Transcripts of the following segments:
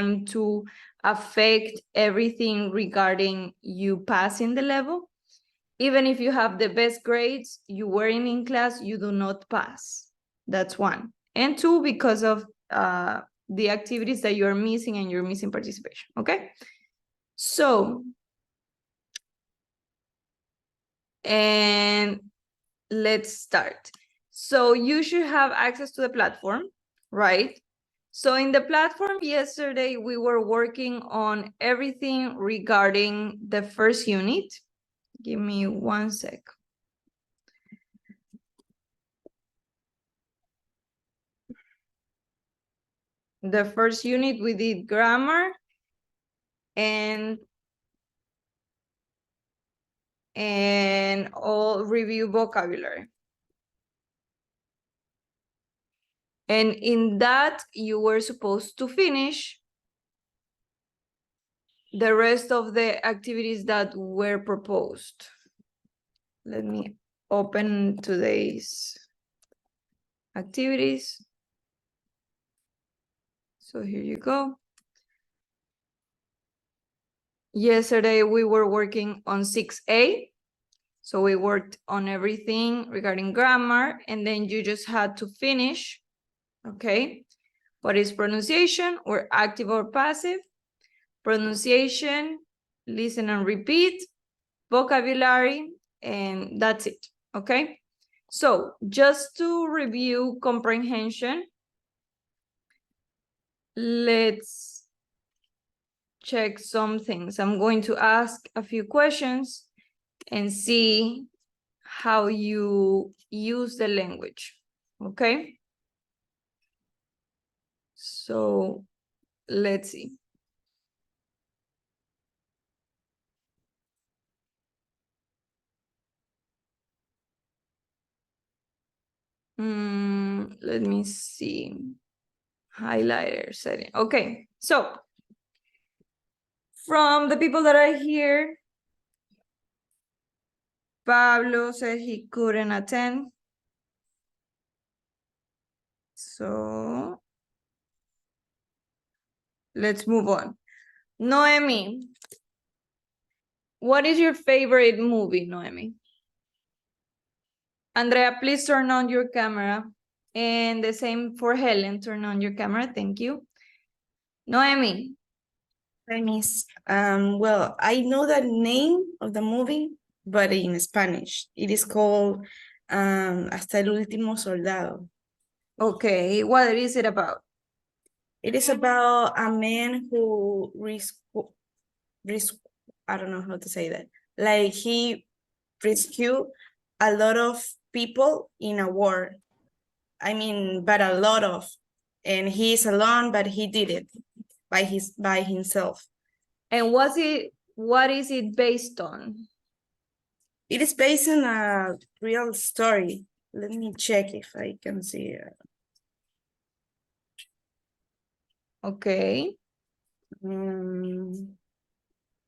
going to affect everything regarding you passing the level. Even if you have the best grades, you weren't in class, you do not pass. That's one. And two, because of the activities that you're missing and you're missing participation, okay? So, and let's start. So you should have access to the platform, right? So in the platform yesterday, we were working on everything regarding the first unit. Give me 1 sec. The first unit, we did grammar and all review vocabulary. And in that, you were supposed to finish the rest of the activities that were proposed. Let me open today's activities. So here you go. Yesterday, we were working on 6A. So we worked on everything regarding grammar, and then you just had to finish, okay? What is pronunciation, or active or passive? Pronunciation, listen and repeat, vocabulary, and that's it, okay? So just to review comprehension, let's check some things. I'm going to ask a few questions and see how you use the language, okay? So let's see. Let me see. Highlighter setting. Okay, so from the people that are here, Pablo said he couldn't attend. So let's move on. Noemi, what is your favorite movie, Noemi? Andrea, please turn on your camera. And the same for Helen, turn on your camera, thank you. Noemi. Miss, well, I know the name of the movie, but in Spanish. It is called Hasta el último soldado. Okay, what is it about? It is about a man who I don't know how to say that. Like he rescued a lot of people in a war. I mean, but a lot of, and he's alone, but he did it by himself. And what is it based on? It is based on a real story. Let me check if I can see it. Okay.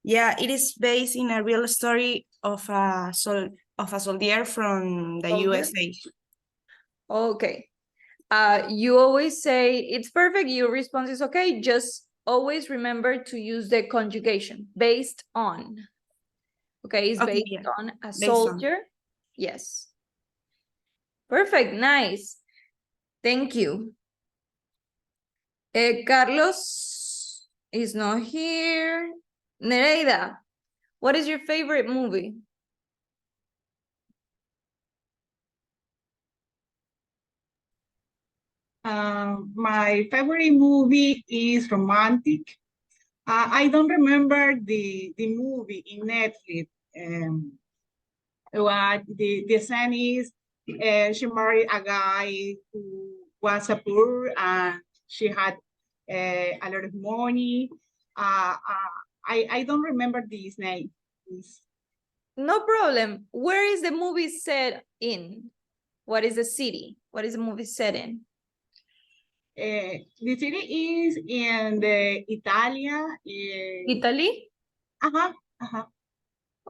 Yeah, it is based in a real story of a soldier from the USA. Okay. You always say it's perfect. Your response is okay. Just always remember to use the conjugation based on. Okay, it's Okay, based yeah. on a Based soldier. on. Yes. Perfect. Nice. Thank you. Carlos is not here. Nereida, what is your favorite movie? My favorite movie is romantic. I don't remember the movie in Netflix. What the scene is, she married a guy who was a poor and she had a lot of money. I don't remember this name. No problem. Where is the movie set in? What is the city? What is the movie set in? The city is in the Italia. Italy?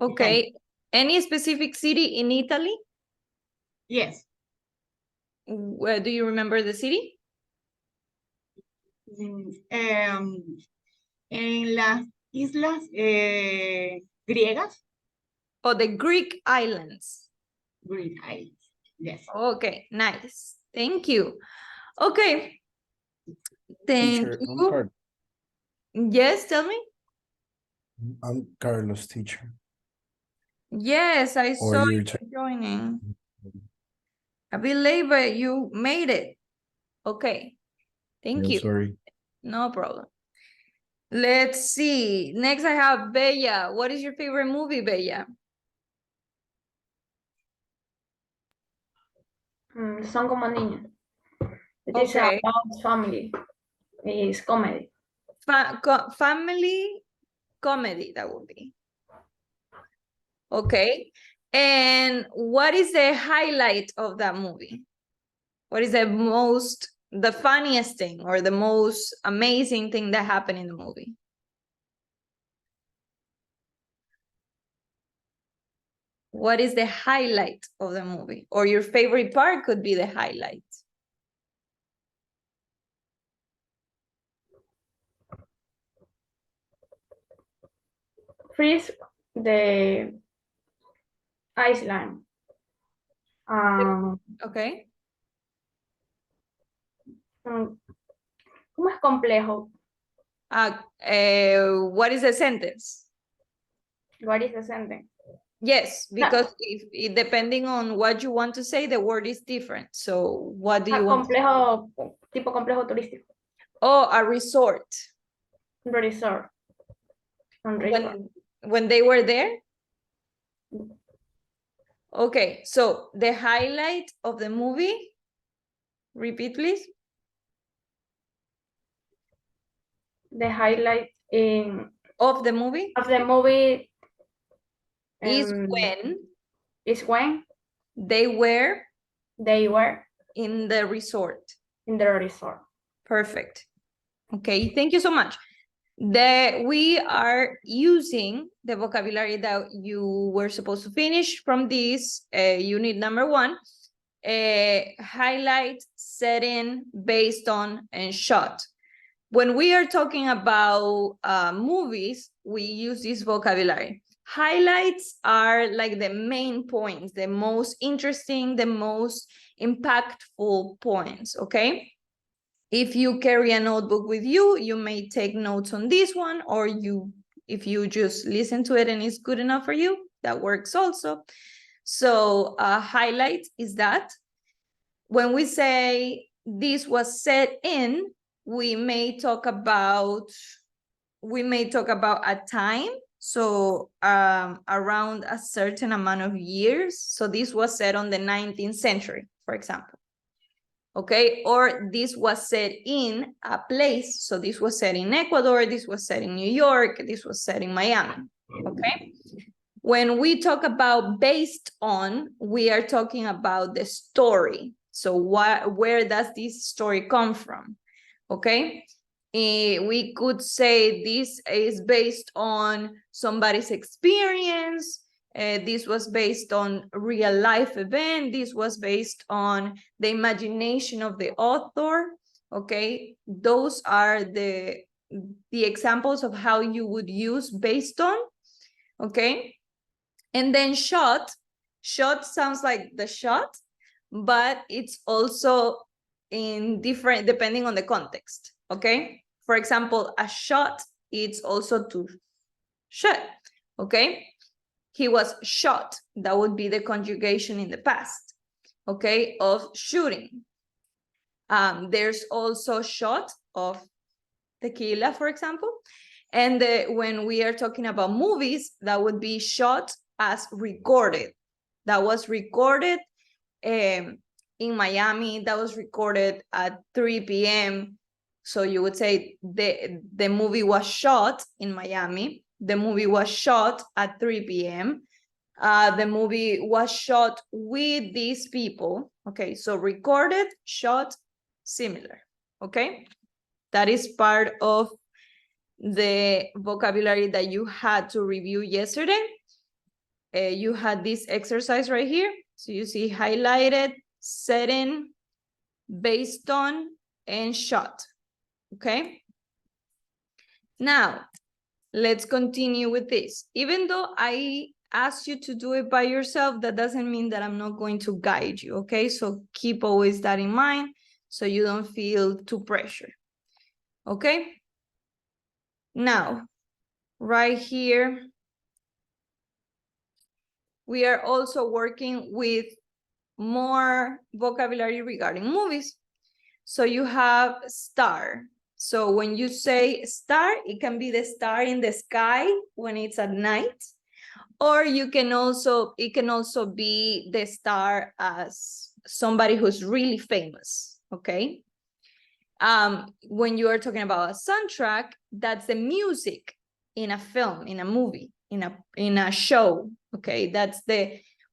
Okay. Italy. Any specific city in Italy? Yes. Where do you remember the city? en las islas griegas. Oh, the Greek islands. Greek islands. Yes. Okay, nice. Thank you. Okay. Thank Teacher, you. Yes, tell me. I'm Carlos, teacher. Yes, I Or saw you're you joining. A bit late, but you made it. Okay. Thank I'm you. sorry. No problem. Let's see. Next, I have Bella. What is your favorite movie, Bella? Son como niños. It is Okay. about family. It's comedy. Family comedy, that would be. Okay. And what is the highlight of that movie? What is the funniest thing or the most amazing thing that happened in the movie? What is the highlight of the movie? Or your favorite part could be the highlight. First, the Iceland. Okay. ¿Cómo es complejo? What is the sentence? What is the sentence? Yes, because if depending on what you want to say, the word is different. So what do you want? Complejo, tipo complejo turístico. Oh, a resort. Resort. When they were there? Okay, so the highlight of the movie, repeat please. The highlight Of the movie? Of the movie Is when they were in the resort. Perfect. Okay, thank you so much. We are using the vocabulary that you were supposed to finish from this unit number 1. Highlight, setting, based on, and shot. When we are talking about movies, we use this vocabulary. Highlights are like the main points, the most interesting, the most impactful points, okay? If you carry a notebook with you, you may take notes on this one, or if you just listen to it and it's good enough for you, that works also. So highlight is that. When we say this was set in, we may talk about a time, so around a certain amount of years. So this was set on the 19th century, for example. Okay, or this was set in a place. So this was set in Ecuador, this was set in New York, this was set in Miami. Okay. When we talk about based on, we are talking about the story. So where does this story come from? Okay. We could say this is based on somebody's experience. This was based on real life event. This was based on the imagination of the author. Okay, those are the examples of how you would use based on. Okay, and then shot sounds like the shot, but it's also in different, depending on the context. Okay, for example, a shot, it's also to shoot. Okay, he was shot, that would be the conjugation in the past, okay, of shooting. There's also shot of tequila, for example. And when we are talking about movies, that would be shot as recorded. That was recorded in Miami, that was recorded at 3 p.m. So you would say the movie was shot in Miami. The movie was shot at 3 p.m. The movie was shot with these people. Okay, so recorded, shot, similar. Okay, that is part of the vocabulary that you had to review yesterday. You had this exercise right here. So you see highlighted, setting, based on, and shot. okay? Now, let's continue with this. Even though I asked you to do it by yourself, that doesn't mean that I'm not going to guide you, okay? So keep always that in mind so you don't feel too pressured, okay? Now, right here, we are also working with more vocabulary regarding movies. So you have star. So when you say star, it can be the star in the sky when it's at night, or it can also be the star as somebody who's really famous, okay? When you are talking about a soundtrack, that's the music in a film, in a movie, in a show, okay? That's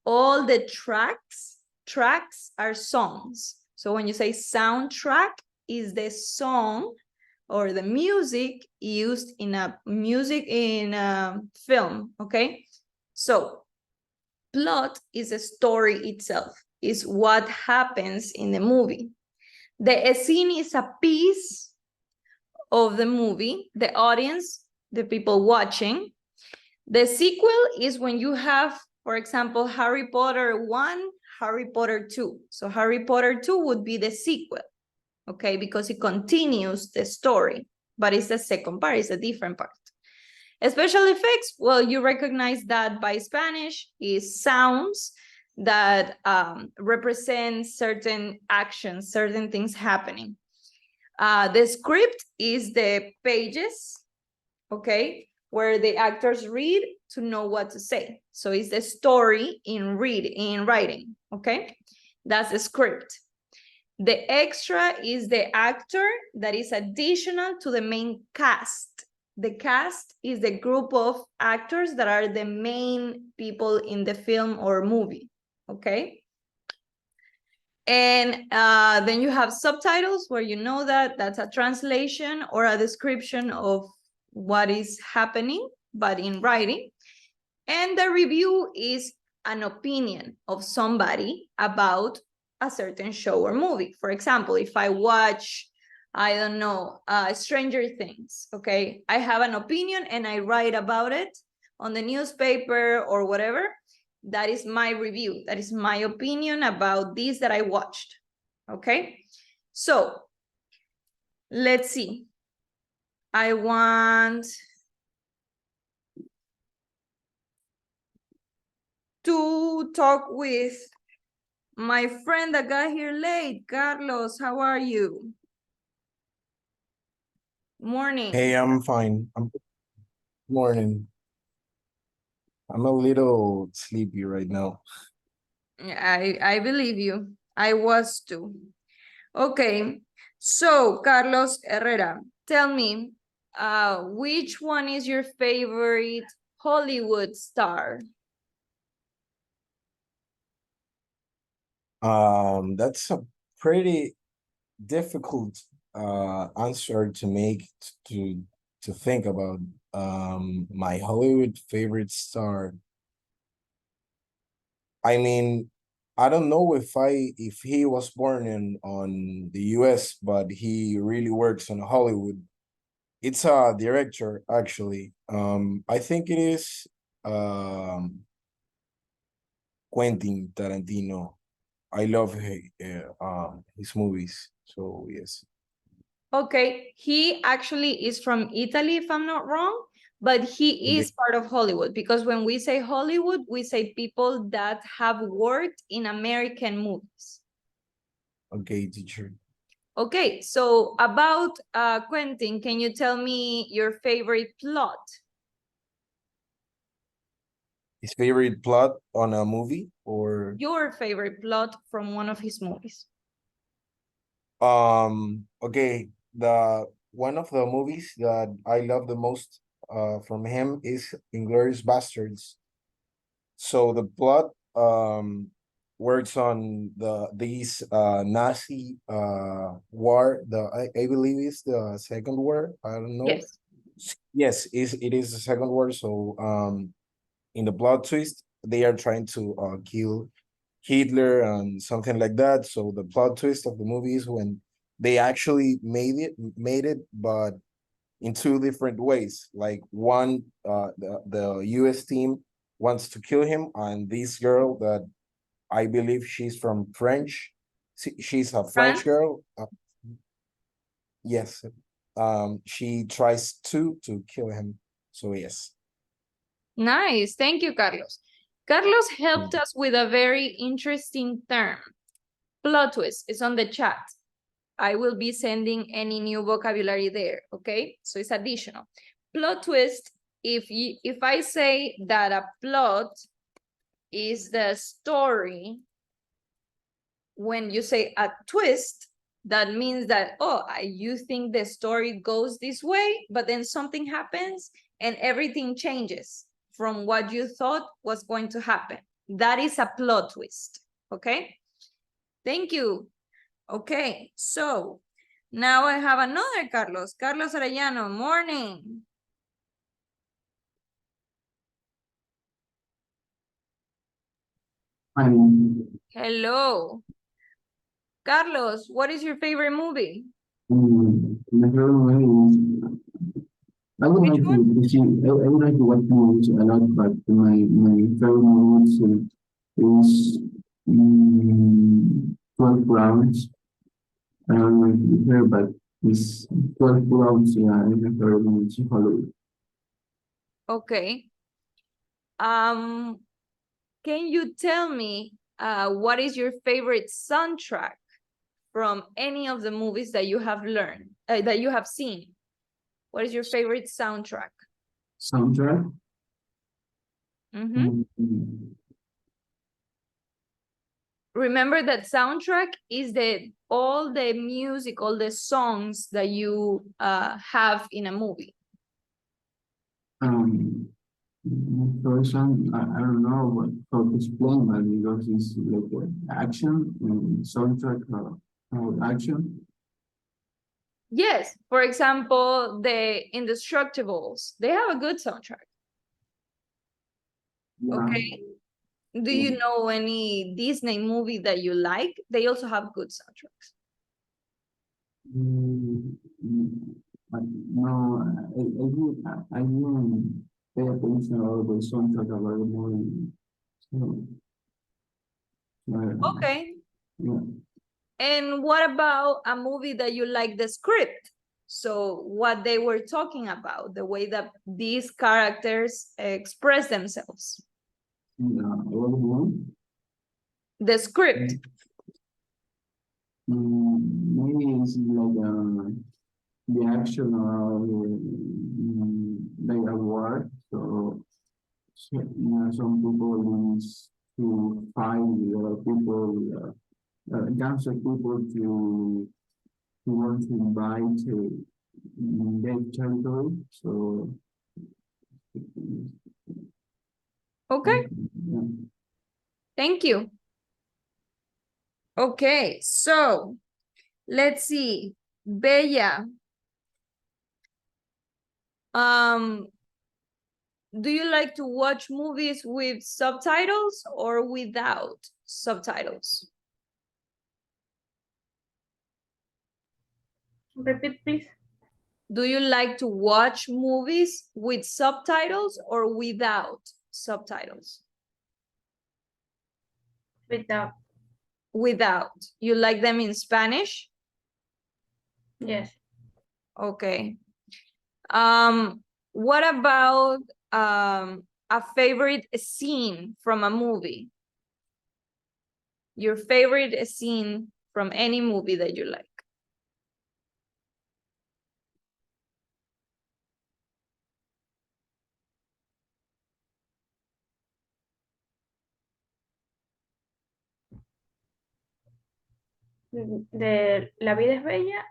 all the tracks are songs. So when you say soundtrack, is the song or the music used in a film, okay? So plot is a story itself, is what happens in the movie. The scene is a piece of the movie, the audience, the people watching. The sequel is when you have, for example, Harry Potter 1, Harry Potter 2. So Harry Potter 2 would be the sequel, okay? Because it continues the story, but it's the second part, it's a different part. Special effects, well, you recognize that by Spanish is sounds that represent certain actions, certain things happening. The script is the pages, okay, where the actors read to know what to say. So it's the story in writing, okay? That's the script. The extra is the actor that is additional to the main cast. The cast is the group of actors that are the main people in the film or movie, okay? And then you have subtitles where you know that that's a translation or a description of what is happening, but in writing. And the review is an opinion of somebody about a certain show or movie. For example, if I watch, I don't know, Stranger Things, okay? I have an opinion and I write about it on the newspaper or whatever. That is my review. That is my opinion about this that I watched, okay? So let's see. I want to talk with my friend that got here late. Carlos, how are you? Morning. Hey, I'm fine. Morning. I'm a little sleepy right now. I believe you. I was too. Okay, so Carlos Herrera, tell me, which one is your favorite Hollywood star? That's a pretty difficult answer to make to think about. My Hollywood favorite star. I mean, I don't know if he was born on the US, but he really works on Hollywood. It's a director, actually. I think it is Quentin Tarantino. I love his movies. So yes. Okay, he actually is from Italy, if I'm not wrong, but he is part of Hollywood because when we say Hollywood, we say people that have worked in American movies. Okay, teacher. Okay, so about Quentin, can you tell me your favorite plot? His favorite plot on a movie or Your favorite plot from one of his movies. okay, the one of the movies that I love the most from him is Inglourious Basterds. So the plot works on these Nazi war, I believe is the second war. I don't know. Yes. Yes, it is the second war. So in the plot twist, they are trying to kill Hitler and something like that. So the plot twist of the movie is when they actually made it, but in two different ways. Like one, the US team wants to kill him, and this girl that I believe she's from French, she's a French France? girl. Yes, she tries to kill him. So yes. Nice. Thank you, Carlos. Carlos helped Mm. us with a very interesting term. Plot twist is on the chat. I will be sending any new vocabulary there, okay? So it's additional. Plot twist, if I say that a plot is the story, when you say a twist, that means that, oh, you think the story goes this way, but then something happens and everything changes from what you thought was going to happen. That is a plot twist, okay? Thank you. Okay, so now I have another Carlos. Carlos Arellano, morning. Hello. Carlos, what is your favorite movie? My favorite movie is I would Which like one? to see I would like to watch movies a lot, but my favorite movies is 12 rounds. I don't know if you hear, but it's 12 rounds. Yeah, it's my favorite movie in Hollywood. Okay. Can you tell me what is your favorite soundtrack from any of the movies that you have learned, that you have seen? What is your favorite soundtrack? Soundtrack. Mhm. Remember that soundtrack is all the music, all the songs that you have in a movie. First one, I don't know what how to explain, but because it's like action soundtrack action. Yes, for example, the Indestructibles, they have a good soundtrack. Yeah. Okay. Do you know any Disney movie that you like? They also have good soundtracks. Mm, no, I didn't pay attention about the soundtrack about the movie. So, Okay. yeah. And what about a movie that you like the script? So what they were talking about, the way that these characters express themselves. What one? The script. Maybe it's like the action or like a war. So some people wants to fight with other people, gangster people to want to invite their territory. So Okay, yeah. thank you. Okay, so let's see. Bella. Do you like to watch movies with subtitles or without subtitles? Repeat, please. Do you like to watch movies with subtitles or without subtitles? Without. Without. You like them in Spanish? Yes. Okay. What about a favorite scene from a movie? Your favorite scene from any movie that you like? De La vida es bella.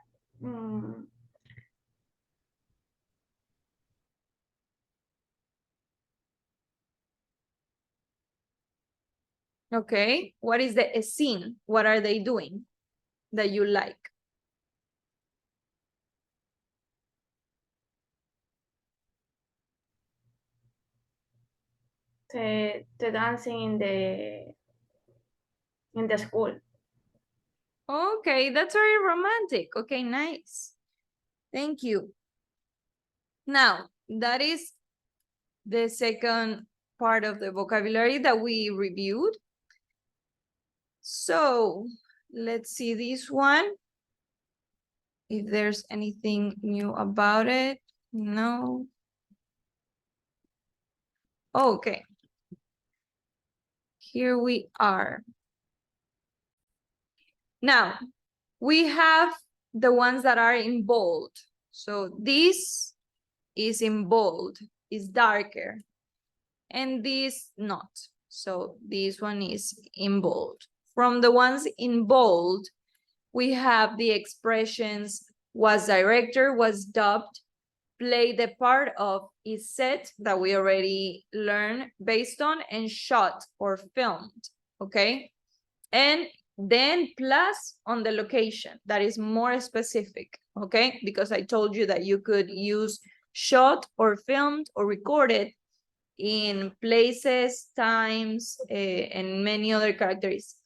Okay. What is the scene? What are they doing that you like? The dancing in the school. Okay, that's very romantic. Okay, nice. Thank you. Now, that is the second part of the vocabulary that we reviewed. So let's see this one. If there's anything new about it. No. Okay. Here we are. Now, we have the ones that are in bold. So this is in bold, is darker. And this not. So this one is in bold. From the ones in bold, we have the expressions was director, was dubbed, play the part of, is set, that we already learned, based on, and shot or filmed, okay? And then plus on the location, that is more specific, okay? Because I told you that you could use shot or filmed or recorded in places, times, and many other characteristics.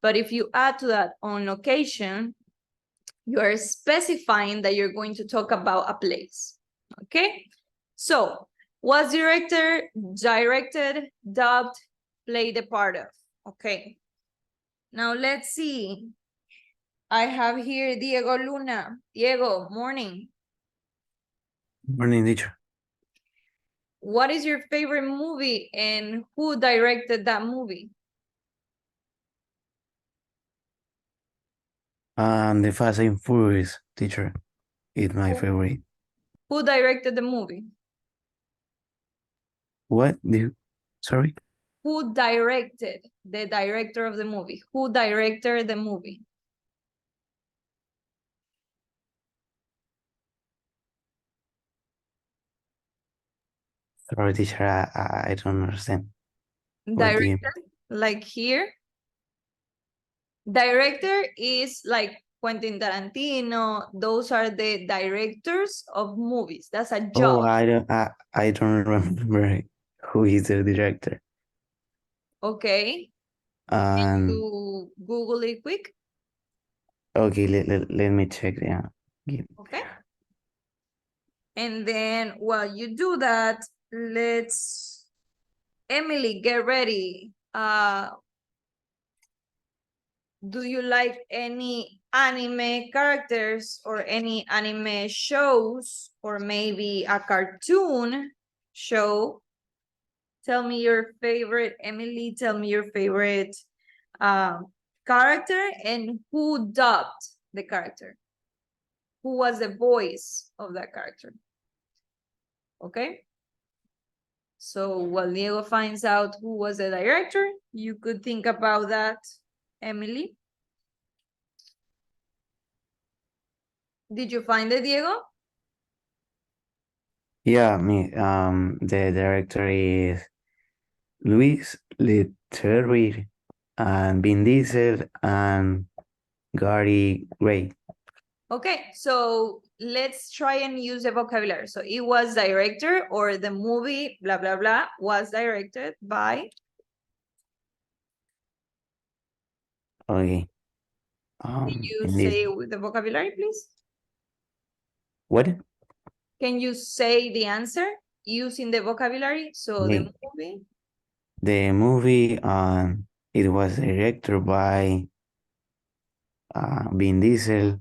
But if you add to that on location, you are specifying that you're going to talk about a place, okay? So, was directed, dubbed, played the part of, okay? Now let's see. I have here Diego Luna. Diego, morning. Morning, teacher. What is your favorite movie and who directed that movie? The Fast and Furious, teacher, is my favorite. Who directed the movie? What? Sorry? Who directed, the director of the movie? Who directed the movie? Sorry, teacher, I don't understand. What do you mean? Director, like here. Director is like Quentin Tarantino. Those are the directors of movies. That's a Oh, job. I don't remember who is the director. Okay. You Google it quick. Okay, let me check the Okay. And then while you do that, let's, Emily, get ready. Do you like any anime characters or any anime shows or maybe a cartoon show? Tell me your favorite, Emily, tell me your favorite character and who dubbed the character. Who was the voice of that character? Okay. So while Diego finds out who was the director, you could think about that, Emily. Did you find it, Diego? Yeah, the director is Luis Leterrier and Vin Diesel and Gary Gray. Okay, so let's try and use the vocabulary. So it was director, or the movie, blah, blah, blah, was directed by. Okay. Can you in this, say with the vocabulary, please? what? Can you say the answer using the vocabulary? So the Okay. movie. The movie, it was directed by Vin Diesel,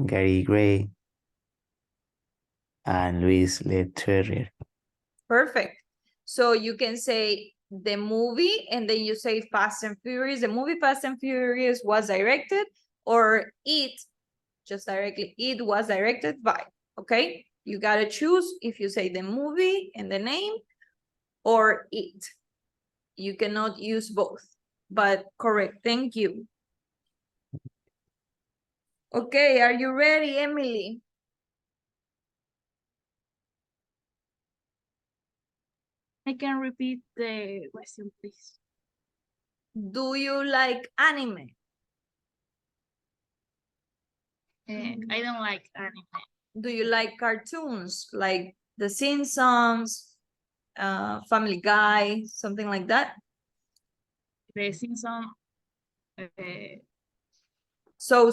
Gary Gray, and Luis Leterrier. Perfect. So you can say the movie and then you say Fast and Furious. The movie Fast and Furious was directed, or it, just directly, it was directed by, okay? You gotta choose if you say the movie and the name or it. You cannot use both, but correct, thank you. Okay, are you ready, Emily? I can repeat the question, please. Do you like anime? I don't like anime. Do you like cartoons like The Simpsons, Family Guy, something like that? The Simpsons, So.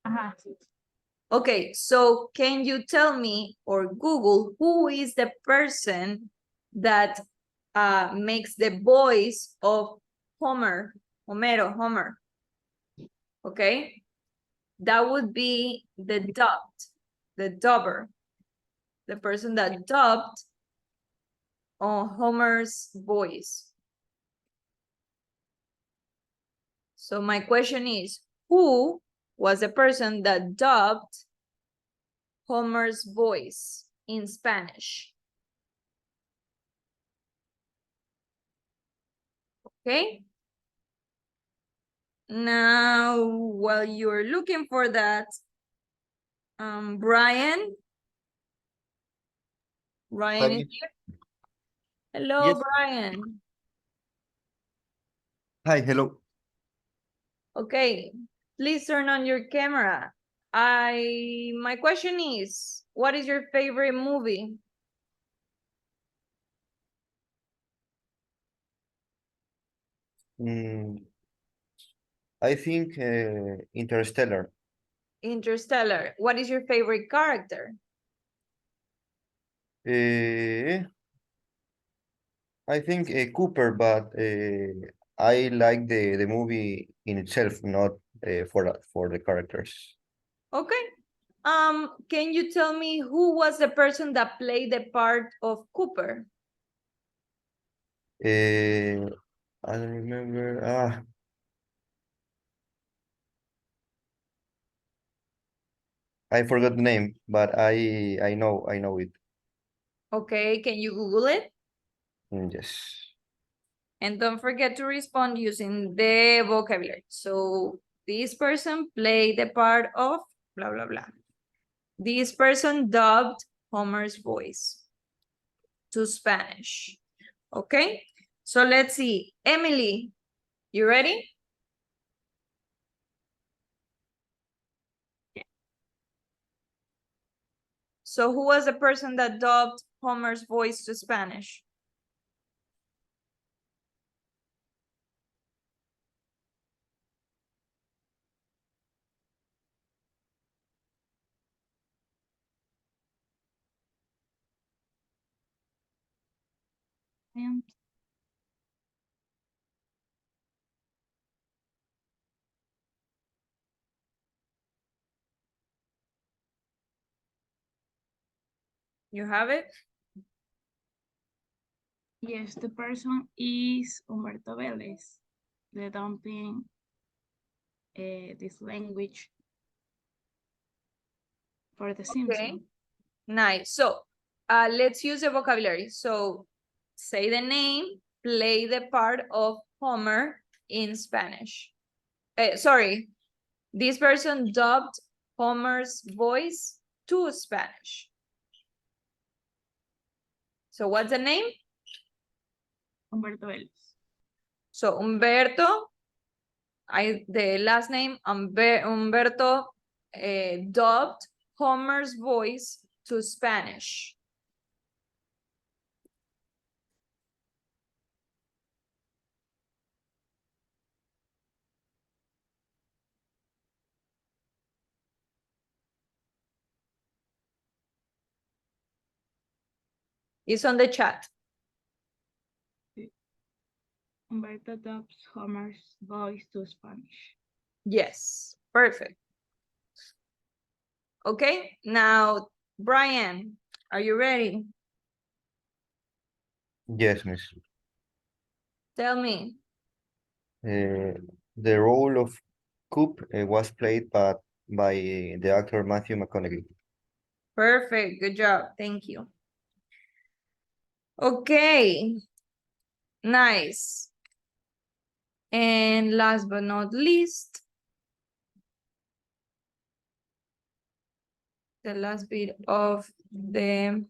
Ajá, sí. Okay, so can you tell me or Google who is the person that makes the voice of Homer? Okay, that would be the dubber, the person that dubbed on Homer's voice. So my question is, who was the person that dubbed Homer's voice in Spanish? Okay. Now, while you're looking for that, Brian Hi. is here. Hello, Yes. Brian. Hi, hello. Okay, please turn on your camera. My question is, what is your favorite movie? Mm, I think Interstellar. Interstellar. What is your favorite character? Uh, I think Cooper, but I like the movie in itself, not for the characters. Okay. Can you tell me who was the person that played the part of Cooper? I don't remember. I forgot the name, but I know it. Okay, can you Google it? Yes. And don't forget to respond using the vocabulary. So this person played the part of blah, blah, blah. This person dubbed Homer's voice to Spanish. Okay, so let's see. Emily, you ready? So who was the person that dubbed Homer's voice to Spanish? And You have it? yes, the person is Humberto Vélez, the dumping this language for the Okay, Simpsons. nice. So let's use the vocabulary. So say the name, play the part of Homer in Spanish. Sorry, this person dubbed Homer's voice to Spanish. So what's the name? Humberto Vélez. So Humberto, the last name, Humberto dubbed Homer's voice to Spanish. It's on the chat. Humberto dubs Homer's voice to Spanish. Yes, perfect. Okay, now, Brian, are you ready? Yes, miss. Tell me. The role of Coop was played by the actor Matthew McConaughey. Perfect, good job, thank you. Okay, nice. And last but not least, the last bit of the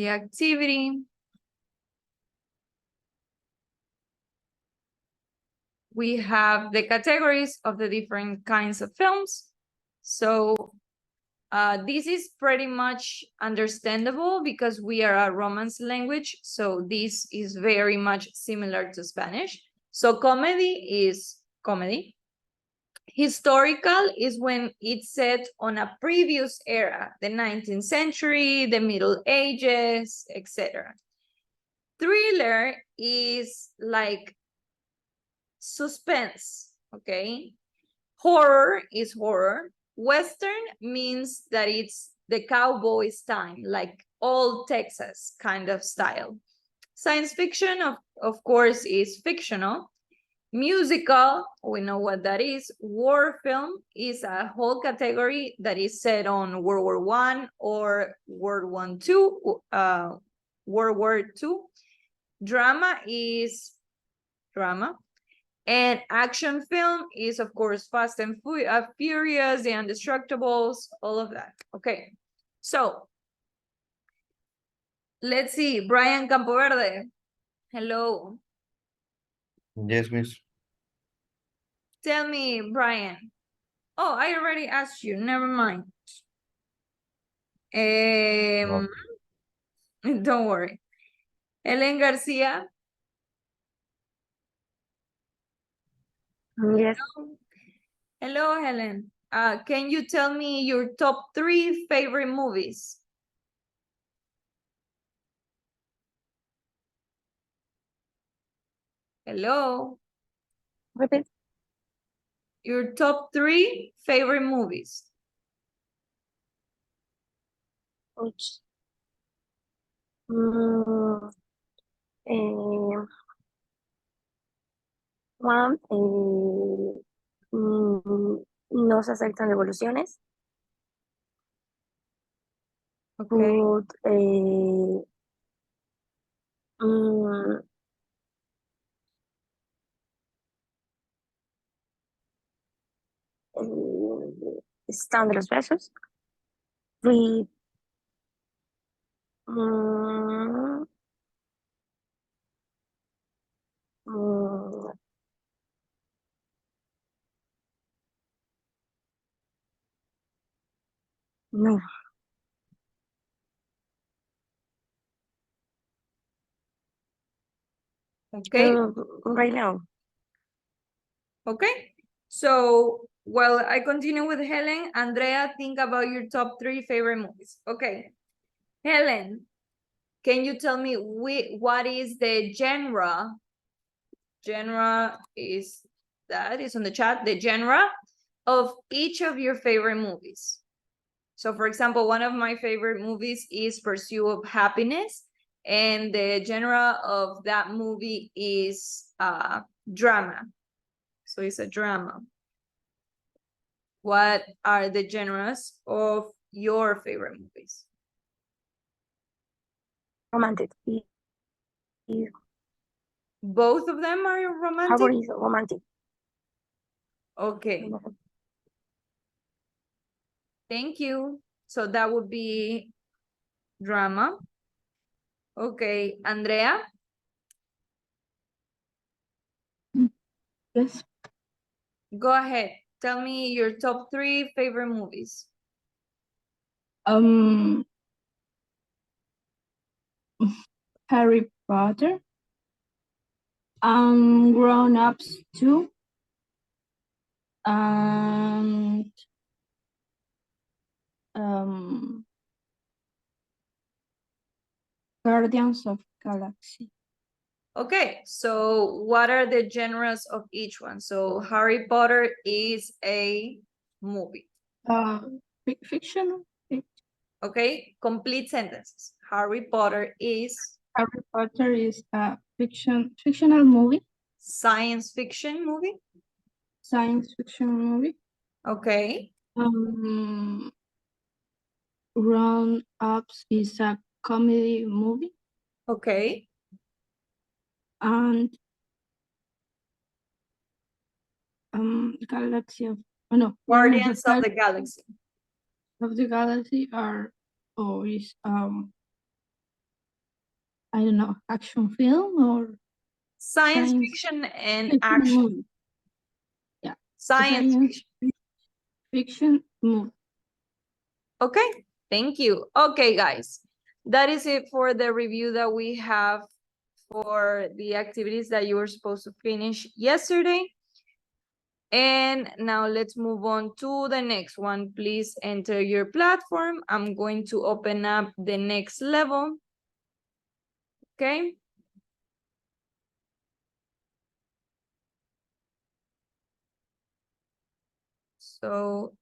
activity. We have the categories of the different kinds of films. So This is pretty much understandable because we are a Romance language, so this is very much similar to Spanish. So comedy is comedy. Historical is when it's set on a previous era, the 19th century, the Middle Ages, etc. Thriller is like suspense, okay? Horror is horror. Western means that it's the cowboys time, like old Texas kind of style. Science fiction, of course, is fictional. Musical, we know what that is. War film is a whole category that is set on World War I or World War II, World War II. Drama is drama. And action film is, of course, Fast and Furious, The Indestructibles, all of that. Okay, so let's see. Brian Campoverde, hello. Yes, miss. Tell me, Brian. Oh, I already asked you. Never mind. Don't worry. Helen Garcia. Yes. Hello, Helen. Can you tell me your top 3 favorite movies? Hello. Repeat. Your top 3 favorite movies. Which? One, no se aceptan devoluciones. Okay. Put, están de los besos. Read, no. Okay. Right now. Okay. So, while I continue with Helen, Andrea, think about your top 3 favorite movies. Okay. Helen, can you tell me what is the genre? Genre is that is on the chat, the genre of each of your favorite movies. So, for example, one of my favorite movies is Pursuit of Happiness, and the genre of that movie is drama. So it's a drama. What are the genres of your favorite movies? Romantic. Both of them are romantic? Favorite romantic. Okay. Thank you. So that would be drama. Okay, Andrea? Yes. Go ahead. Tell me your top 3 favorite movies. Harry Potter. Grown Ups 2. And Guardians of Galaxy. Okay, so what are the genres of each one? So Harry Potter is a movie. Fiction. Okay, complete sentences. Harry Potter is A fictional movie. science fiction movie. Science fiction movie. Okay. Grown Ups is a comedy movie. Okay. And Galaxy of Guardians of the Galaxy. Of the Galaxy is I don't know, action film or Science fiction and fiction action. movie. Yeah. Science fiction. Fiction movie. Okay, thank you. Okay, guys, that is it for the review that we have for the activities that you were supposed to finish yesterday. And now let's move on to the next one. Please enter your platform. I'm going to open up the next level. Okay. So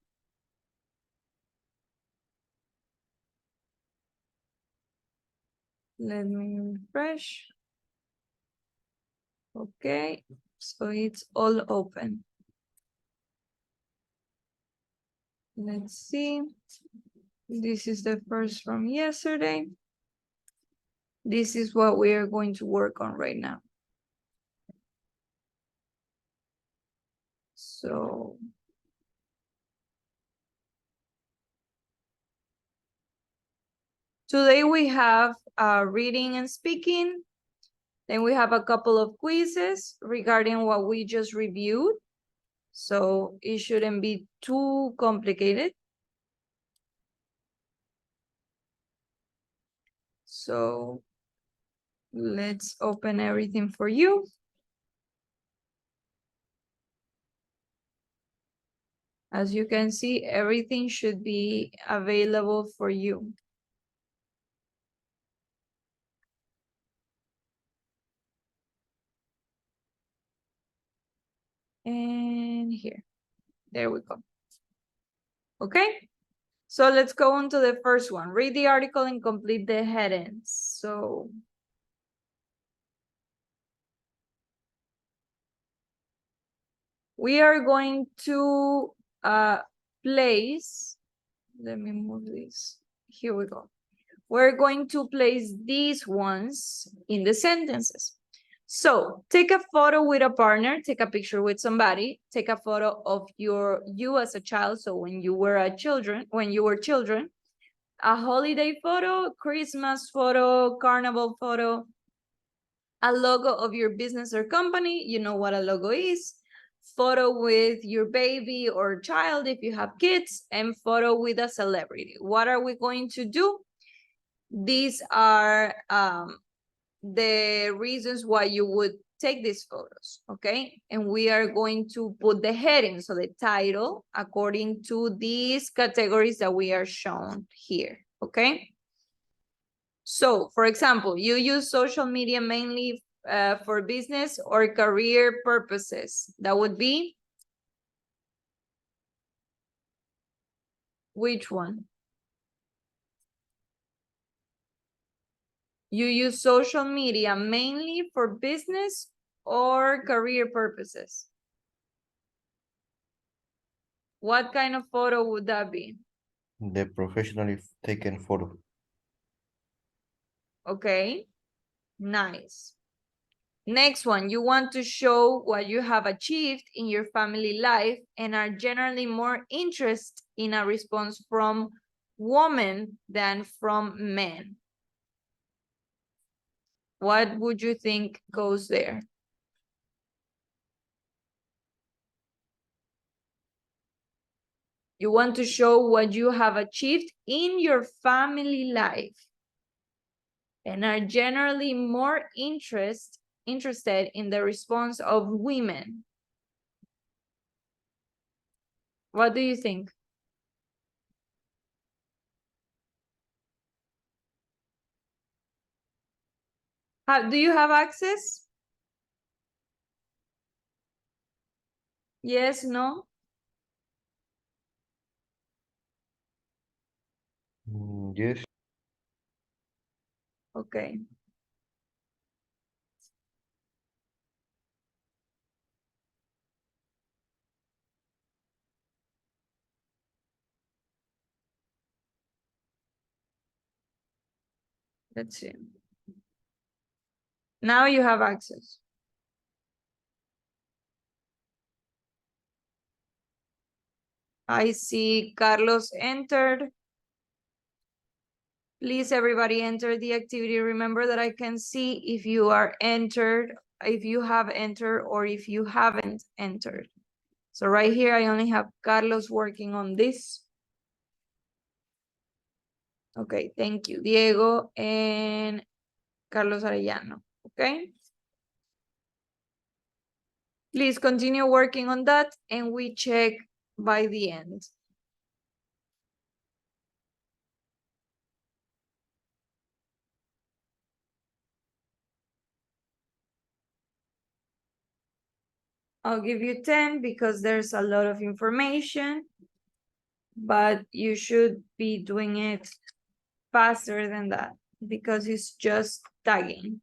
let me refresh. Okay, so it's all open. Let's see. This is the first from yesterday. This is what we are going to work on right now. So today we have reading and speaking. Then we have a couple of quizzes regarding what we just reviewed. So it shouldn't be too complicated. So let's open everything for you. As you can see, everything should be available for you. And here, there we go. Okay, so let's go on to the first one. Read the article and complete the headings. So we are going to place, let me move this. Here we go. We're going to place these ones in the sentences. So take a photo with a partner, take a picture with somebody, take a photo of you as a child. So when you were children, a holiday photo, Christmas photo, carnival photo, a logo of your business or company. You know what a logo is. Photo with your baby or child if you have kids, and photo with a celebrity. What are we going to do? These are the reasons why you would take these photos, okay? And we are going to put the heading, so the title, according to these categories that we are shown here, okay? So, for example, you use social media mainly for business or career purposes. That would be which one? You use social media mainly for business or career purposes? What kind of photo would that be? The professionally taken photo. Okay, nice. Next one, you want to show what you have achieved in your family life and are generally more interested in a response from women than from men. What would you think goes there? You want to show what you have achieved in your family life and are generally more interested in the response of women. What do you think? Do you have access? Yes, no? Yes. Okay. Let's see. Now you have access. I see Carlos entered. Please, everybody enter the activity. Remember that I can see if you are entered, if you have entered, or if you haven't entered. So right here, I only have Carlos working on this. Okay, thank you. Diego and Carlos Arellano, okay? Please continue working on that and we check by the end. I'll give you 10 because there's a lot of information, but you should be doing it faster than that because it's just tagging.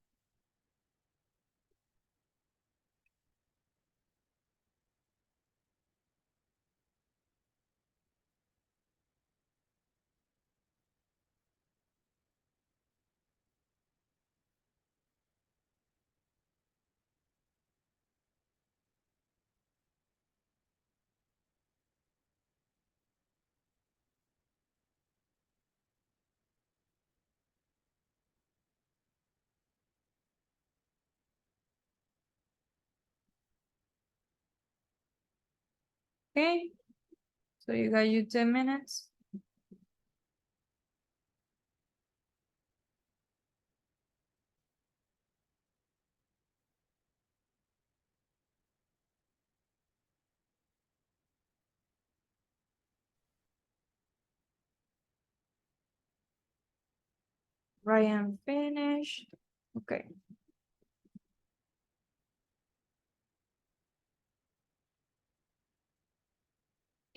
Okay, so you got your 10 minutes. Ryan finished. Okay.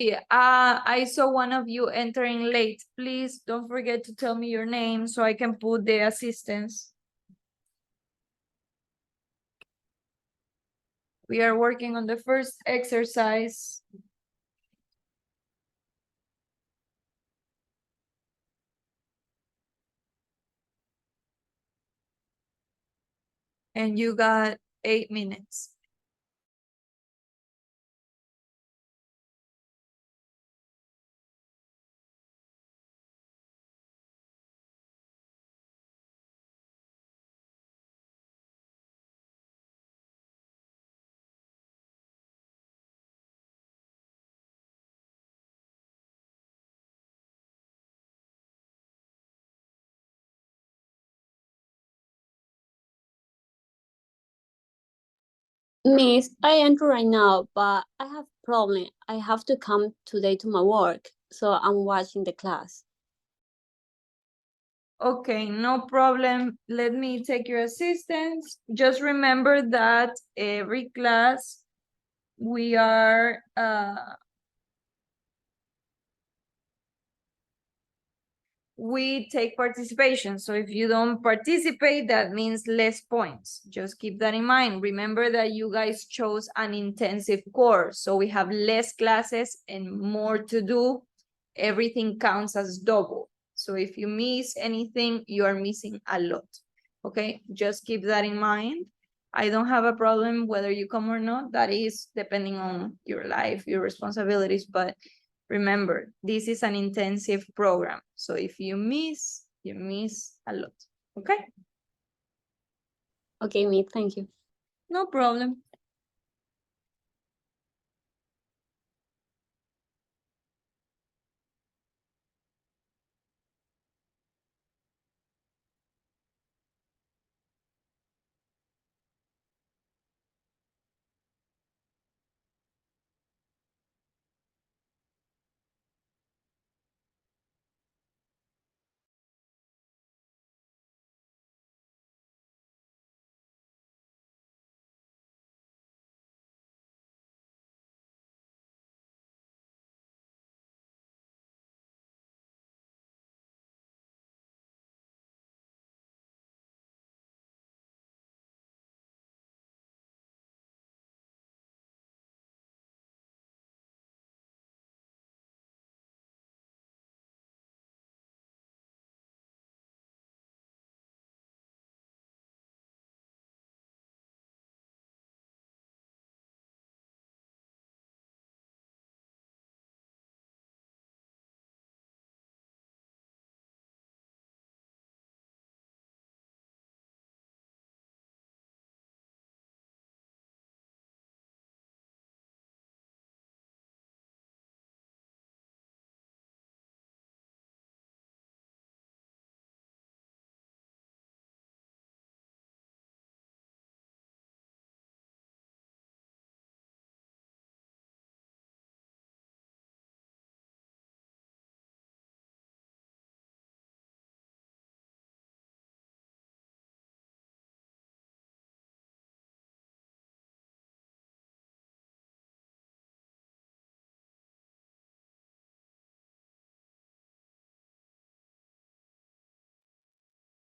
Yeah, I saw one of you entering late. Please don't forget to tell me your name so I can put the assistance. We are working on the first exercise. And you got 8 minutes. Miss, I enter right now, but I have problem. I have to come today to my work, so I'm watching the class. Okay, no problem. Let me take your assistance. Just remember that every class we are we take participation. So if you don't participate, that means less points. Just keep that in mind. Remember that you guys chose an intensive course. So we have less classes and more to do. Everything counts as double. So if you miss anything, you are missing a lot. Okay, just keep that in mind. I don't have a problem whether you come or not. That is depending on your life, your responsibilities, but remember, this is an intensive program. So if you miss a lot. Okay? Okay, Miss, thank you. No problem.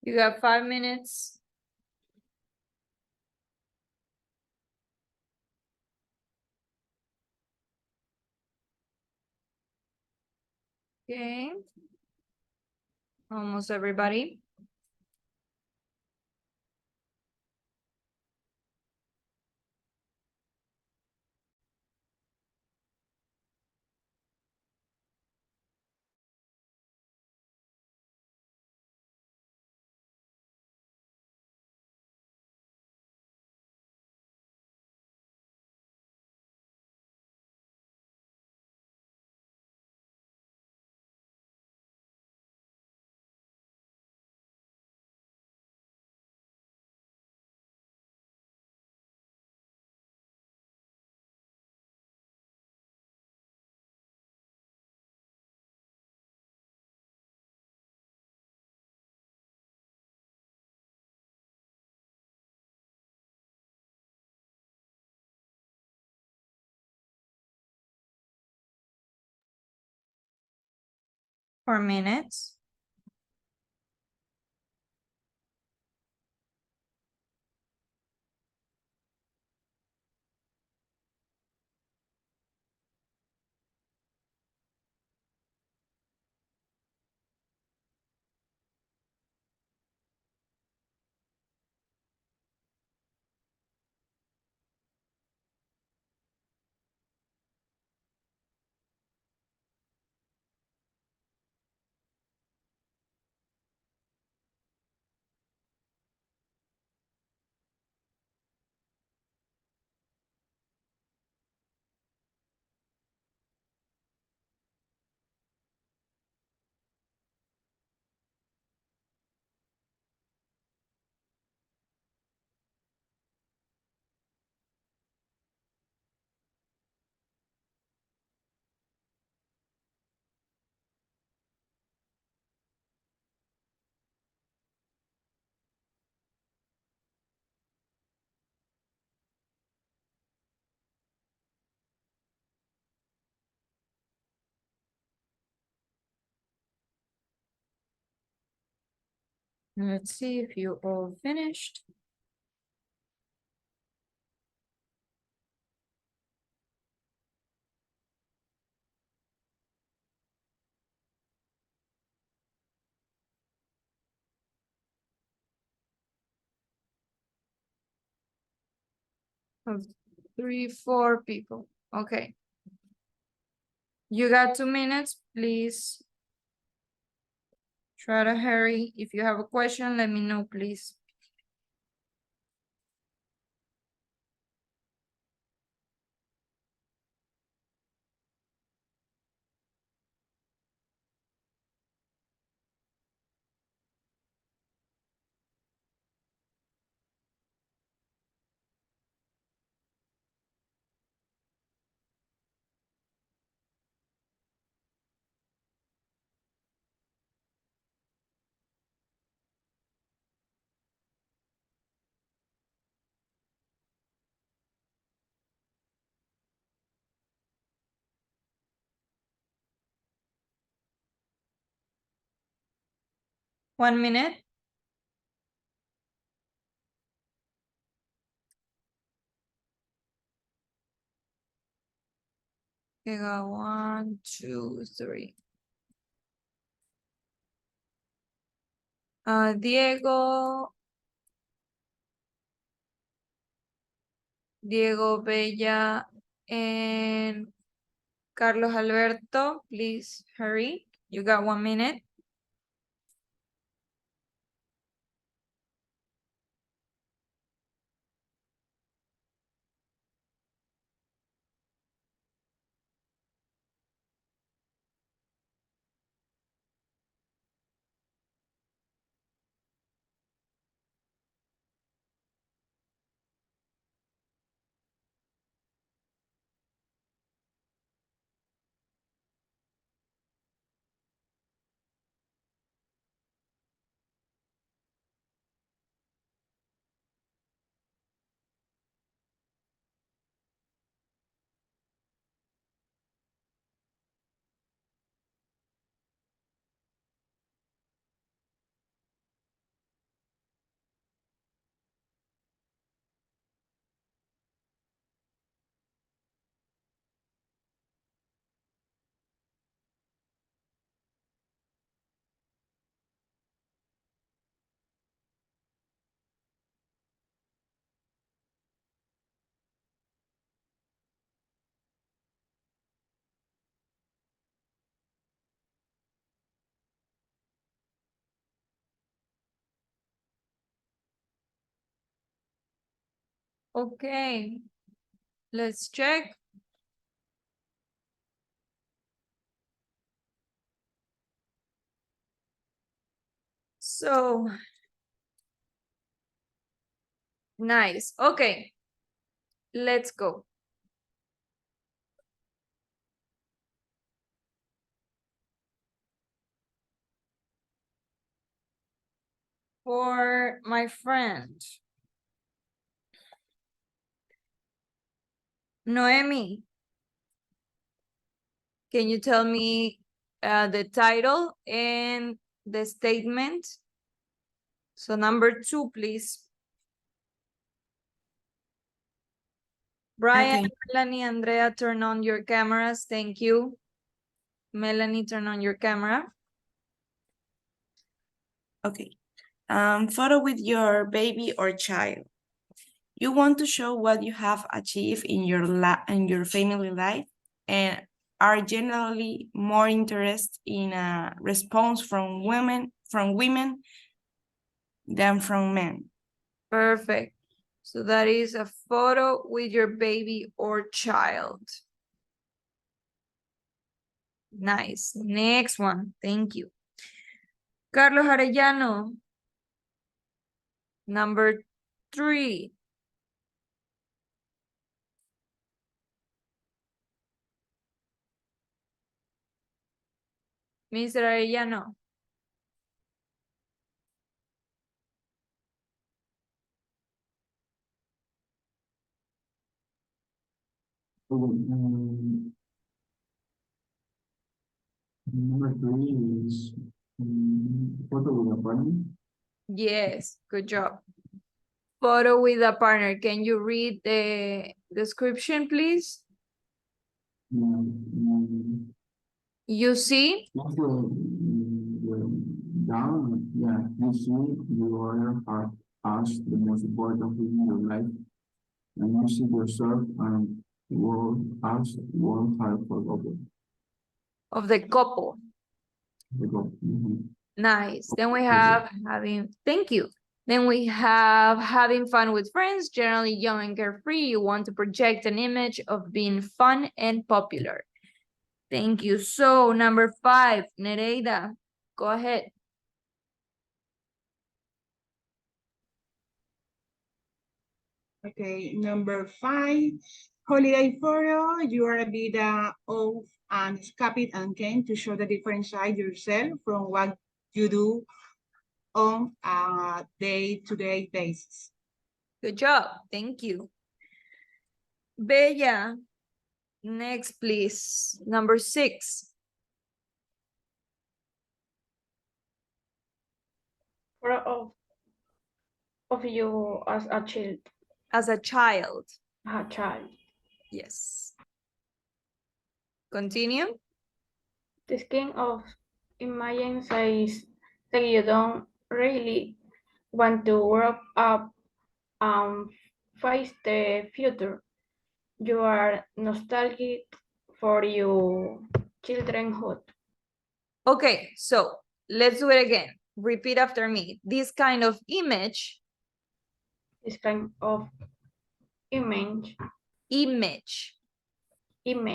You got 5 minutes. Okay. Almost everybody. For minutes. Let's see if you all finished. Of 3, 4 people. Okay. You got 2 minutes, please. Try to hurry. If you have a question, let me know, please. One minute. Okay, got 1, 2, 3. Diego. Diego Bella and Carlos Alberto, please hurry. You got 1 minute. Okay. Let's check. So nice. Okay. Let's go. For my friend. Noemi. Can you tell me the title and the statement? So number 2, please. Brian, Okay. Melanie, Andrea, turn on your cameras. Thank you. Melanie, turn on your camera. Okay. Photo with your baby or child. You want to show what you have achieved in your family life and are generally more interested in a response from women than from men. Perfect. So that is a photo with your baby or child. Nice. Next one. Thank you. Carlos Arellano. Number 3. Mr. Arellano. Number 3 is photo with a partner. Yes, good job. Photo with a partner. Can you read the description, please? You see? Also, down, yeah, you see you are as the most important thing in your life, and you see yourself and world as one heart for others. Of the couple. Nice. Then we have thank you. Then we have having fun with friends, generally young and carefree. You want to project an image of being fun and popular. Thank you. So number 5, Nereida, go ahead. Okay, number 5, holiday photo. You are a bit off and escaped and came to show the different side yourself from what you do on a day-to-day basis. Good job. Thank you. Bella, next please. Number 6. Photo of you as a child. As a child. A child. Yes. Continue. The skin of imagine says that you don't really want to grow up and face the future. You are nostalgic for your childhood. Okay, so let's do it again. Repeat after me. This kind of image. This kind of image. Image. Says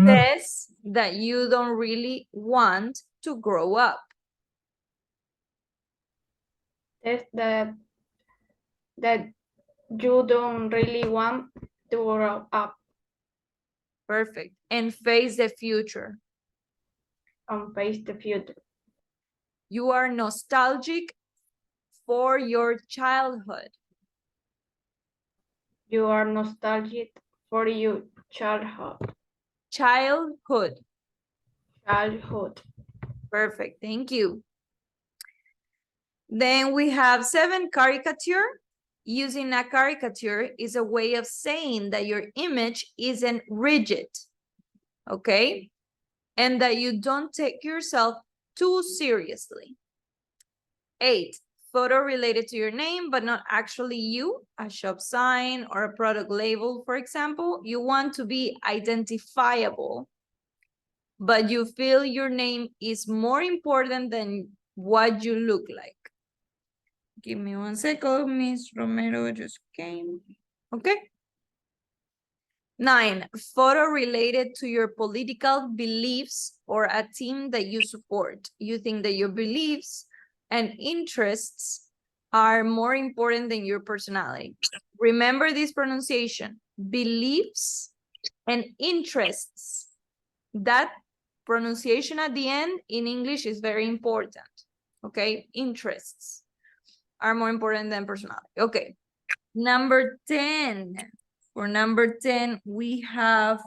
Says that you don't really want to grow up. that you don't really want to grow up Perfect. And face the future. and face the future. You are nostalgic for your childhood. You are nostalgic for your childhood. Childhood. Childhood. Perfect. Thank you. Then we have 7, caricature. Using a caricature is a way of saying that your image isn't rigid, okay? And that you don't take yourself too seriously. 8, photo related to your name, but not actually you, a shop sign or a product label, for example. You want to be identifiable, but you feel your name is more important than what you look like. Give me 1 second. Miss Romero just came. Okay. 9, photo related to your political beliefs or a team that you support. You think that your beliefs and interests are more important than your personality. Remember this pronunciation, beliefs and interests. That pronunciation at the end in English is very important, okay? Interests are more important than personality. Okay, number 10. For number 10, we have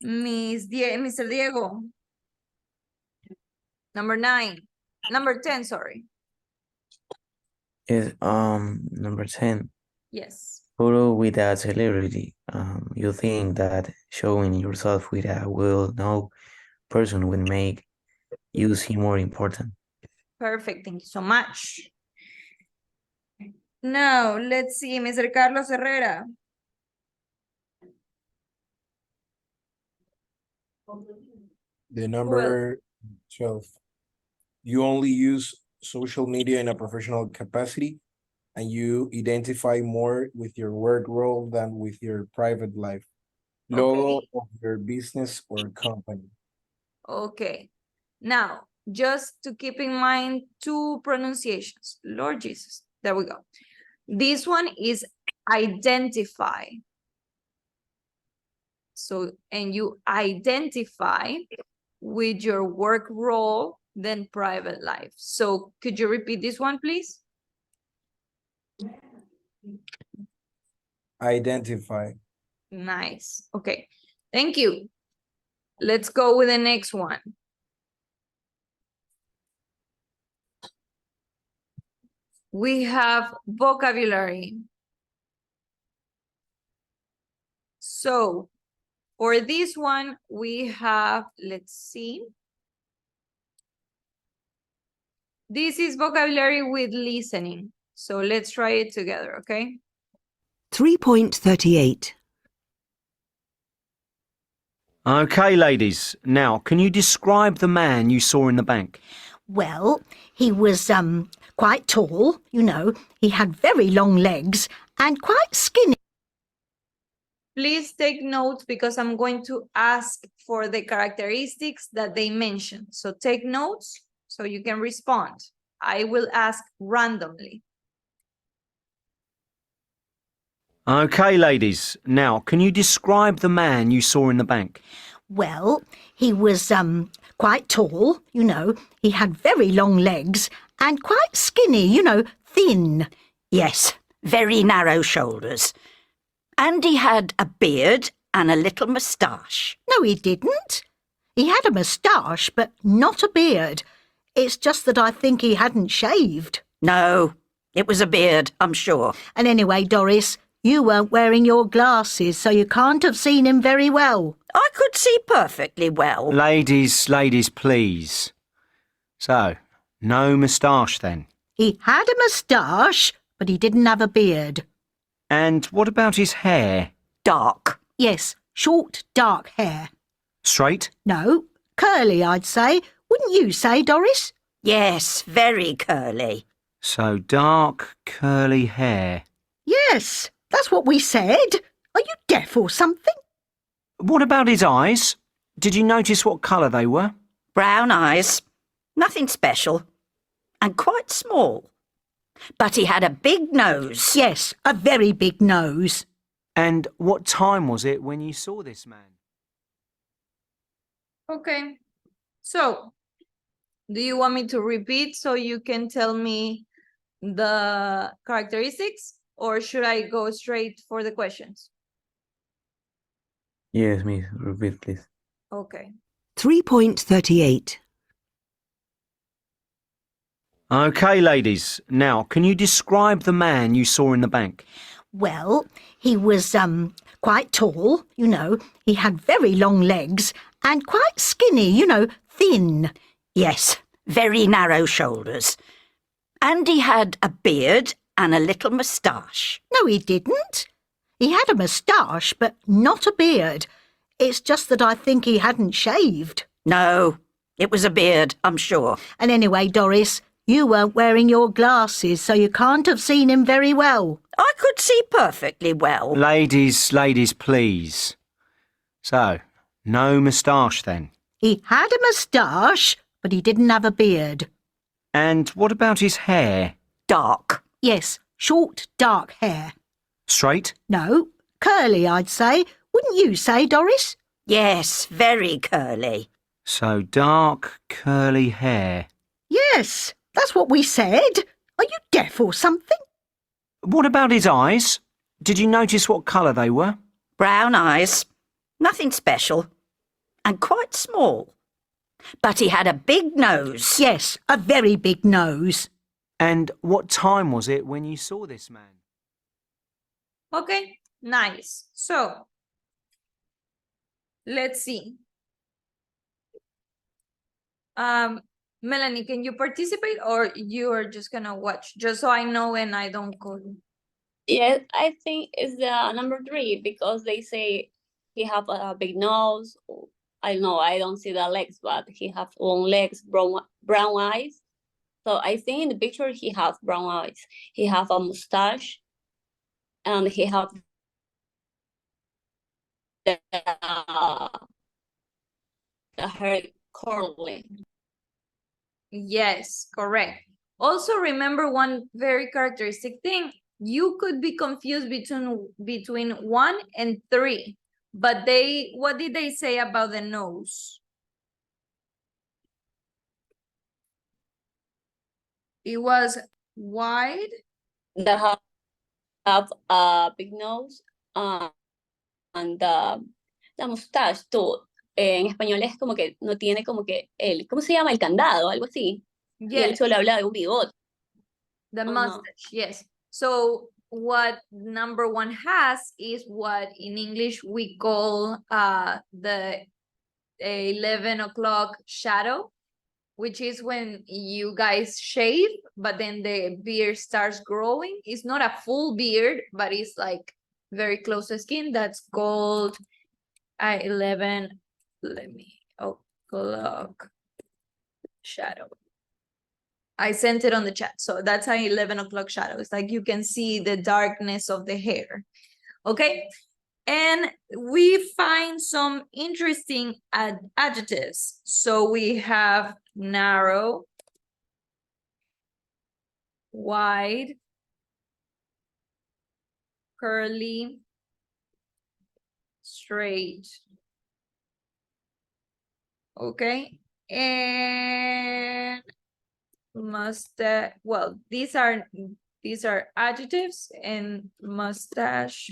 Mr. Diego. Number 10, sorry. Is number 10. Yes. Photo with a celebrity. You think that showing yourself with a well-known person will make you seem more important. Perfect, thank you so much. Now, let's see, Mr. Carlos Herrera. The number 12. You only use social media in a professional capacity, and you identify more with your work role than with your private life. Logo of your business or company. Okay. Now, just to keep in mind 2 pronunciations. Lord Jesus, there we go. This one is identify. So, and you identify with your work role than private life. So could you repeat this one, please? Identify. Nice. Okay. Thank you. Let's go with the next one. We have vocabulary. So for this one, we have, let's see. This is vocabulary with listening. So let's try it together, okay? 3.38. Okay, ladies. Now, can you describe the man you saw in the bank? Well, he was quite tall, you know. He had very long legs and quite skinny. Please take notes because I'm going to ask for the characteristics that they mentioned. So take notes so you can respond. I will ask randomly. Okay, ladies. Now, can you describe the man you saw in the bank? Well, he was quite tall, you know. He had very long legs and quite skinny, you know, thin. Yes, very narrow shoulders. And he had a beard and a little moustache. No, he didn't. He had a moustache, but not a beard. It's just that I think he hadn't shaved. No, it was a beard, I'm sure. And anyway, Doris, you weren't wearing your glasses, so you can't have seen him very well. I could see perfectly well. Ladies, please. So, no moustache then? He had a moustache, but he didn't have a beard. And what about his hair? Dark. Yes, short, dark hair. Straight? No, curly, I'd say. Wouldn't you say, Doris? Yes, very curly. So dark, curly hair. Yes, that's what we said. Are you deaf or something? What about his eyes? Did you notice what colour they were? Brown eyes. Nothing special. And quite small. But he had a big nose. Yes, a very big nose. And what time was it when you saw this man? Okay. So, do you want me to repeat so you can tell me the characteristics, or should I go straight for the questions? Yes, miss. Repeat, please. Okay. 3.38. Okay, ladies. Now, can you describe the man you saw in the bank? Well, he was quite tall, you know. He had very long legs and quite skinny, you know, thin. Yes, very narrow shoulders. And he had a beard and a little moustache. No, he didn't. He had a moustache, but not a beard. It's just that I think he hadn't shaved. No, it was a beard, I'm sure. And anyway, Doris, You weren't wearing your glasses, so you can't have seen him very well. I could see perfectly well. Ladies, please. So, no moustache then? He had a moustache, but he didn't have a beard. And what about his hair? Dark. Yes, short, dark hair. Straight? No, curly, I'd say. Wouldn't you say, Doris? Yes, very curly. So dark, curly hair. Yes, that's what we said. Are you deaf or something? What about his eyes? Did you notice what colour they were? Brown eyes. Nothing special. And quite small. But he had a big nose. Yes, a very big nose. And what time was it when you saw this man? Okay, nice. So, let's see. Melanie, can you participate or you are just gonna watch? Just so I know and I don't call you. Yes, I think it's the number 3 because they say he have a big nose. I know I don't see the legs, but he have long legs, brown eyes. So I think in the picture he have brown eyes. He have a mustache, and he have the hair curly. Yes, correct. Also remember one very characteristic thing. You could be confused between 1 and 3, but what did they say about the nose? It was wide. They have a big nose and the mustache too. En español es como que no tiene como que ¿cómo se llama? El candado, algo así. Y él Yes, solo habla de un bigote. the mustache, yes. So what number 1 has is what in English we call the 11 o'clock shadow, which is when you guys shave, but then the beard starts growing. It's not a full beard, but it's like very close to skin. That's called 11, o'clock shadow. I sent it on the chat. So that's an 11 o'clock shadow. It's like you can see the darkness of the hair. Okay. And we find some interesting adjectives. So we have narrow, wide, curly, straight. Okay. And mustache. Well, these are adjectives, and mustache.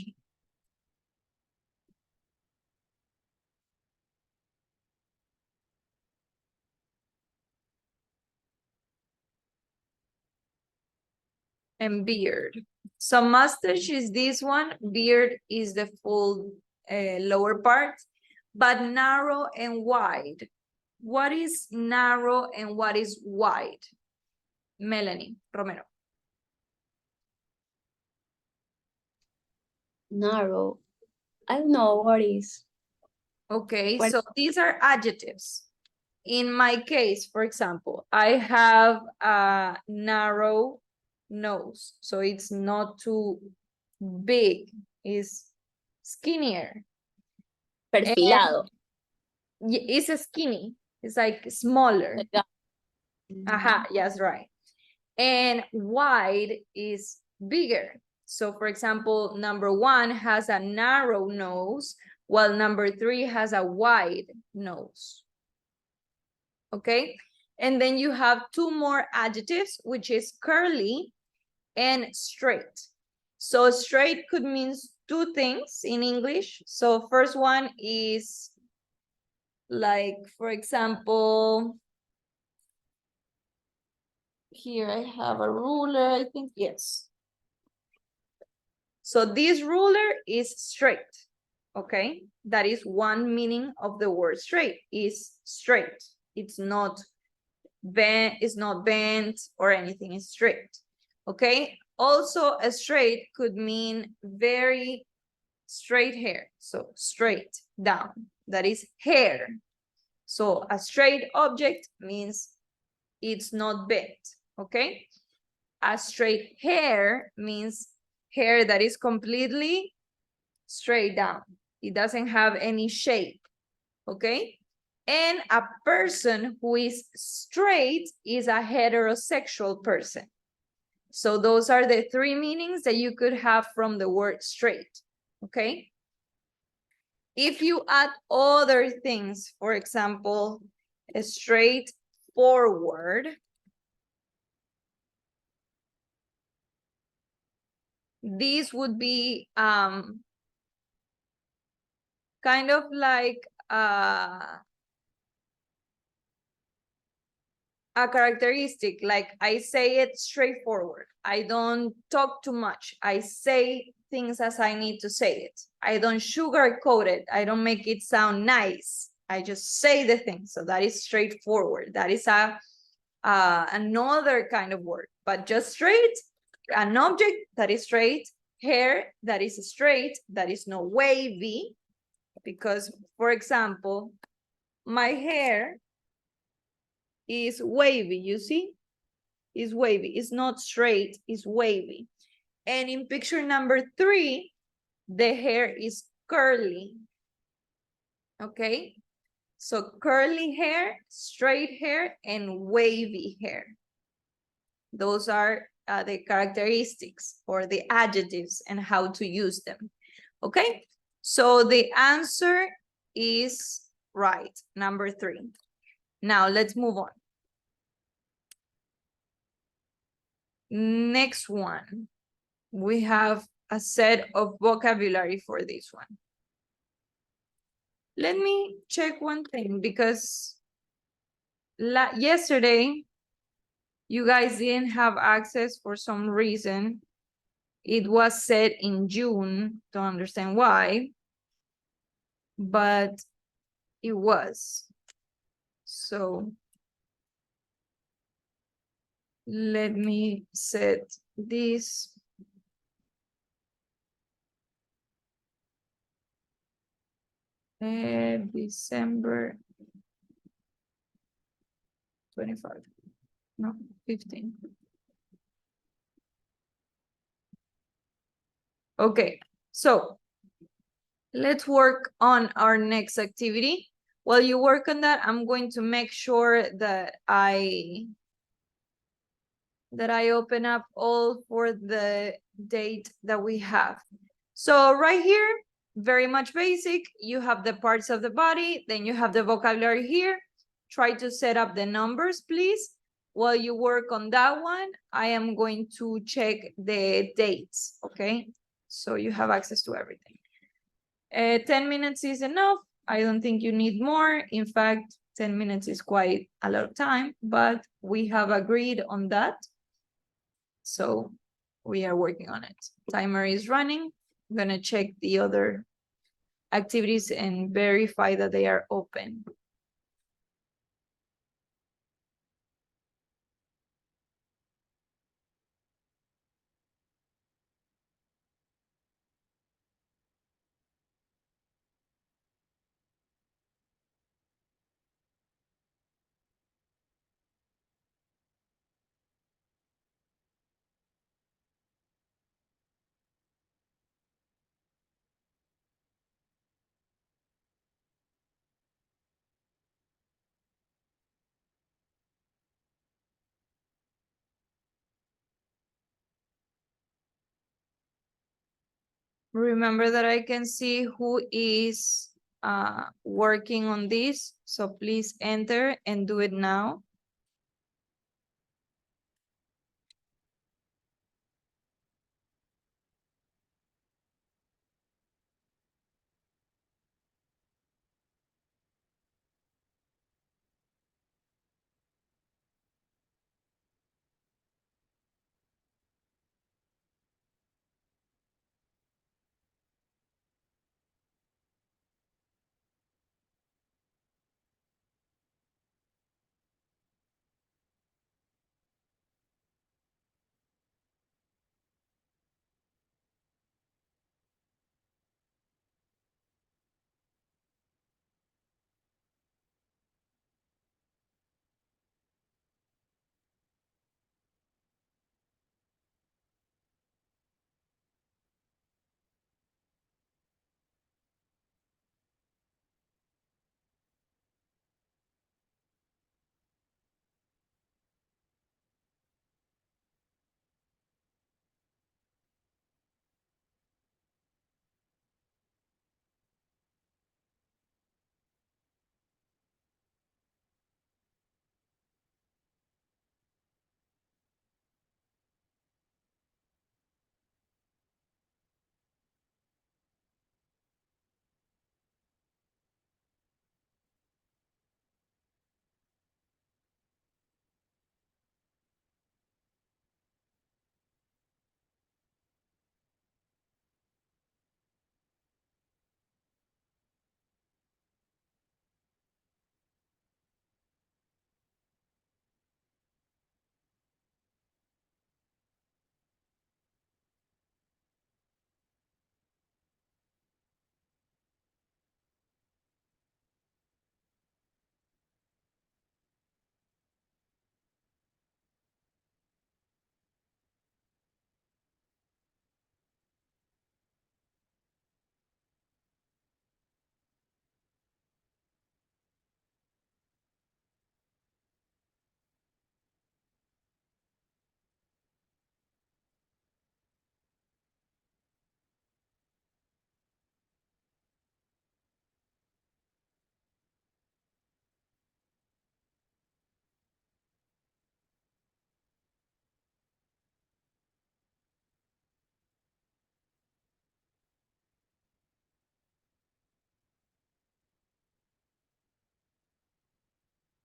And beard. So mustache is this one, beard is the full lower part, but narrow and wide. What is narrow and what is wide? Melanie Romero. Narrow. I don't know what is. Okay, What- so these are adjectives. In my case, for example, I have a narrow nose, so it's not too big, it's skinnier. Perfilado. It's a skinny, it's like smaller. Aha, yes, right. And wide is bigger. So for example, number 1 has a narrow nose, while number 3 has a wide nose. Okay, and then you have 2 more adjectives, which is curly and straight. So straight could mean 2 things in English. So first one is like, for example, here I have a ruler, I think, yes. So this ruler is straight, okay? That is one meaning of the word straight, is straight. It's not bent or anything, it's straight, okay? Also, a straight could mean very straight hair, so straight down, that is hair. So a straight object means it's not bent, okay? A straight hair means hair that is completely straight down. It doesn't have any shape, okay? And a person who is straight is a heterosexual person. So those are the three meanings that you could have from the word straight, okay? If you add other things, for example, a straightforward, these would be kind of like a characteristic, like I say it straightforward. I don't talk too much. I say things as I need to say it. I don't sugarcoat it. I don't make it sound nice. I just say the thing. So that is straightforward. That is another kind of word, but just straight, an object that is straight, hair that is straight, that is not wavy, because, for example, my hair is wavy, you see? Is wavy, it's not straight, it's wavy. And in picture number 3, the hair is curly, okay? So curly hair, straight hair, and wavy hair. Those are the characteristics or the adjectives and how to use them, okay? So the answer is right, number 3. Now let's move on. Next one, we have a set of vocabulary for this one. Let me check one thing, because yesterday you guys didn't have access for some reason. It was set in June, don't understand why, but it was. So let me set this. December 25, no, 15. Okay, so let's work on our next activity. While you work on that, I'm going to make sure that I open up all for the date that we have. So right here, very much basic. You have the parts of the body, then you have the vocabulary here. Try to set up the numbers, please. While you work on that one, I am going to check the dates, okay? So you have access to everything. 10 minutes is enough. I don't think you need more. In fact, 10 minutes is quite a lot of time, but we have agreed on that. So we are working on it. Timer is running. I'm gonna check the other activities and verify that they are open. Remember that I can see who is working on this, so please enter and do it now.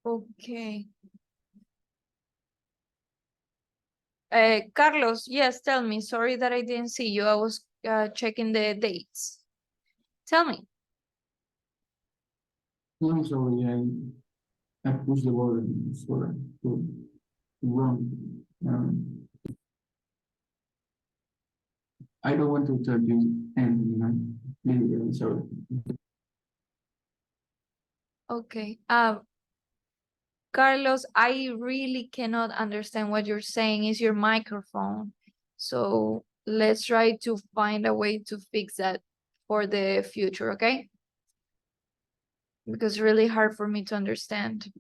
Okay. Carlos, yes, tell me. Sorry that I didn't see you. I was checking the dates. Tell me. No, I'm sorry, I pushed the button for to run. I don't want to tell you anything, you know. Maybe I'm sorry. Okay. Carlos, I really cannot understand what you're saying. Is your microphone. So let's try to find a way to fix that for the future, okay? Because it's really hard for me to understand.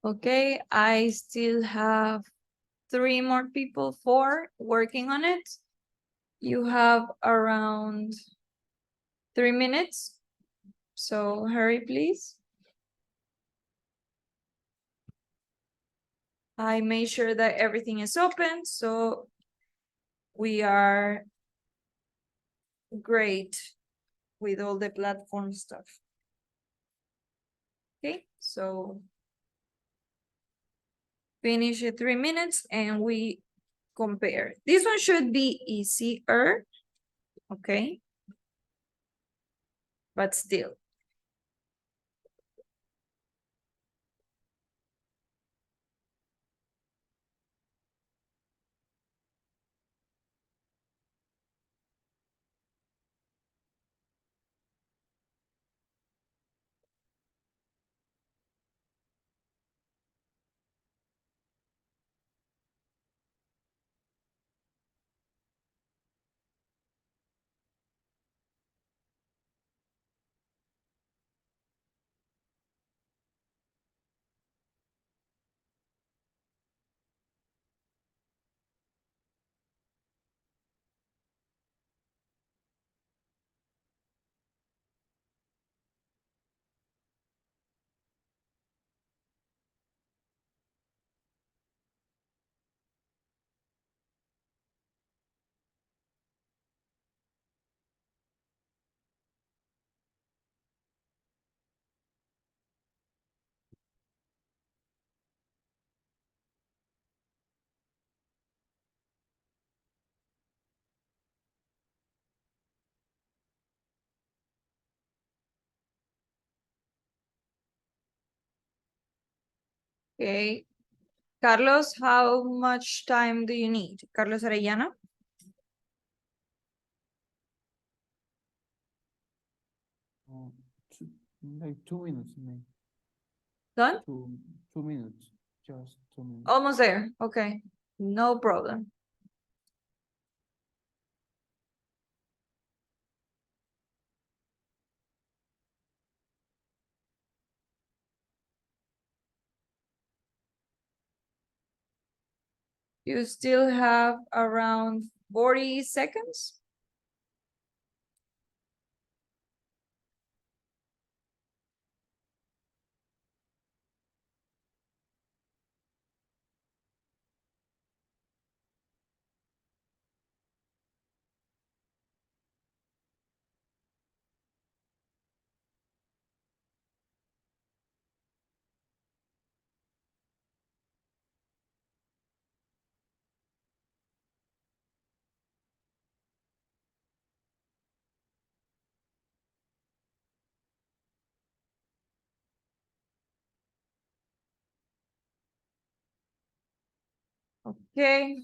Okay, I still have 3 more people, 4 working on it. You have around 3 minutes. So hurry, please. I made sure that everything is open, so we are great with all the platform stuff. Okay, so finish at 3 minutes and we compare. This one should be easier, okay? But still. Okay. Carlos, how much time do you need? Carlos Arellano? Like 2 minutes, maybe. Done? 2 minutes, just 2 minutes. Almost there. Okay. No problem. You still have around 40 seconds. Okay.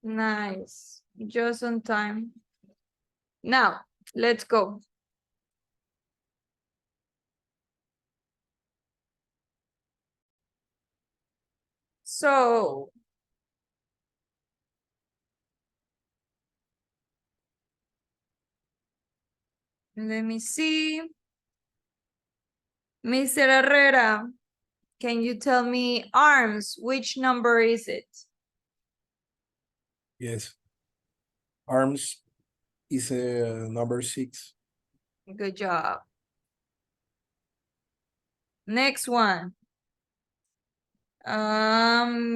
Nice. Just on time. Now, let's go. So, let me see. Mr. Herrera, can you tell me arms? Which number is it? Yes. Arms is number 6. Good job. Next one.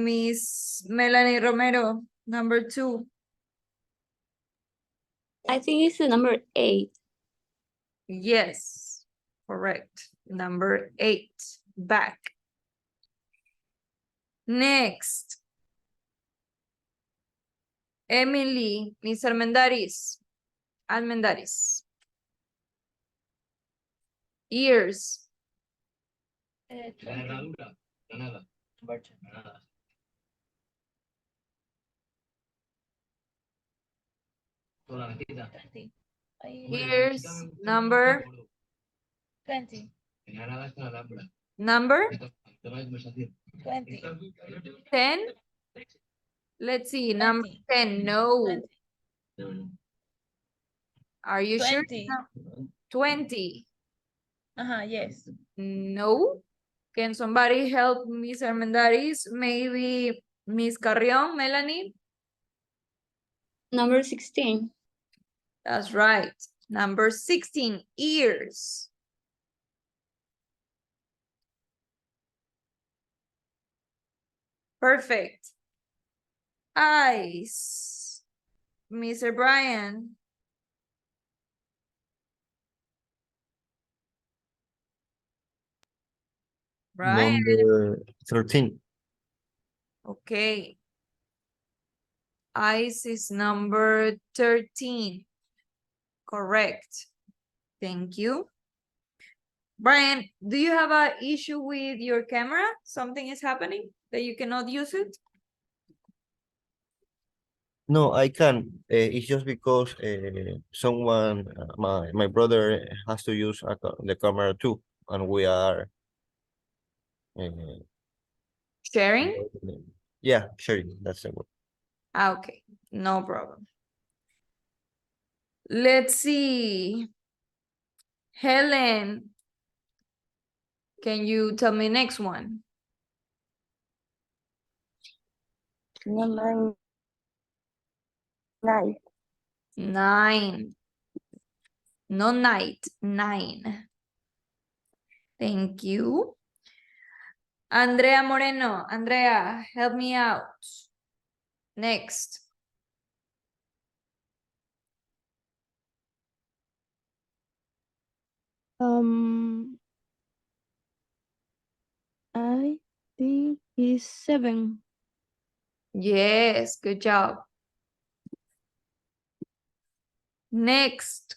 Miss Melanie Romero, number 2. I think it's the number 8. Yes, correct. Number 8, back. Next. Emily, Miss Almendaris. Almendaris. Ears. Ears, number. 20. Number 20. 10. Let's see, number 10, no. Are you sure? 20. 20. Yes. No. Can somebody help Miss Armendaris? Maybe Miss Carrion, Melanie? Number 16. That's right. Number 16, ears. Perfect. Eyes. Mr. Brian. Brian. Number 13. Okay. Eyes is number 13. Correct. Thank you. Brian, do you have an issue with your camera? Something is happening that you cannot use it? No, I can. It's just because someone, my brother has to use the camera too, and we are. Sharing? Yeah, sharing. That's the word. Okay, no problem. Let's see. Helen, can you tell me next one? Number 9. 9. No night, 9. Thank you. Andrea Moreno, Andrea, help me out. Next. I think it's 7. Yes, good job. Next.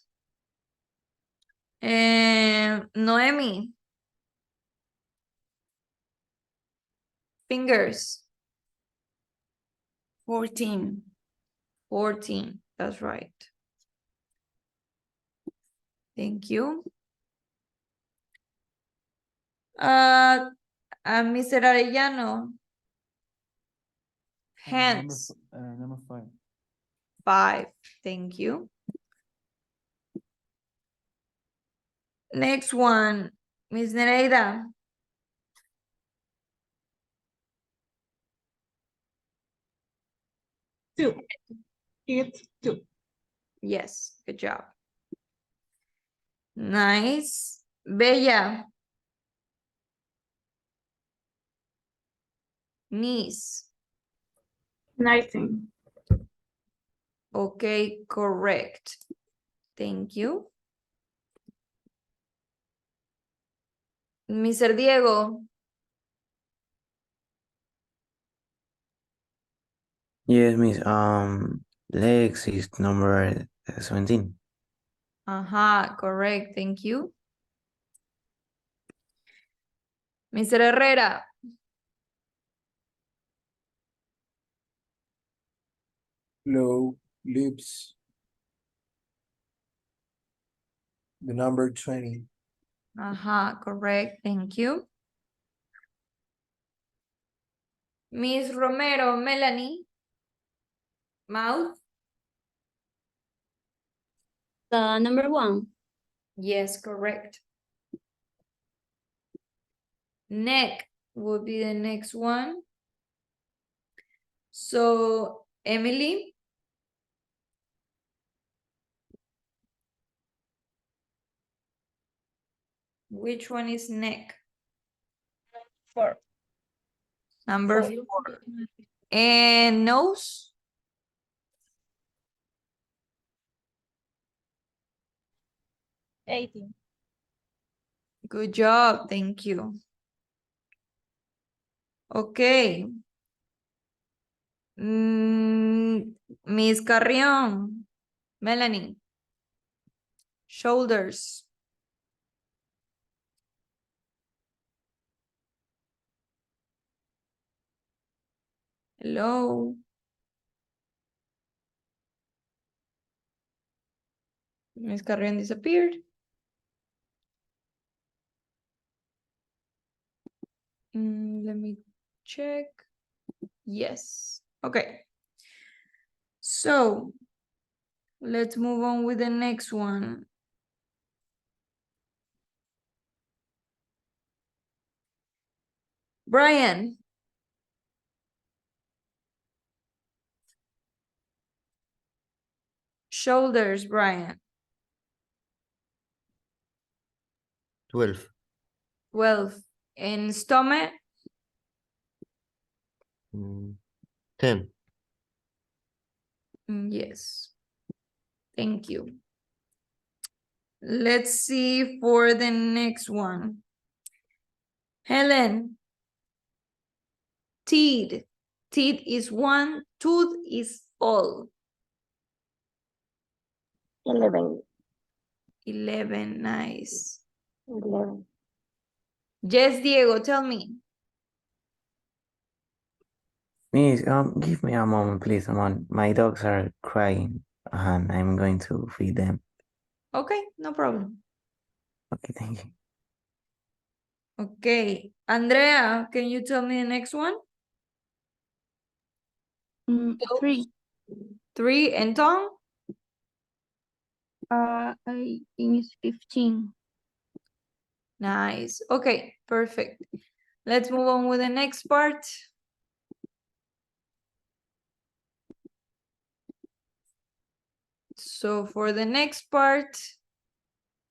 Noemi, Fingers. 14. 14. That's right. Thank you. Mr. Arellano. Hands. Number 5. 5. Thank you. Next one, Miss Nereida. Two. It's 2. Yes, good job. Nice. Bella. Niece. 19. Okay, correct. Thank you. Mr. Diego. Yes, miss. Legs is number 17. Correct. Thank you. Mr. Herrera. Low lips. The number 20. Correct. Thank you. Miss Romero, Melanie. Mouth. The number 1. Yes, correct. Neck will be the next one. So, Emily. Which one is neck? 4. Number 4. And nose? 18. Good job. Thank you. Okay. Miss Carrion. Melanie. Shoulders. Hello. Miss Carrion disappeared. Let me check. Yes. Okay. So let's move on with the next one. Brian. Shoulders, Brian. 12. 12. And stomach? 10. Yes. Thank you. Let's see for the next one. Helen. Teeth. Teeth is 1. Tooth is all. 11. 11. Nice. 11. Yes, Diego, tell me. Miss, give me a moment, please. My dogs are crying, and I'm going to feed them. Okay, no problem. Okay, thank you. Okay. Andrea, can you tell me the next one? 3. 3 and tongue? I think it's 15. Nice. Okay, perfect. Let's move on with the next part. So for the next part,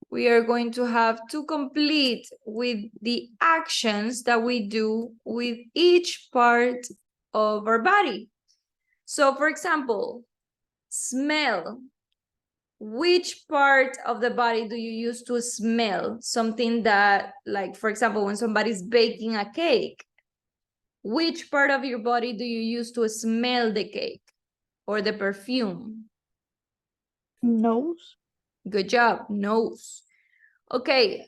we are going to have to complete with the actions that we do with each part of our body. So for example, smell. Which part of the body do you use to smell something that, like, for example, when somebody's baking a cake, which part of your body do you use to smell the cake or the perfume? Nose. Good job, nose. Okay,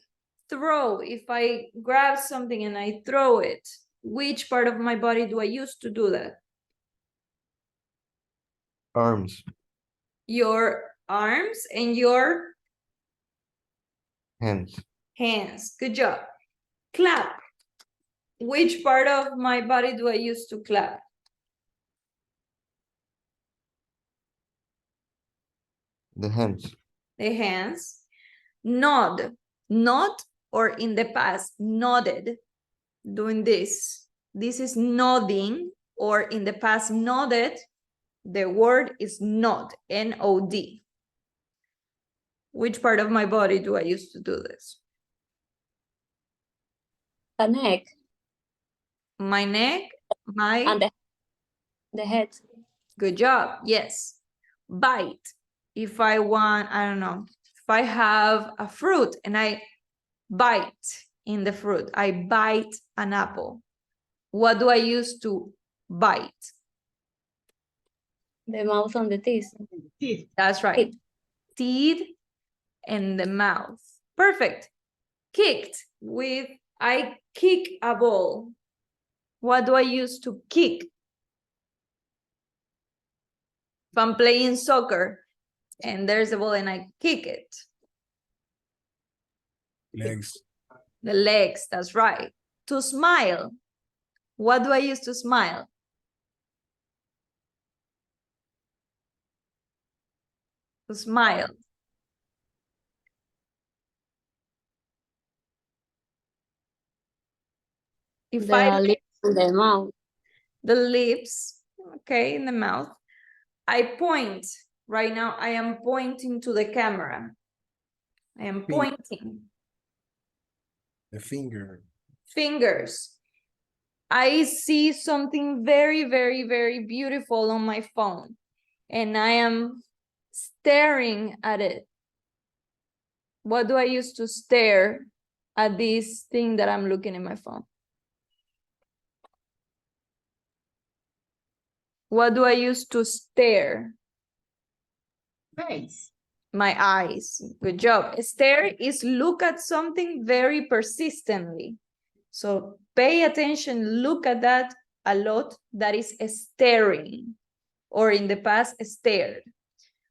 throw. If I grab something and I throw it, Which part of my body do I use to do that? Arms, Your arms and your hands, hands. Good job. Clap. Which part of my body do I use to clap? the hands, The hands. Nod. Not or in the past, nodded. Doing this. This is nodding, or in the past, nodded. The word is nod, N-O-D. Which part of my body do I use to do this? The neck My neck, my... and the head. Good job, yes. Bite. If I want, I don't know, if I have a fruit and I bite in the fruit, I bite an apple. What do I use to bite? The mouth and the teeth. Teeth. That's right. Teeth and the mouth. Perfect. Kicked with, I kick a ball. What do I use to kick? If I'm playing soccer and there's a ball and I kick it. Legs. The legs, that's right. To smile. What do I use to smile? To smile. If The I lips and the mouth. the lips, okay, in the mouth. I point. Right now, I am pointing to the camera. I am pointing. The finger. Fingers. I see something very, very, very beautiful on my phone, and I am staring at it. What do I use to stare at this thing that I'm looking at my phone? What do I use to stare? Face. My eyes. Good job. Stare is look at something very persistently. So pay attention, look at that a lot. That is staring, or in the past, stared.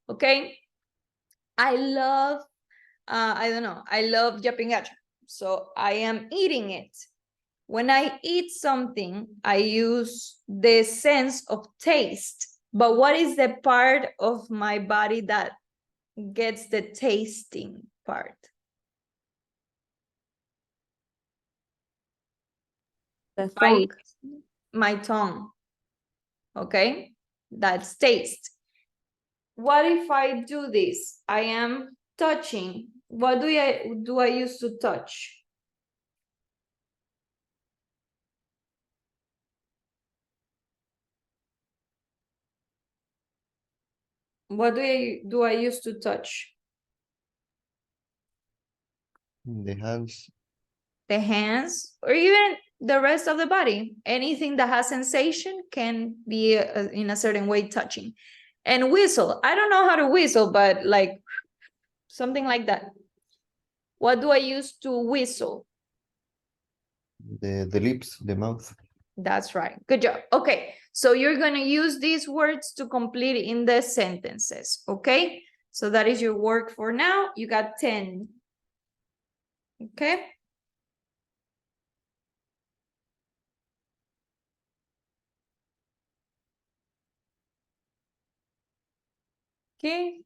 Okay? I love, I don't know, I love yapingacho. So I am eating it. When I eat something, I use the sense of taste. But what is the part of my body that gets the tasting part? The tongue. My tongue. Okay, that's taste. What if I do this? I am touching. What do I use to touch? What do I use to touch? the hands, The hands, or even the rest of the body. Anything that has sensation can be in a certain way touching. And whistle. I don't know how to whistle, but like something like that. What do I use to whistle? the lips, the mouth. That's right. Good job. Okay, so you're going to use these words to complete in the sentences. Okay, so that is your work for now. You got 10. Okay. Okay.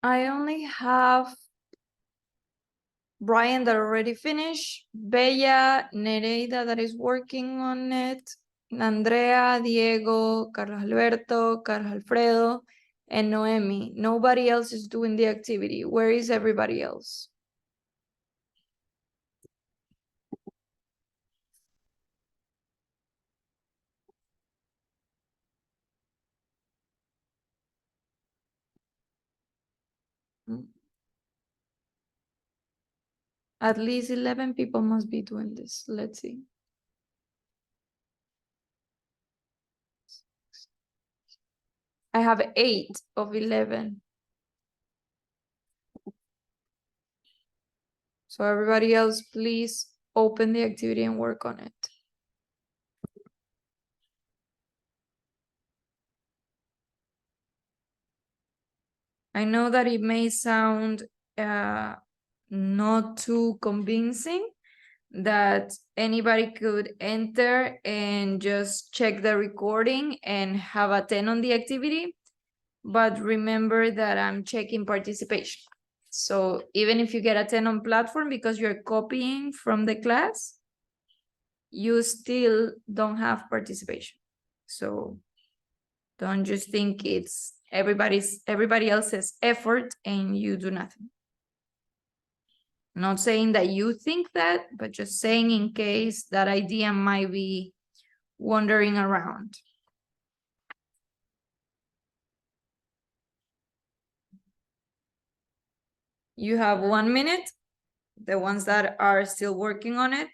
I only have Brian that already finished, Bella, Nereida that is working on it, Andrea, Diego, Carlos Alberto, Carlos Alfredo, and Noemi. Nobody else is doing the activity. Where is everybody else? At least 11 people must be doing this. Let's see. I have 8 of 11. So everybody else, please open the activity and work on it. I know that it may sound not too convincing that anybody could enter and just check the recording and have a 10 on the activity, but remember that I'm checking participation. So even if you get a 10 on platform because you're copying from the class, you still don't have participation. So don't just think it's everybody else's effort and you do nothing. Not saying that you think that, but just saying in case that idea might be wandering around. You have 1 minute, the ones that are still working on it.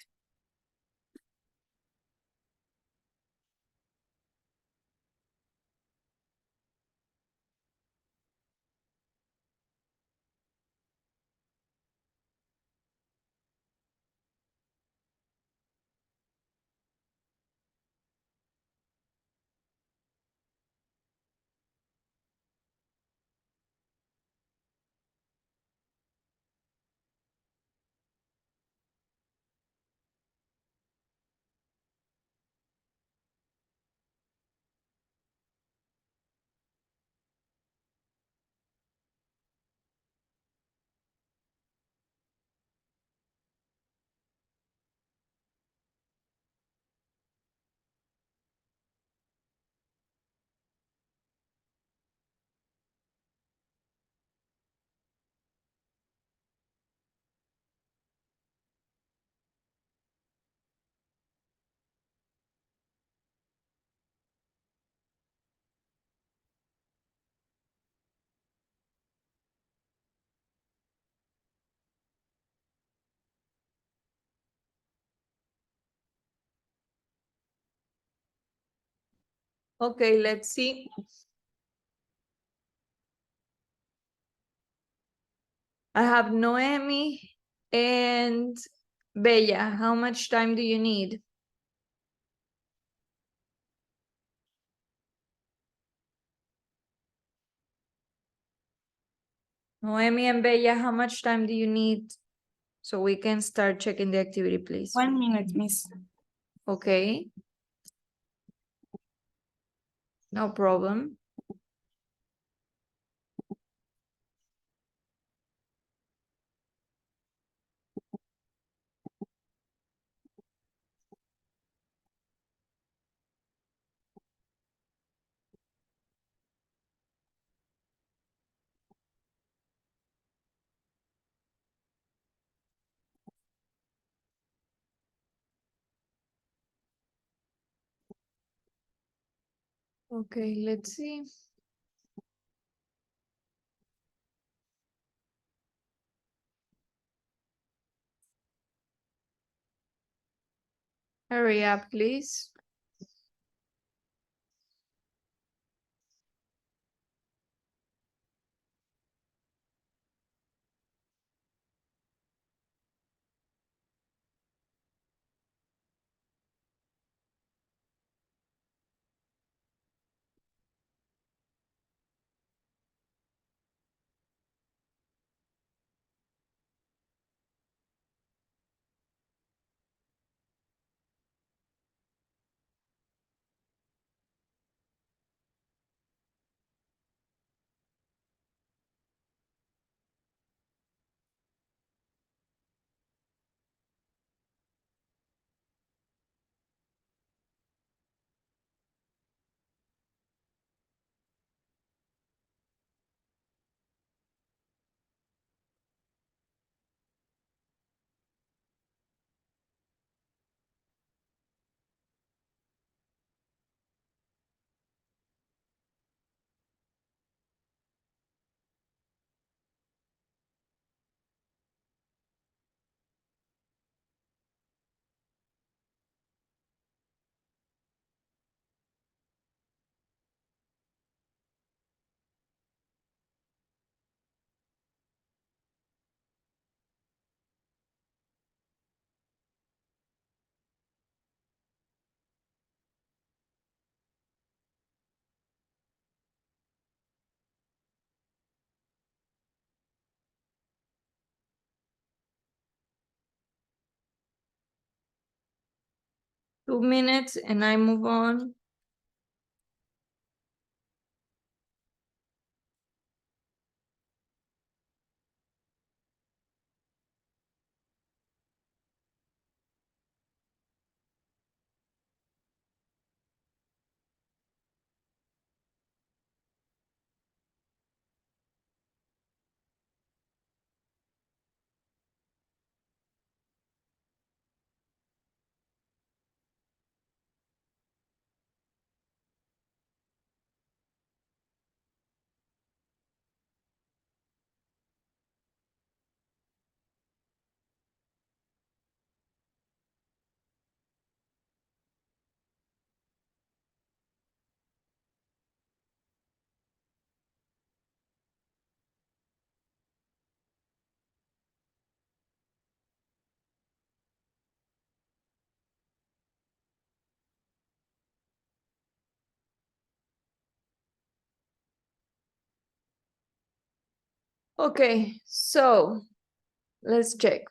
Okay, let's see. I have Noemi and Bella. How much time do you need? Noemi and Bella, how much time do you need so we can start checking the activity, please? 1 minute, miss. Okay. No problem. Okay, let's see. Hurry up, please. 2 minutes and I move on. Okay, so let's check.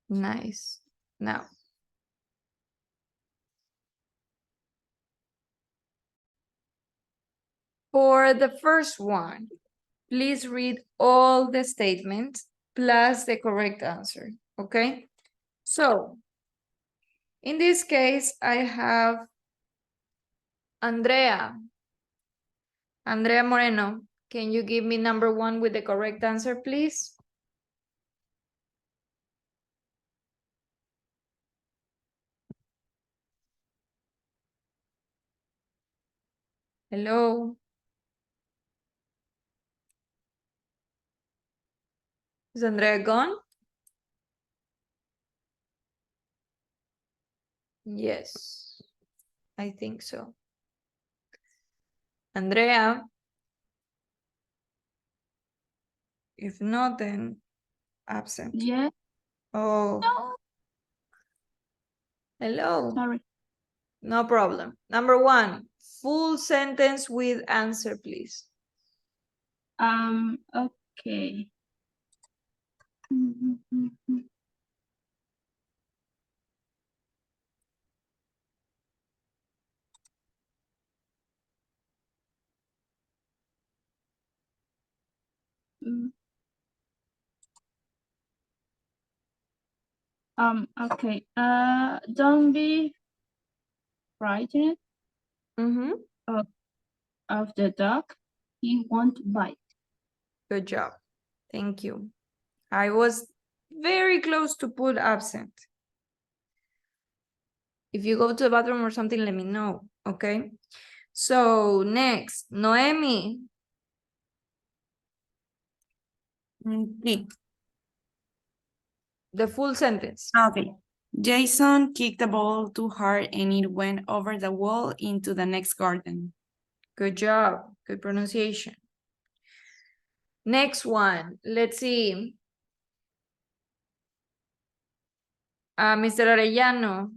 Nice. Now, for the first one, please read all the statements plus the correct answer, okay? So, in this case, I have Andrea. Andrea Moreno, can you give me number one with the correct answer, please? Hello. Is Andrea gone? Yes, I think so. Andrea? If not, then absent. Yeah. Oh, No. hello. Sorry. No problem. Number one, full sentence with answer, please. Okay. Mm. Okay. Don't be frightened of the dog. He won't bite. Good job. Thank you. I was very close to put absent. If you go to the bathroom or something, let me know, okay? So next, Noemi. Okay. The full sentence. Okay. Jason kicked the ball too hard and it went over the wall into the next garden. Good job. Good pronunciation. Next one. Let's see. Mr. Arellano.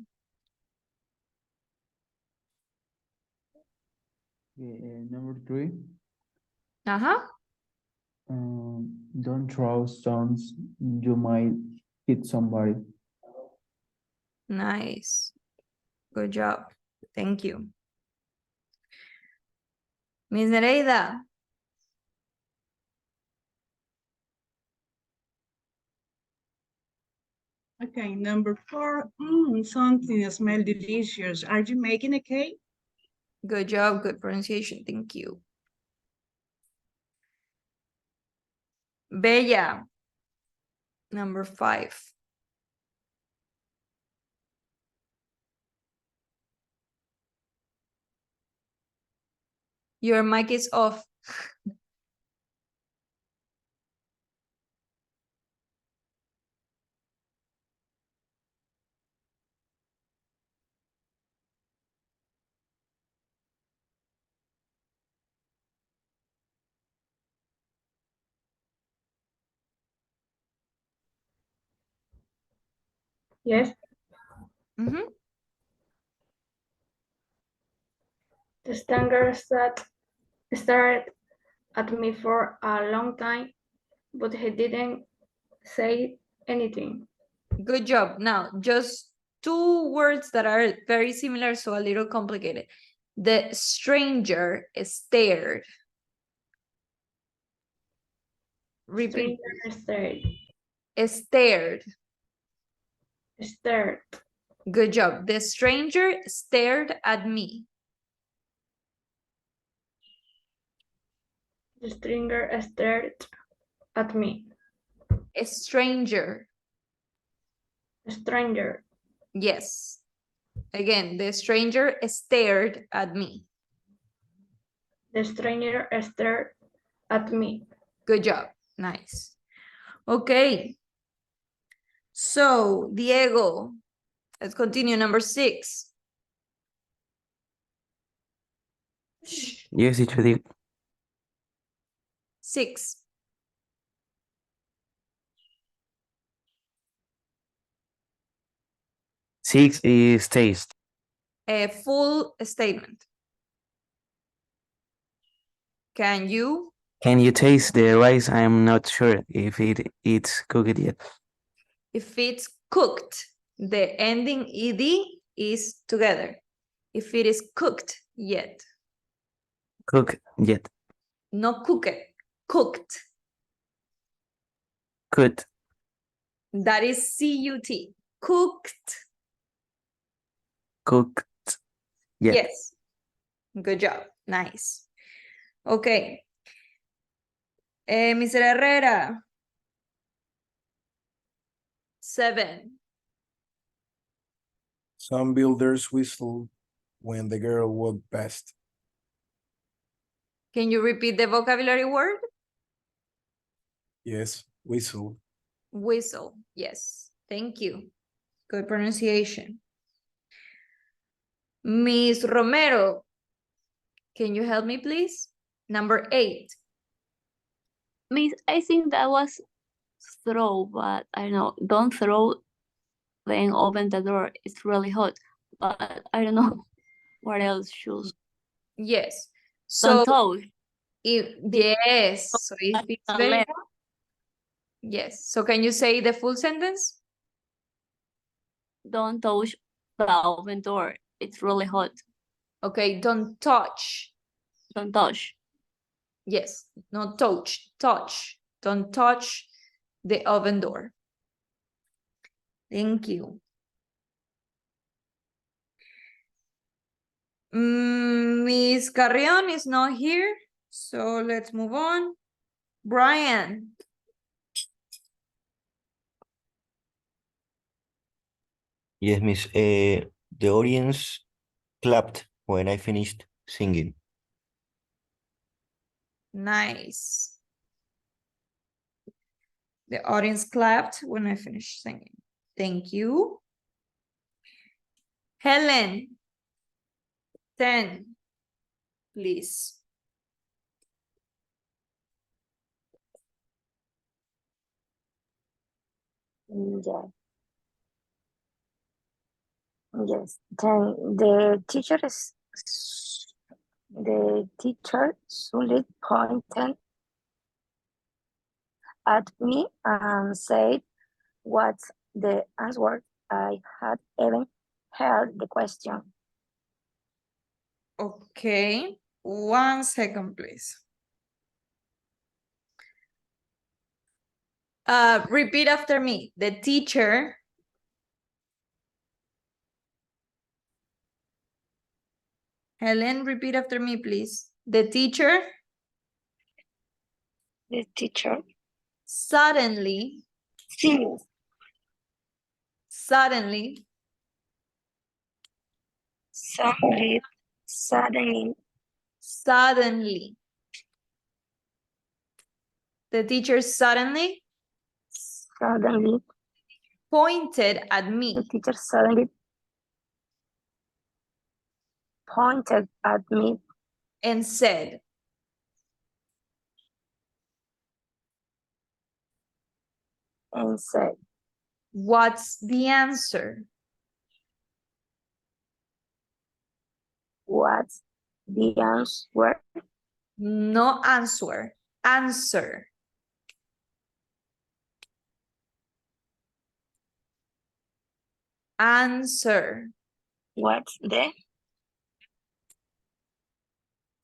Number 3. Uh-huh. Don't throw stones. You might hit somebody. Nice. Good job. Thank you. Miss Nereida. Okay, number 4. Something smells delicious. Are you making a cake? Good job. Good pronunciation. Thank you. Bella. Number 5. Your mic is off. Yes, Mm-hmm. the stingers that stared at me for a long time, but he didn't say anything. Good job. Now, just two words that are very similar, so a little complicated. The stranger stared. Repeat. Stranger Stared. stared. Good job. The stranger stared at me. The stranger stared at me. A stranger. Stranger. Yes. Again, the stranger stared at me. The stranger stared at me. Good job. Nice. Okay. So, Diego, let's continue. Number 6. Yes, teacher. 6. Six is taste. A full statement. Can you? Can you taste the rice? I'm not sure if it's cooked yet. If it's cooked, the ending ed is together. If it is cooked yet, Cooked yet. not cooked, cooked. Cooked. That is C-U-T. Cooked. Cooked yet. Yes. Good job. Nice. Okay. Mr. Herrera. 7. Some builders whistle when the girl walked past. Can you repeat the vocabulary word? Yes, whistle. Whistle. Yes. Thank you. Good pronunciation. Miss Romero, can you help me, please? Number 8. Miss, I think that was throw, but I don't know. Don't throw, then open the door. It's really hot. But I don't know what else should. Yes. So Don't touch. yes. So if it's Don't very let- hot. Yes. So can you say the full sentence? Don't touch the open door. It's really hot. Okay. Don't touch. Don't touch. Yes. Not touch. Touch. Don't touch the oven door. Thank you. Miss Carrion is not here. So let's move on. Brian. Yes, Miss. The audience clapped when I finished singing. Nice. The audience clapped when I finished singing. Thank you. Helen. 10, please. Yeah. Yes. Then the teacher solid pointed at me and said, "What's the answer?" I had even heard the question. Okay. 1 second, please. Repeat after me. The teacher Helen, repeat after me, please. The teacher suddenly Suddenly, the teacher suddenly pointed at me the teacher suddenly pointed at me and said, and said, "What's the answer?" "What's the answer?" No answer. Answer. Answer. What's the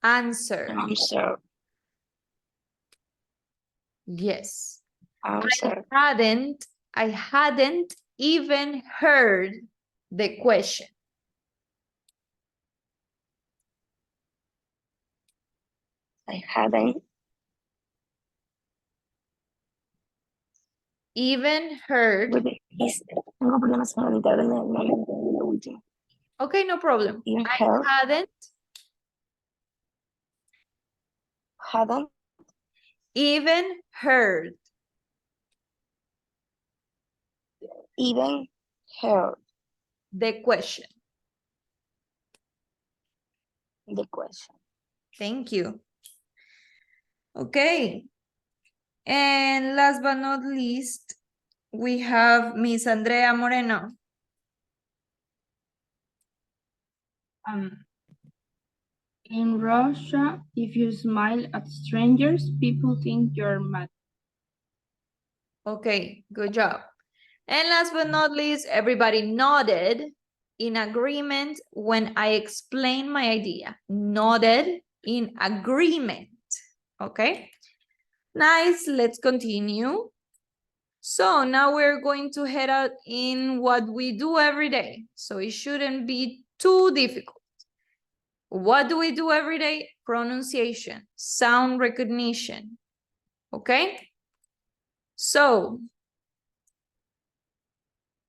Answer. answer? Yes. Answer. I hadn't even heard the question. I hadn't Even heard. Tengo problemas con el internet, no lo último. Okay, no problem. Even I heard. hadn't even heard. Even heard The question. the question. Thank you. Okay. And last but not least, we have Miss Andrea Moreno. In Russia, if you smile at strangers, people think you're mad. Okay, good job. And last but not least, everybody nodded in agreement when I explained my idea. Nodded in agreement. Okay, nice. Let's continue. So now we're going to head out in what we do every day. So it shouldn't be too difficult. What do we do every day? Pronunciation, sound recognition. Okay, so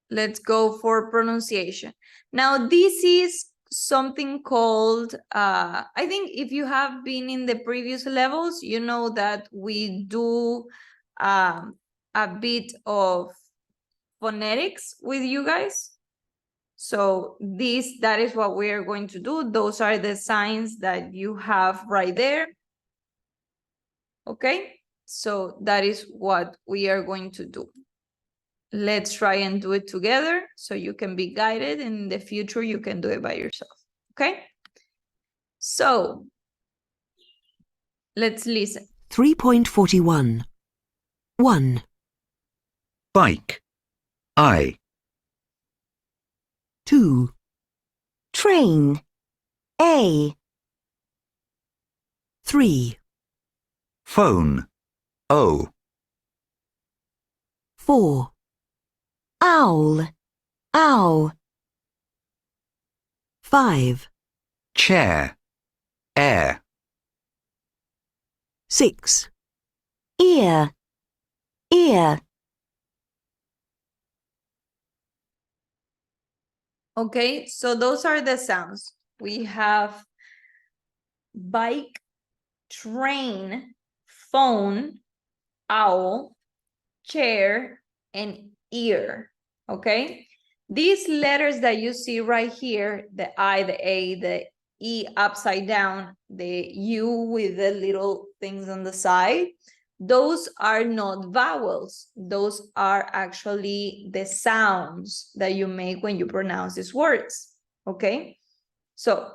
let's go for pronunciation. Now, this is something called, I think if you have been in the previous levels, you know that we do a bit of phonetics with you guys. So that is what we are going to do. Those are the signs that you have right there. Okay, so that is what we are going to do. Let's try and do it together so you can be guided. In the future, you can do it by yourself. Okay, so let's listen. 3.41. 1. Bike. I. 2. Train. A. 3. Phone. O. 4. Owl. Ow. 5. Chair. Air. 6. Ear. Ear. Okay, so those are the sounds. We have bike, train, phone, owl, chair, and ear. Okay, these letters that you see right here, the I, the A, the E upside down, the U with the little things on the side, those are not vowels. Those are actually the sounds that you make when you pronounce these words. Okay, so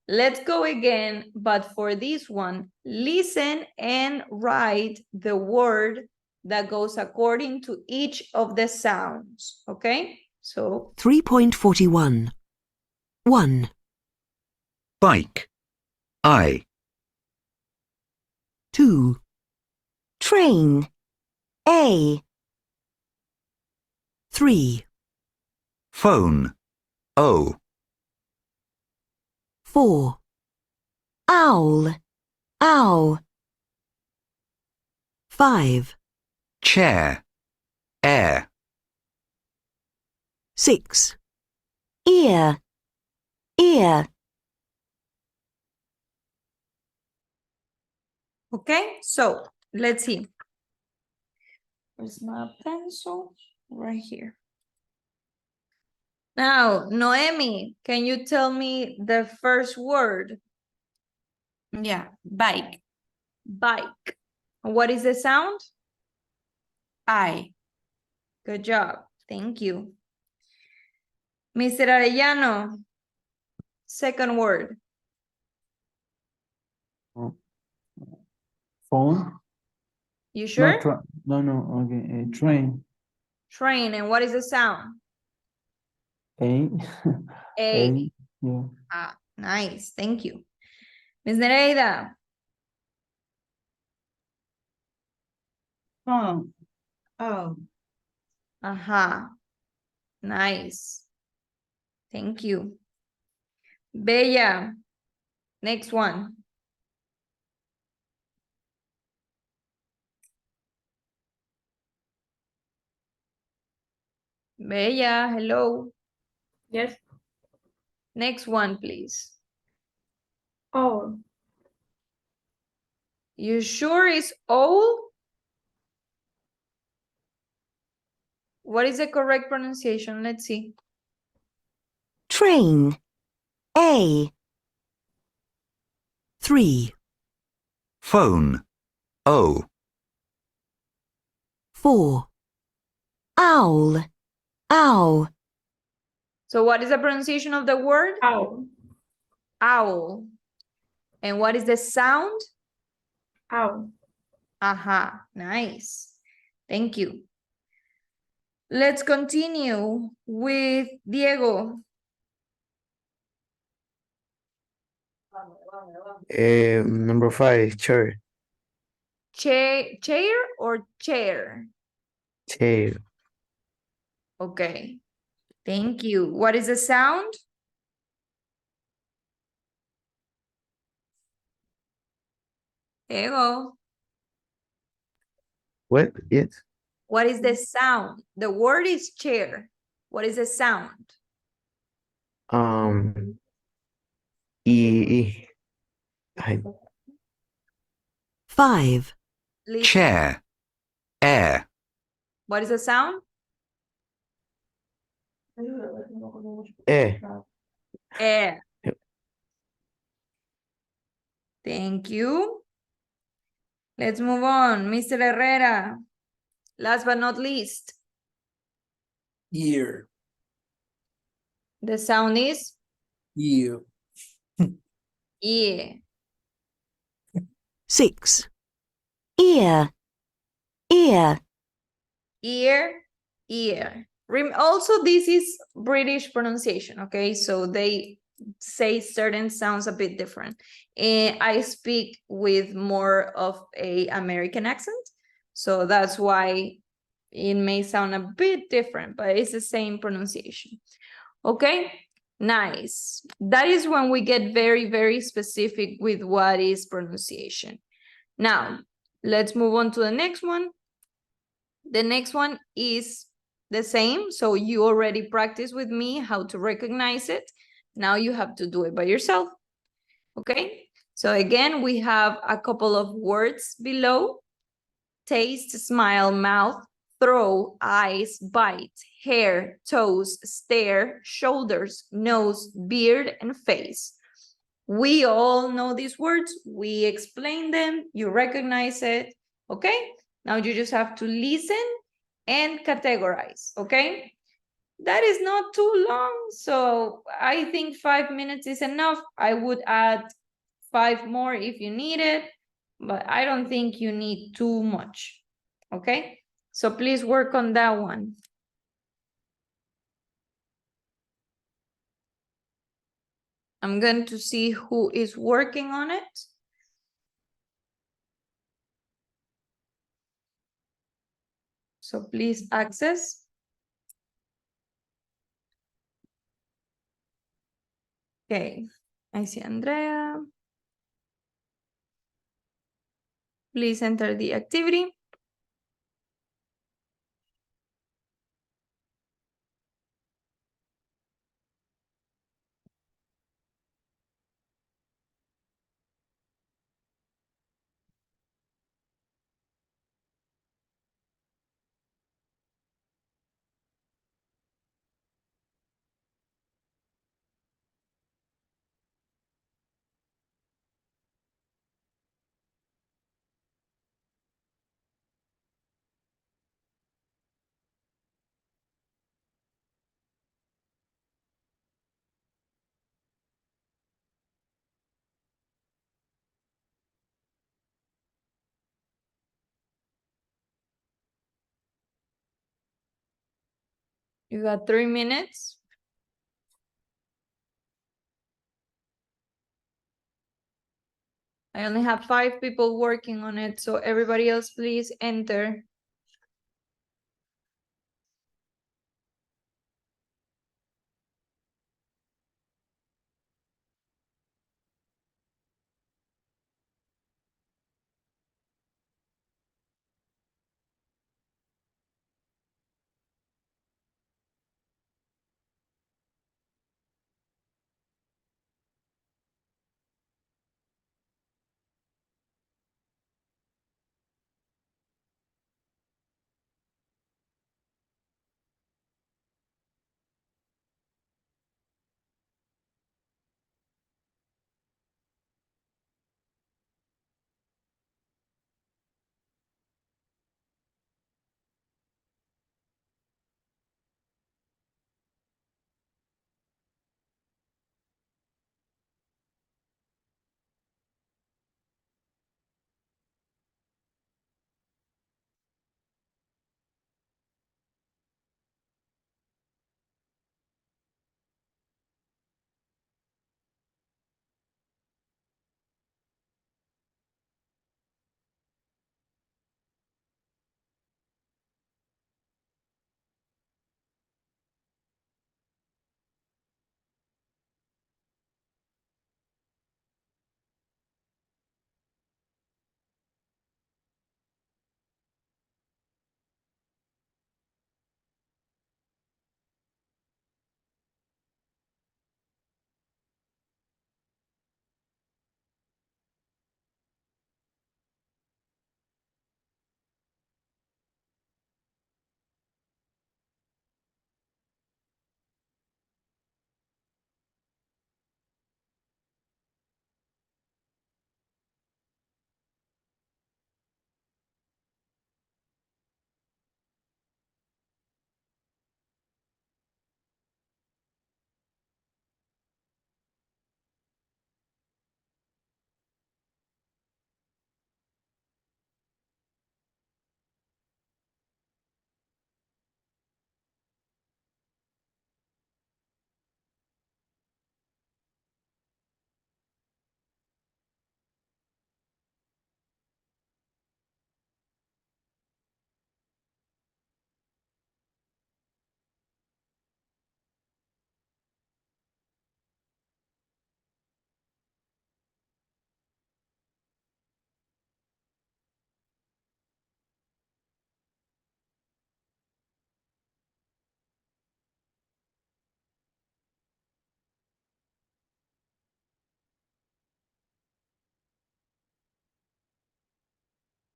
let's go again, but for this one, listen and write the word that goes according to each of the sounds. Okay, so 3.41. 1. Bike. I. 2. Train. A. 3. Phone. O. 4. Owl. Ow. 5. Chair. Air. 6. Ear. Ear. okay, so let's see. Where's my pencil? Right here. Now, Noemi, can you tell me the first word? Yeah, bike. Bike. What is the sound? I. Good job. Thank you. Mr. Arellano, second word. Phone? You sure? No, okay. Train. Train. And what is the sound? A. A. Yeah. Ah, nice. Thank you. Ms. Nereida. Phone. Oh, Ajá. Nice. Thank you. Bella. Next one. Bella, hello. Yes. Next one, please. Oh, You sure it's old? What is the correct pronunciation? Let's see. Train. A. 3, Phone. O. 4. Owl. Owl. So what is the pronunciation of the word? ow, Owl. And what is the sound? ow. Aha, nice. Thank you. Let's continue with Diego. Number 5, chair. Chair or chair? Chair. Okay. Thank you. What is the sound? Diego. What? Yes. What is the sound? The word is chair. What is the sound? E. I, 5, Listen. Chair. Air. What is the sound? eh. Air. Thank you. Let's move on. Mr. Herrera. Last but not least. Ear. The sound is Ear. ear. 6. Ear. Ear. Ear, ear. Also, this is British pronunciation, okay? So they say certain sounds a bit different. And I speak with more of a American accent. So that's why it may sound a bit different, but it's the same pronunciation. Okay, nice. That is when we get very, very specific with what is pronunciation. Now, let's move on to the next one. The next one is the same. So you already practiced with me how to recognize it. Now you have to do it by yourself. Okay. So again, we have a couple of words below. Taste, smile, mouth, throw, eyes, bite, hair, toes, stare, shoulders, nose, beard, and face. We all know these words. We explain them. You recognize it. Okay. Now you just have to listen and categorize, okay? That is not too long, so I think 5 minutes is enough. I would add 5 more if you need it, but I don't think you need too much, okay? So please work on that one. I'm going to see who is working on it. So please access. Okay, I see Andrea. Please enter the activity. You got 3 minutes. I only have 5 people working on it, so everybody else please enter.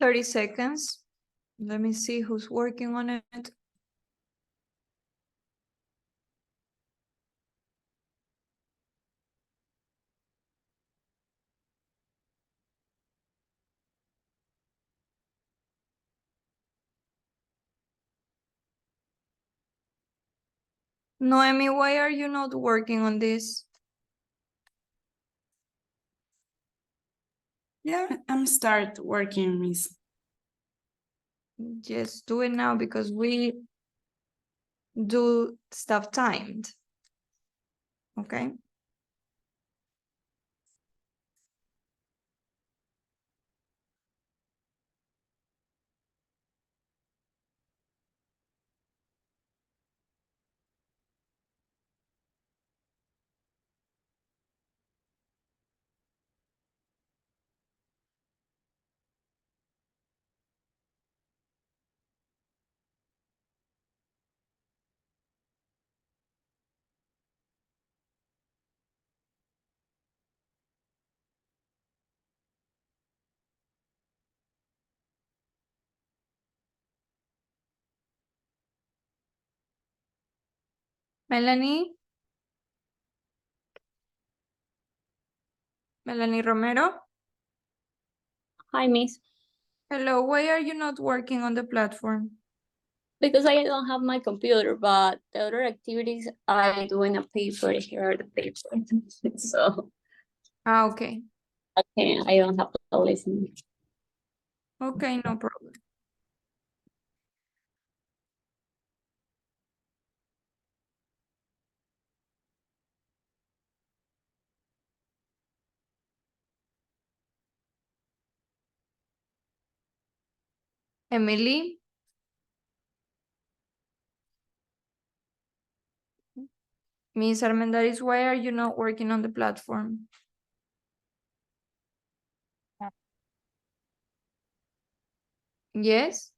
Thirty seconds. Let me see who's working on it. Noemi, why are you not working on this? Yeah, I'm start working, Miss. Just do it now because we do stuff timed. Okay. Melanie? Melanie Romero? Hi, Miss. Hello, why are you not working on the platform? Because I don't have my computer, but the other activities I do in a paper here, the paper. So Okay. I don't have to listen. Okay, no problem. Emily. Miss Armendariz, why are you not working on the platform? Yes?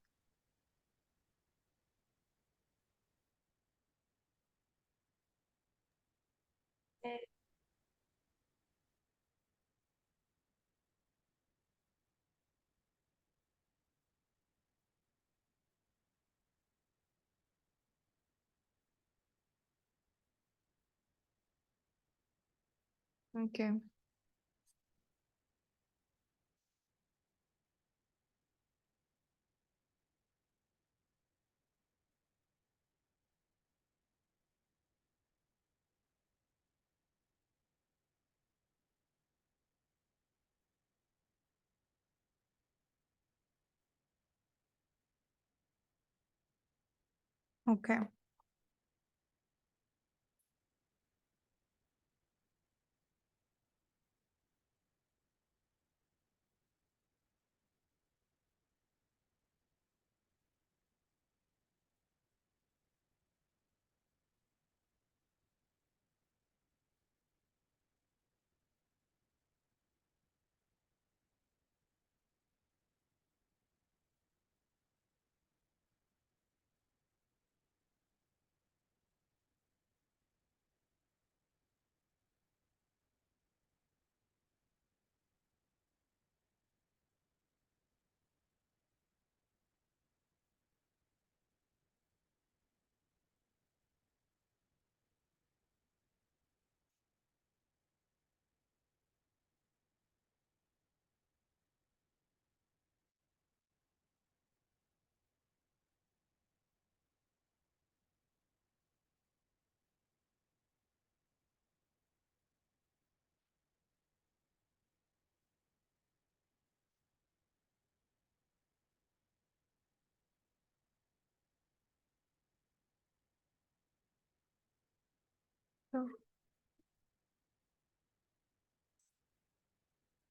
Okay. Okay.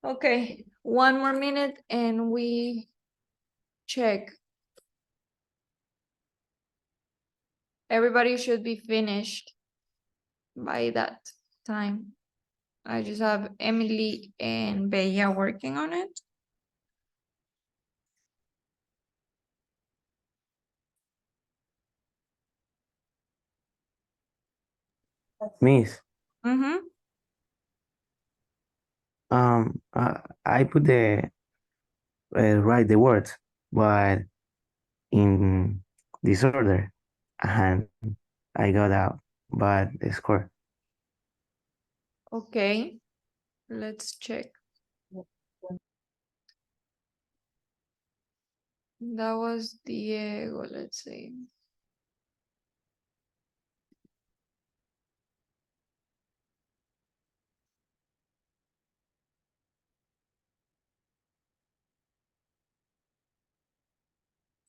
Okay, one more minute and we check. Everybody should be finished by that time. I just have Emily and Bella working on it. Miss, Mm-hmm. I put the write the words, but in disorder, and I got out, but the score. Okay, let's check. That was Diego, let's see.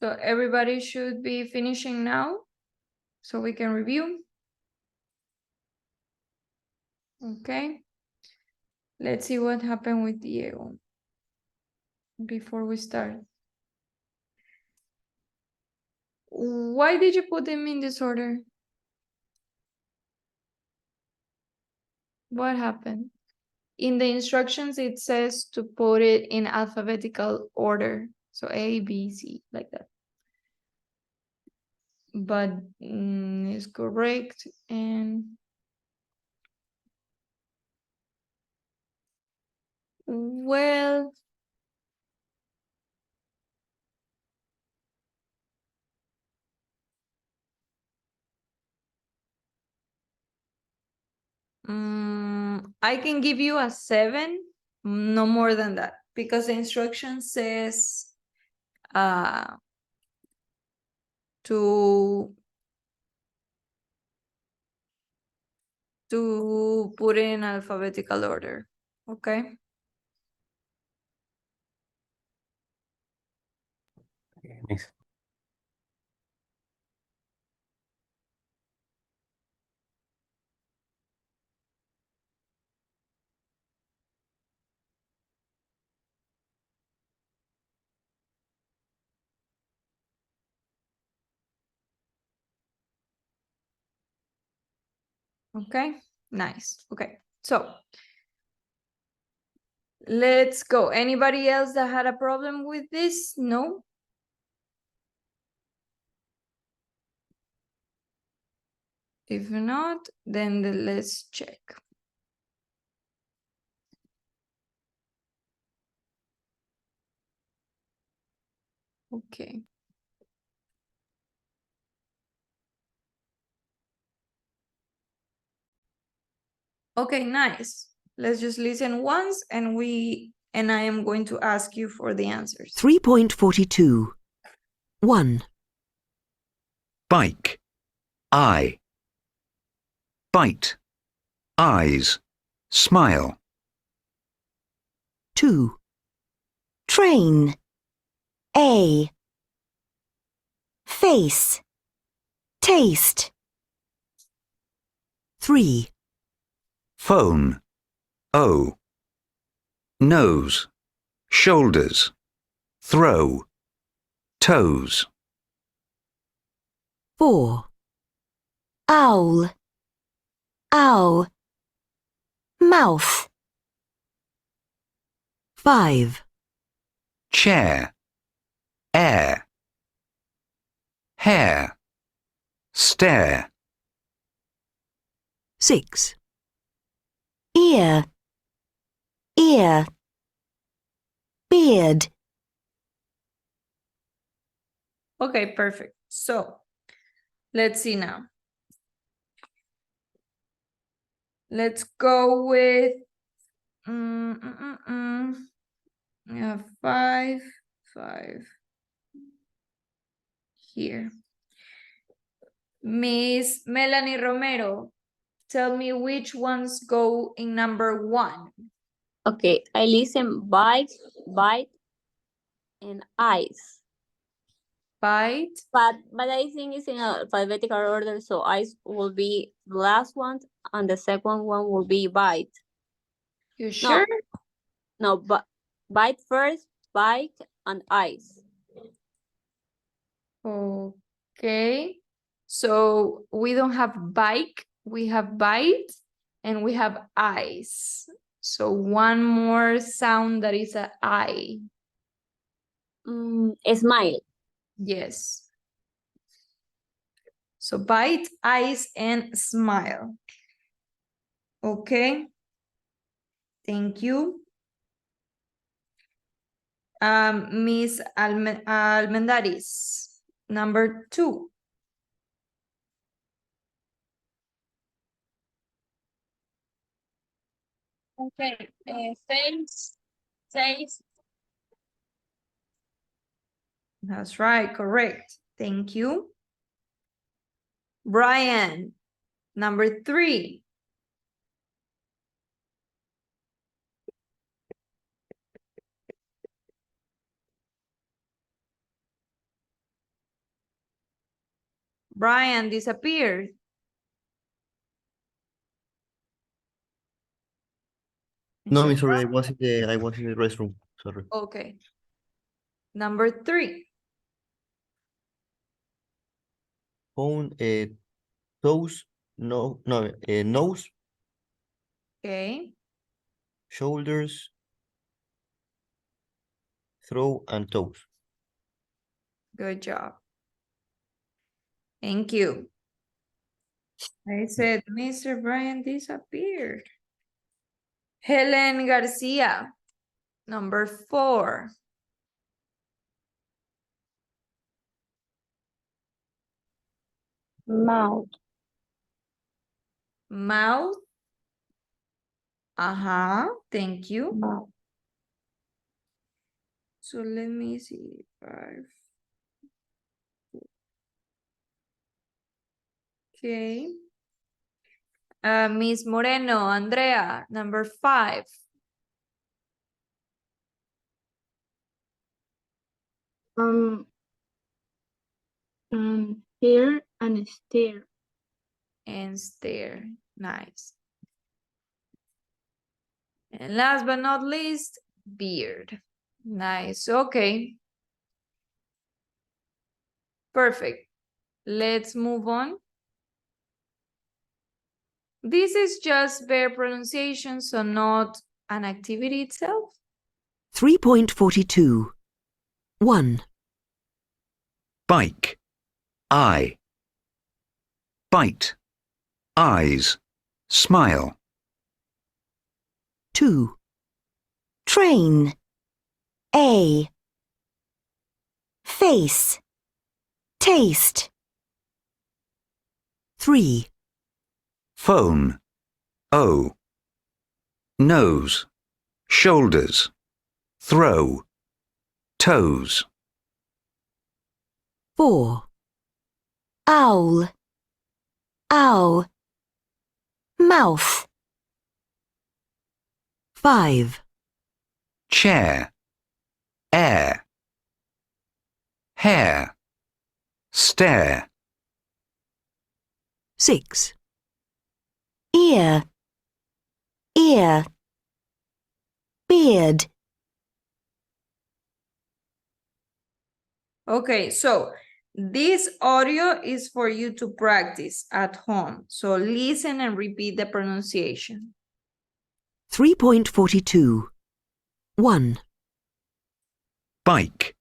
So everybody should be finishing now, so we can review. Okay. Let's see what happened with Diego before we start. Why did you put them in disorder? What happened? In the instructions, it says to put it in alphabetical order. So A, B, C, like that. But it's correct. And well, I can give you a 7, no more than that, because the instruction says to put it in alphabetical order. Okay. Miss. Okay, nice. Okay, so let's go. Anybody else that had a problem with this? No? If not, then let's check. Okay. Okay, nice. Let's just listen once and I am going to ask you for the answers. 3.42. 1. Bike. Eye. Bite. Eyes. Smile. 2. Train. A. Face. Taste. 3. Phone. O. Nose. Shoulders. Throw. Toes. 4. Owl. Owl. Mouth. 5. Chair. Air. Hair. Stare. 6. Ear. Ear. Beard. Okay, perfect. So let's see now. Let's go with we have 5 here. Miss Melanie Romero, tell me which ones go in number 1. Okay, I listen bite, and eyes. Bite. But I think it's in alphabetical order, so eyes will be the last one, and the second one will be bite. You sure? No, but bite first, bite, and eyes. Okay. So we don't have bike, we have bite, and we have eyes. So one more sound that is a I. Smile. Yes. So bite, eyes, and smile. Okay. Thank you. Miss Almendaris, number 2. Okay, face, face. That's right, correct. Thank you. Brian, number 3. Brian disappeared. No, I'm sorry, I was in the restroom. Sorry. Okay. Number 3. Phone, toes, nose, Okay. shoulders, throw, and toes. Good job. Thank you. I said Mr. Brian disappeared. Helen Garcia, number 4. Mouth. Mouth. Thank you. Mouth. So let me see. 5. Okay. Miss Moreno, Andrea, number 5. Here and stare. And stare. Nice. And last but not least, beard. Nice. Okay. Perfect. Let's move on. This is just bare pronunciation, so not an activity itself. 3.42. 1. Bike. Eye. Bite. Eyes. Smile. 2. Train. A. Face. Taste. 3. Phone. O. Nose. Shoulders. Throw. Toes. 4. Owl. Owl. Mouth. 5. Chair. Air. Hair. Stare. 6. Ear. Ear. Beard. Okay, so this audio is for you to practice at home. So listen and repeat the pronunciation. 3.42. 1. Bike.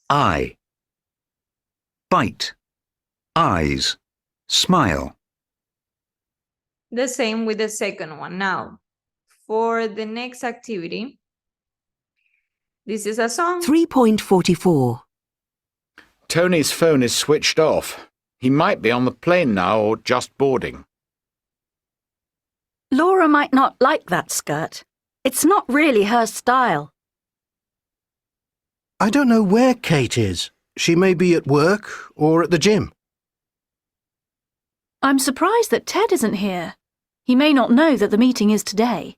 Eye. Bite. Eyes. Smile. The same with the second one. Now, for the next activity, this is a song. 3.44. Tony's phone is switched off. He might be on the plane now or just boarding. Laura might not like that skirt. It's not really her style. I don't know where Kate is. She may be at work or at the gym. I'm surprised that Ted isn't here. He may not know that the meeting is today.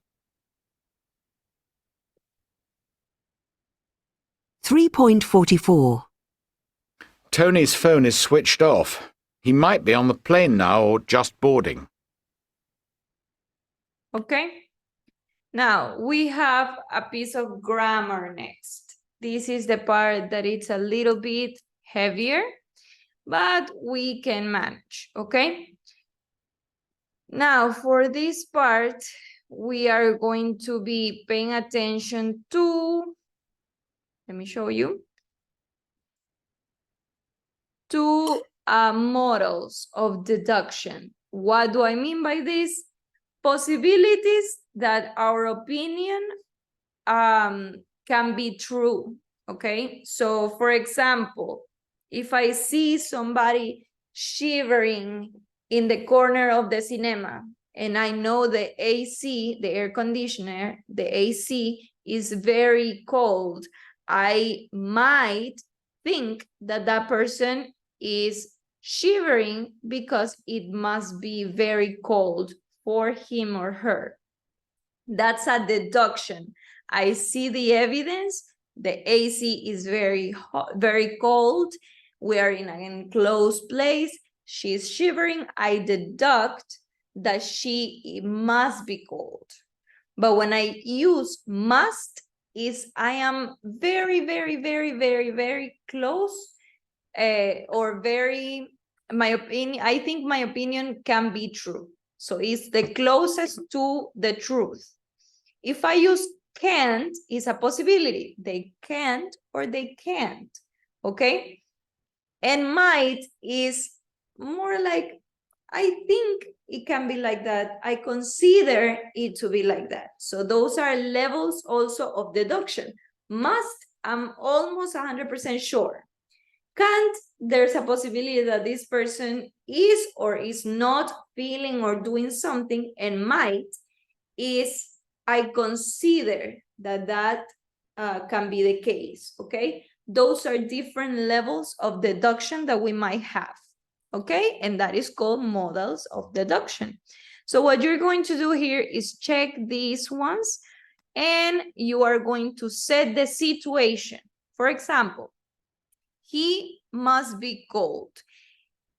3.44. Tony's phone is switched off. He might be on the plane now or just boarding. Okay. Now we have a piece of grammar next. This is the part that it's a little bit heavier, but we can manage, okay? Now for this part, we are going to be paying attention to, let me show you, to models of deduction. What do I mean by this? Possibilities that our opinion can be true, okay? So for example, if I see somebody shivering in the corner of the cinema and I know the AC, the air conditioner, the AC is very cold, I might think that that person is shivering because it must be very cold for him or her. That's a deduction. I see the evidence, the AC is very hot, very cold, we are in an enclosed place, she's shivering, I deduct that she must be cold. But when I use must, I am very, very, very, very, very close or very, my opinion, I think my opinion can be true. So it's the closest to the truth. If I use can't, it's a possibility. They can't or they can't, okay? And might is more like, I think it can be like that. I consider it to be like that. So those are levels also of deduction. Must, I'm almost 100% sure. Can't, there's a possibility that this person is or is not feeling or doing something, and might is I consider that that can be the case, okay? Those are different levels of deduction that we might have, okay? And that is called models of deduction. So what you're going to do here is check these ones, and you are going to set the situation. For example, he must be cold.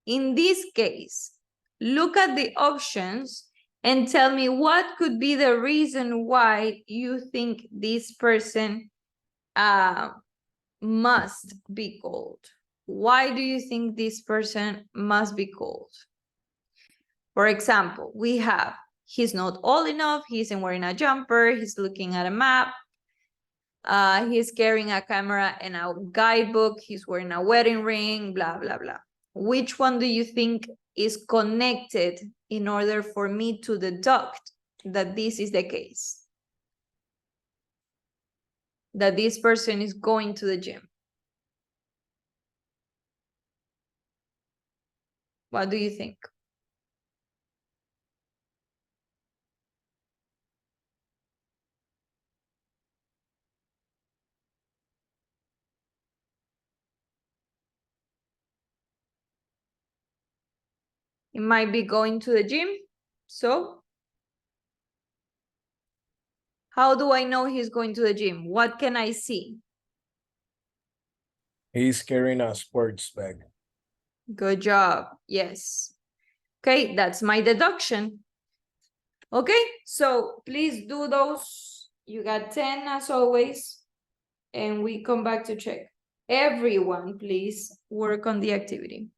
In this case, look at the options and tell me what could be the reason why you think this person must be cold. Why do you think this person must be cold? For example, we have, he's not old enough, he isn't wearing a jumper, he's looking at a map, he's carrying a camera and a guidebook, he's wearing a wedding ring, blah, blah, blah. Which one do you think is connected in order for me to deduct that this is the case? That this person is going to the gym? What do you think? It might be going to the gym. So how do I know he's going to the gym? What can I see? He's carrying a sports bag. Good job. Yes. Okay, that's my deduction. Okay, so please do those. You got 10 as always. And we come back to check. Everyone, please work on the activity.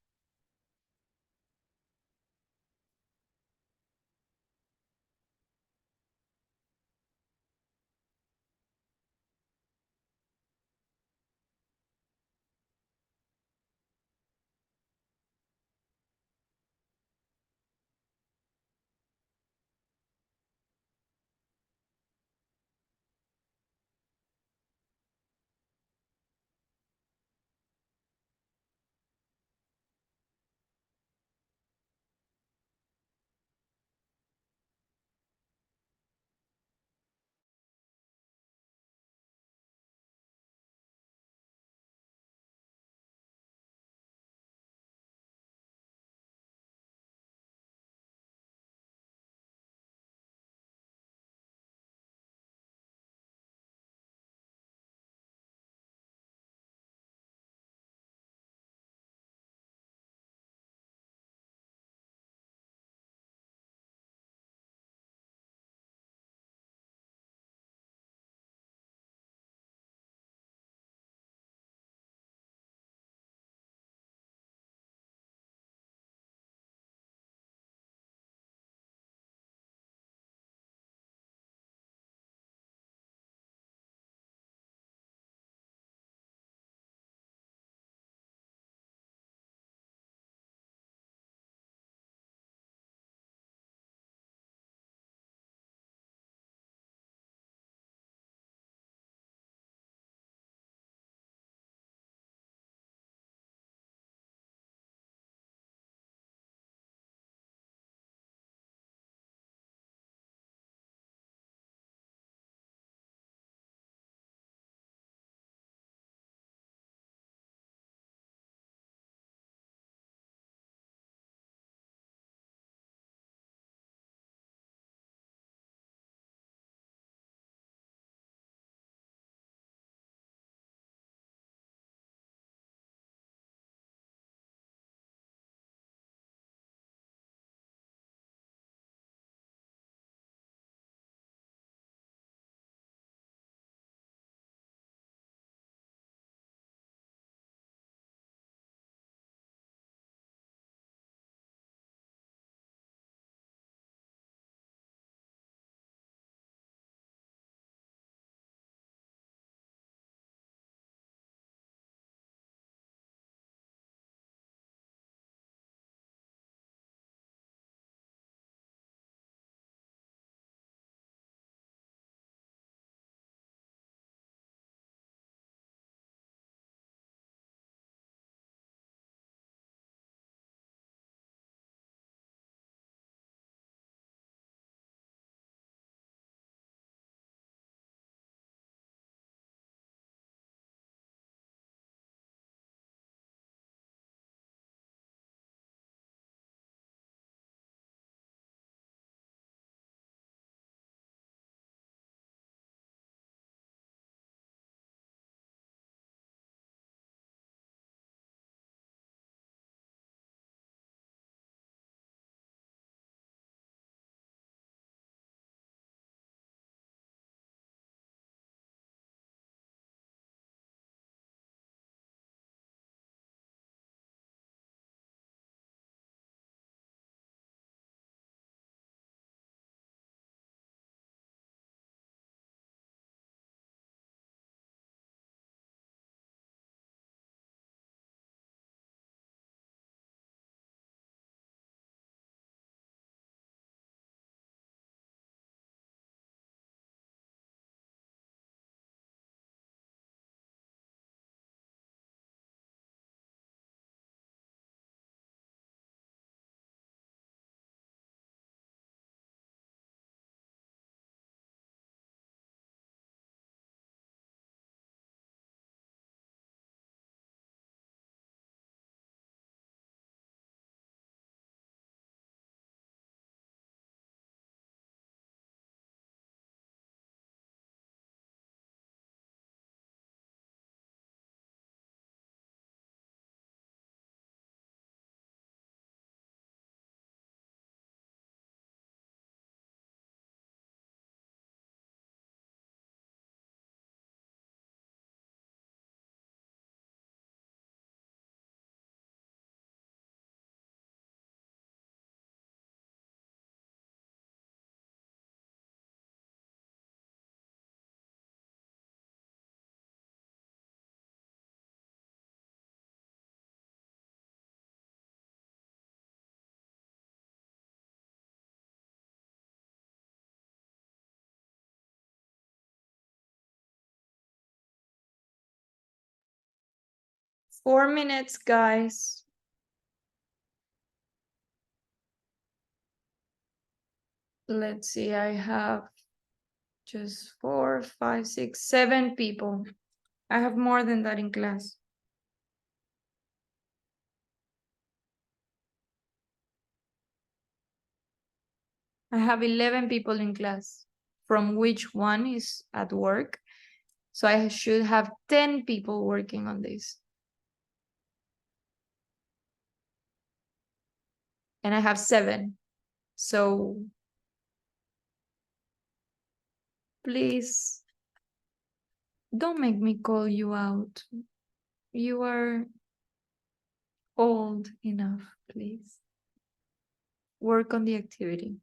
4 minutes, guys. Let's see, I have just 4, 5, 6, 7 people. I have more than that in class. I have 11 people in class, from which one is at work. So I should have 10 people working on this. And I have 7. So please don't make me call you out. You are old enough, please. Work on the activity.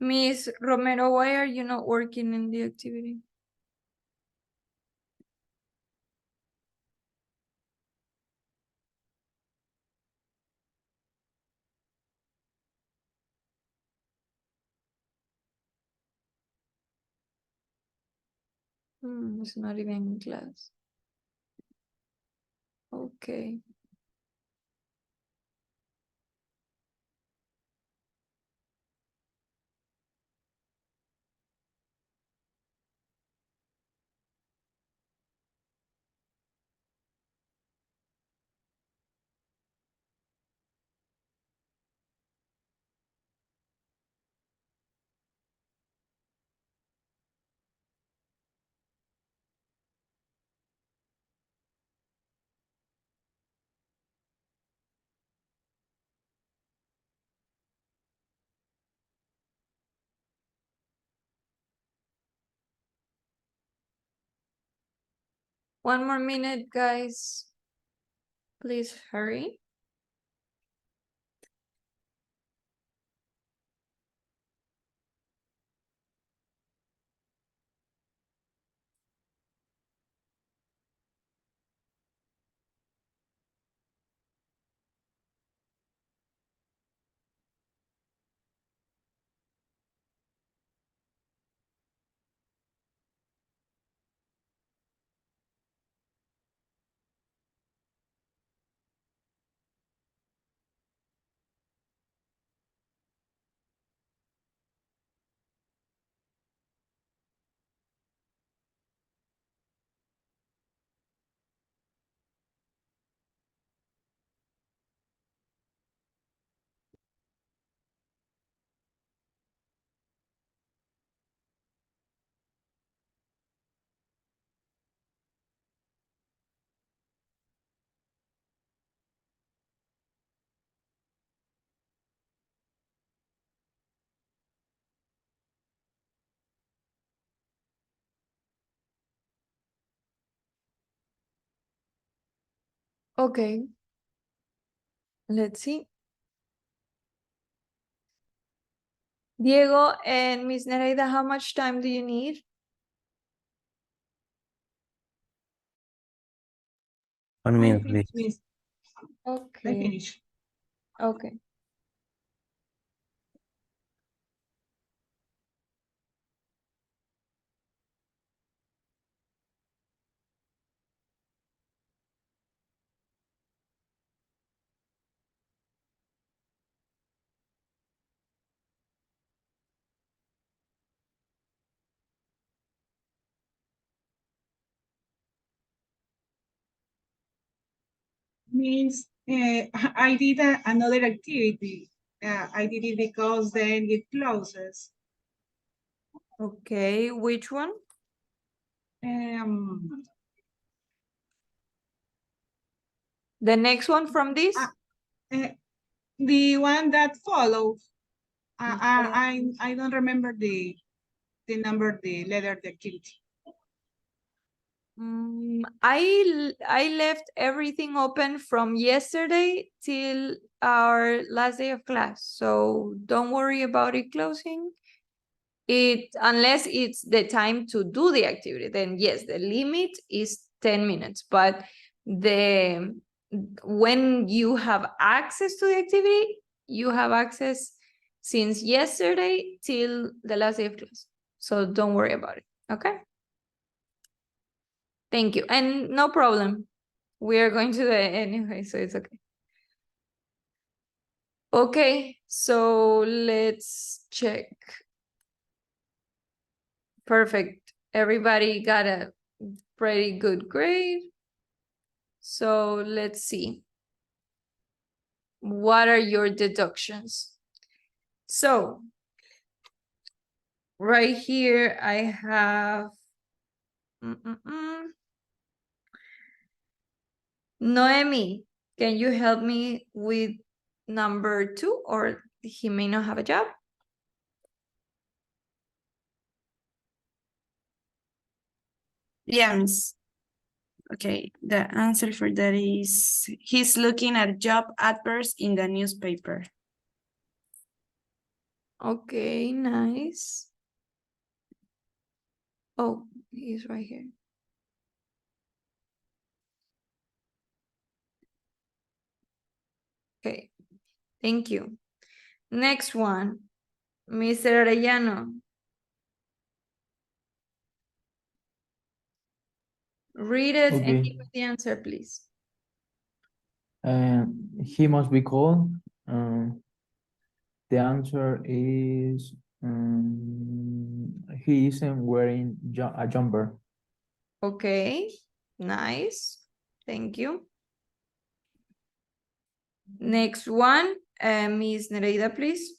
Miss Romero, why are you not working in the activity? It's not even in class. Okay. One more minute, guys. Please hurry. Okay. Let's see. Diego and Miss Nereida, how much time do you need? 1 minute, please. I Okay. finish. Okay. means I did another activity. I did it because then it closes. Okay, which one? The next one from this? The one that follows. I don't remember the number, the letter, the activity. I left everything open from yesterday till our last day of class, so don't worry about it closing. Unless it's the time to do the activity, then yes, the limit is 10 minutes, but when you have access to the activity, you have access since yesterday till the last day of class. So don't worry about it, okay? Thank you, and no problem. We are going to do it anyway, so it's okay. Okay, so let's check. Perfect. Everybody got a pretty good grade. So let's see. What are your deductions? So right here I have Noemi, can you help me with number 2, or he may not have a job? Yes. Okay, the answer for that is he's looking at job adverts in the newspaper. Okay, nice. Oh, he's right here. Okay, thank you. Next one, Mr. Arellano. Read it and Okay. give us the answer, please. He must be cold. The answer is he isn't wearing a jumper. Okay, nice. Thank you. Next one, Ms. Nereida, please.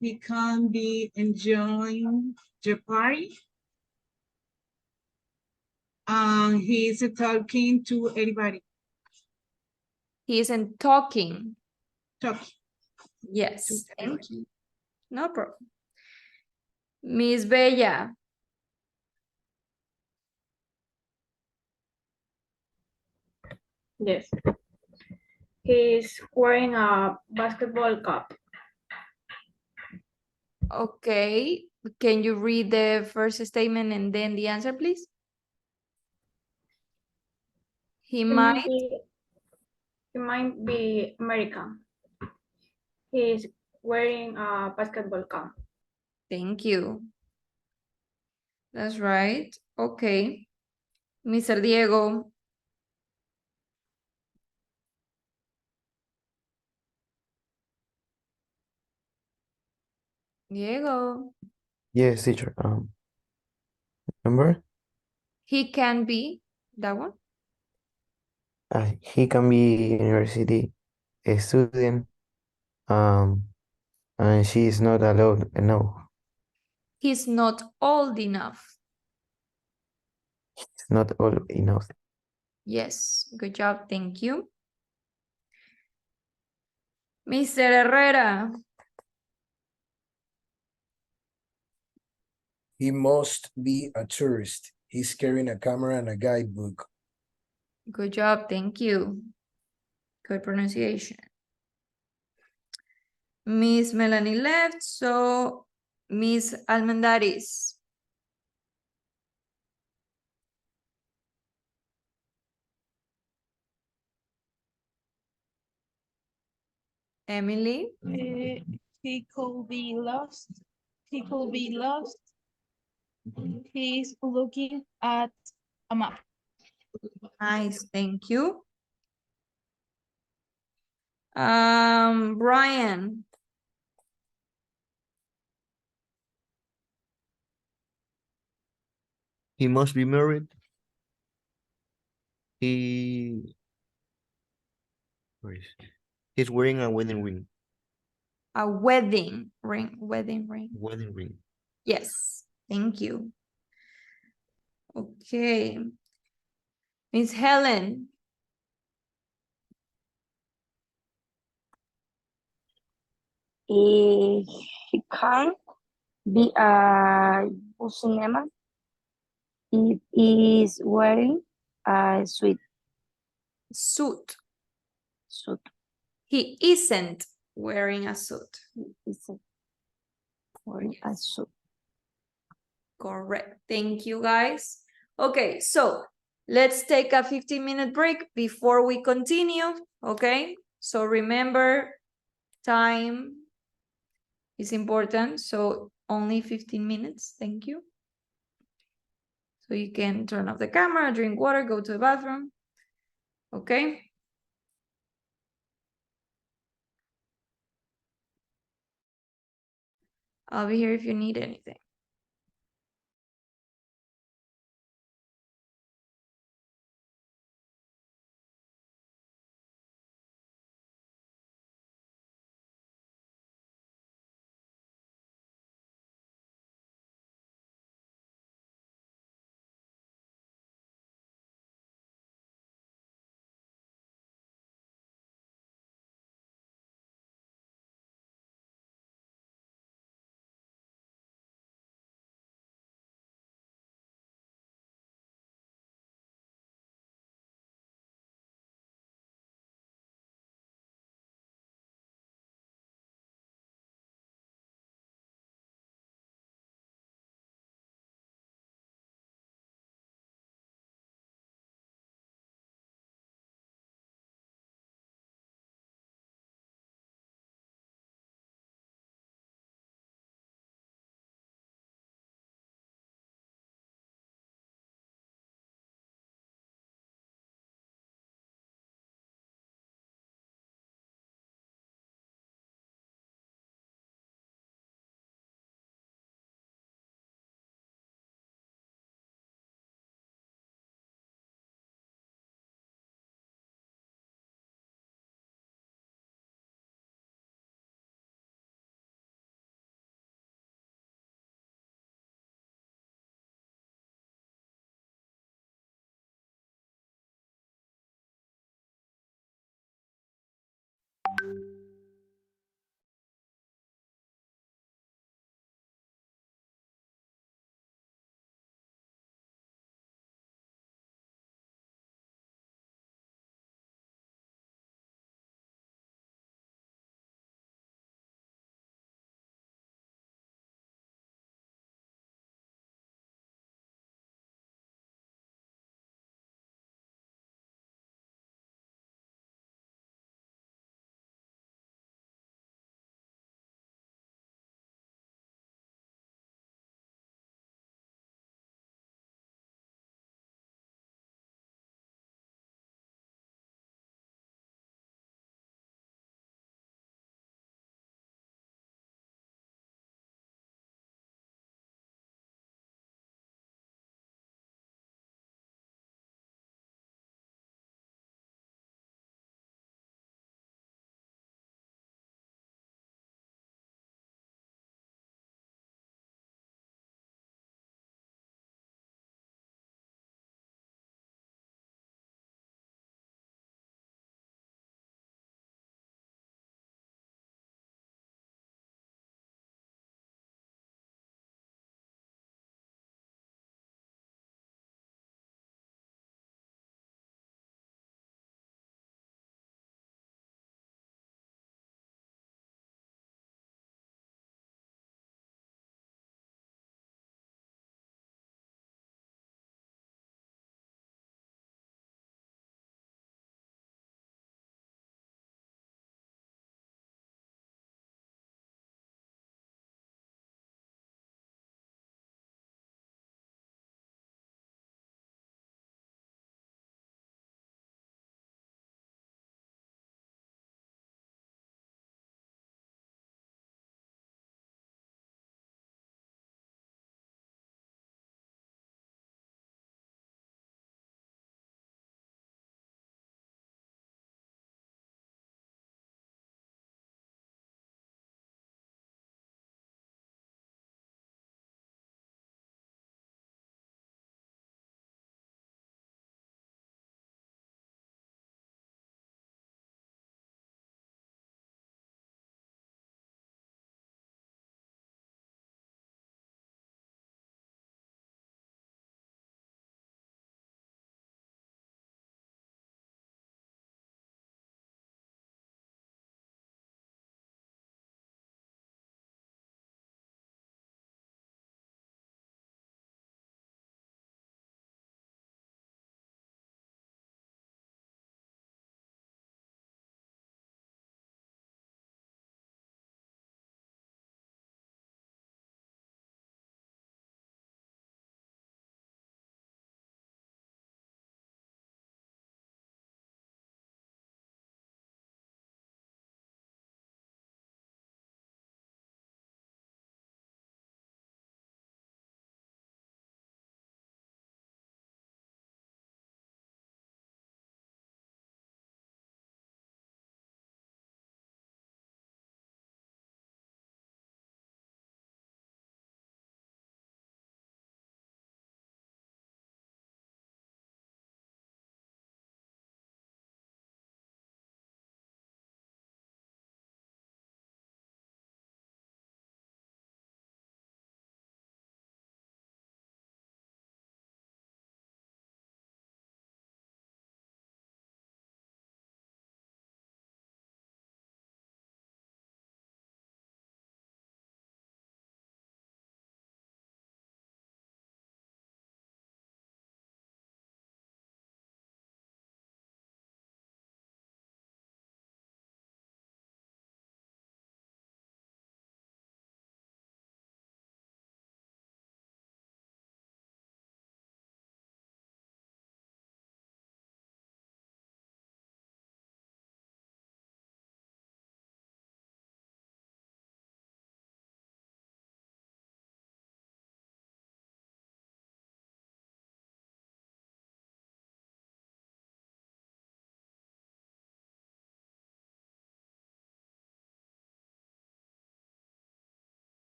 He can be enjoying the party. He's talking to everybody. He isn't talking. Talking. Yes, thank you. No problem. Miss Bella. Yes. He's wearing a basketball cap. Okay, can you read the first statement and then the answer, please? He might be American. He's wearing a basketball cap. Thank you. That's right. Okay. Mr. Diego. Diego. Yes, teacher. Remember? He can be that one. He can be university a student. And she is not allowed. No, He's not old enough. it's not old enough. Yes, good job. Thank you. Mr. Herrera. He must be a tourist. He's carrying a camera and a guidebook. Good job. Thank you. Good pronunciation. Miss Melanie left, so Miss Almendaris. Emily. He could be lost. He could be lost. He's looking at a map. Nice, thank you. Brian. He must be married. He where is he's wearing a wedding ring. A wedding ring. Wedding ring. Wedding ring. Yes. Thank you. Okay. Miss Helen. He can be a cinema if he's wearing a suit. Suit. Suit. He isn't wearing a suit. He isn't wearing a suit. Correct. Thank you, guys. Okay, so let's take a 15-minute break before we continue. Okay, so remember, time is important. So only 15 minutes. Thank you. So you can turn off the camera, drink water, go to the bathroom. Okay. I'll be here if you need anything.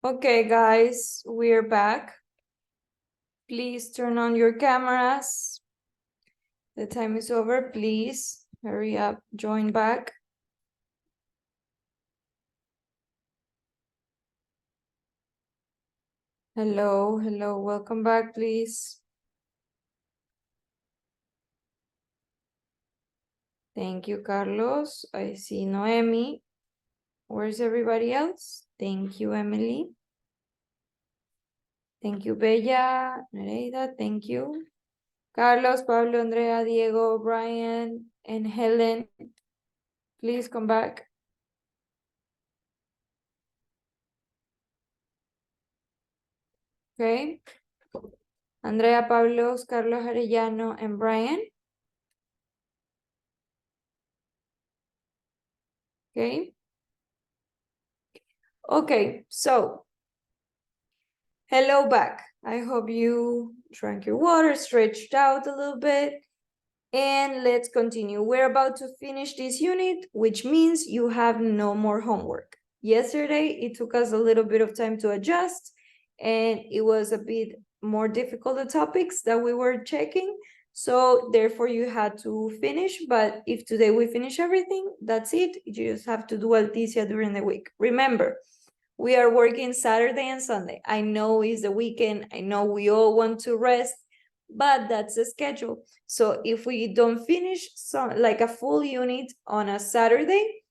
Okay, guys, we're back. Please turn on your cameras. The time is over. Please hurry up, join back. Hello, hello, welcome back, please. Thank you, Carlos. I see Noemi. Where's everybody else? Thank you, Emily. Thank you, Bella, Nereida, thank you. Carlos, Pablo, Andrea, Diego, Brian, and Helen. Please come back. Okay. Andrea, Pablo, Carlos Arellano, and Brian. Okay. Okay, so hello back. I hope you drank your water, stretched out a little bit, and let's continue. We're about to finish this unit, which means you have no more homework. Yesterday, it took us a little bit of time to adjust, and it was a bit more difficult, the topics that we were checking. So therefore you had to finish, but if today we finish everything, that's it. You just have to do Alticia during the week. Remember, we are working Saturday and Sunday. I know it's the weekend. I know we all want to rest, but that's the schedule. So if we don't finish like a full unit on a Saturday,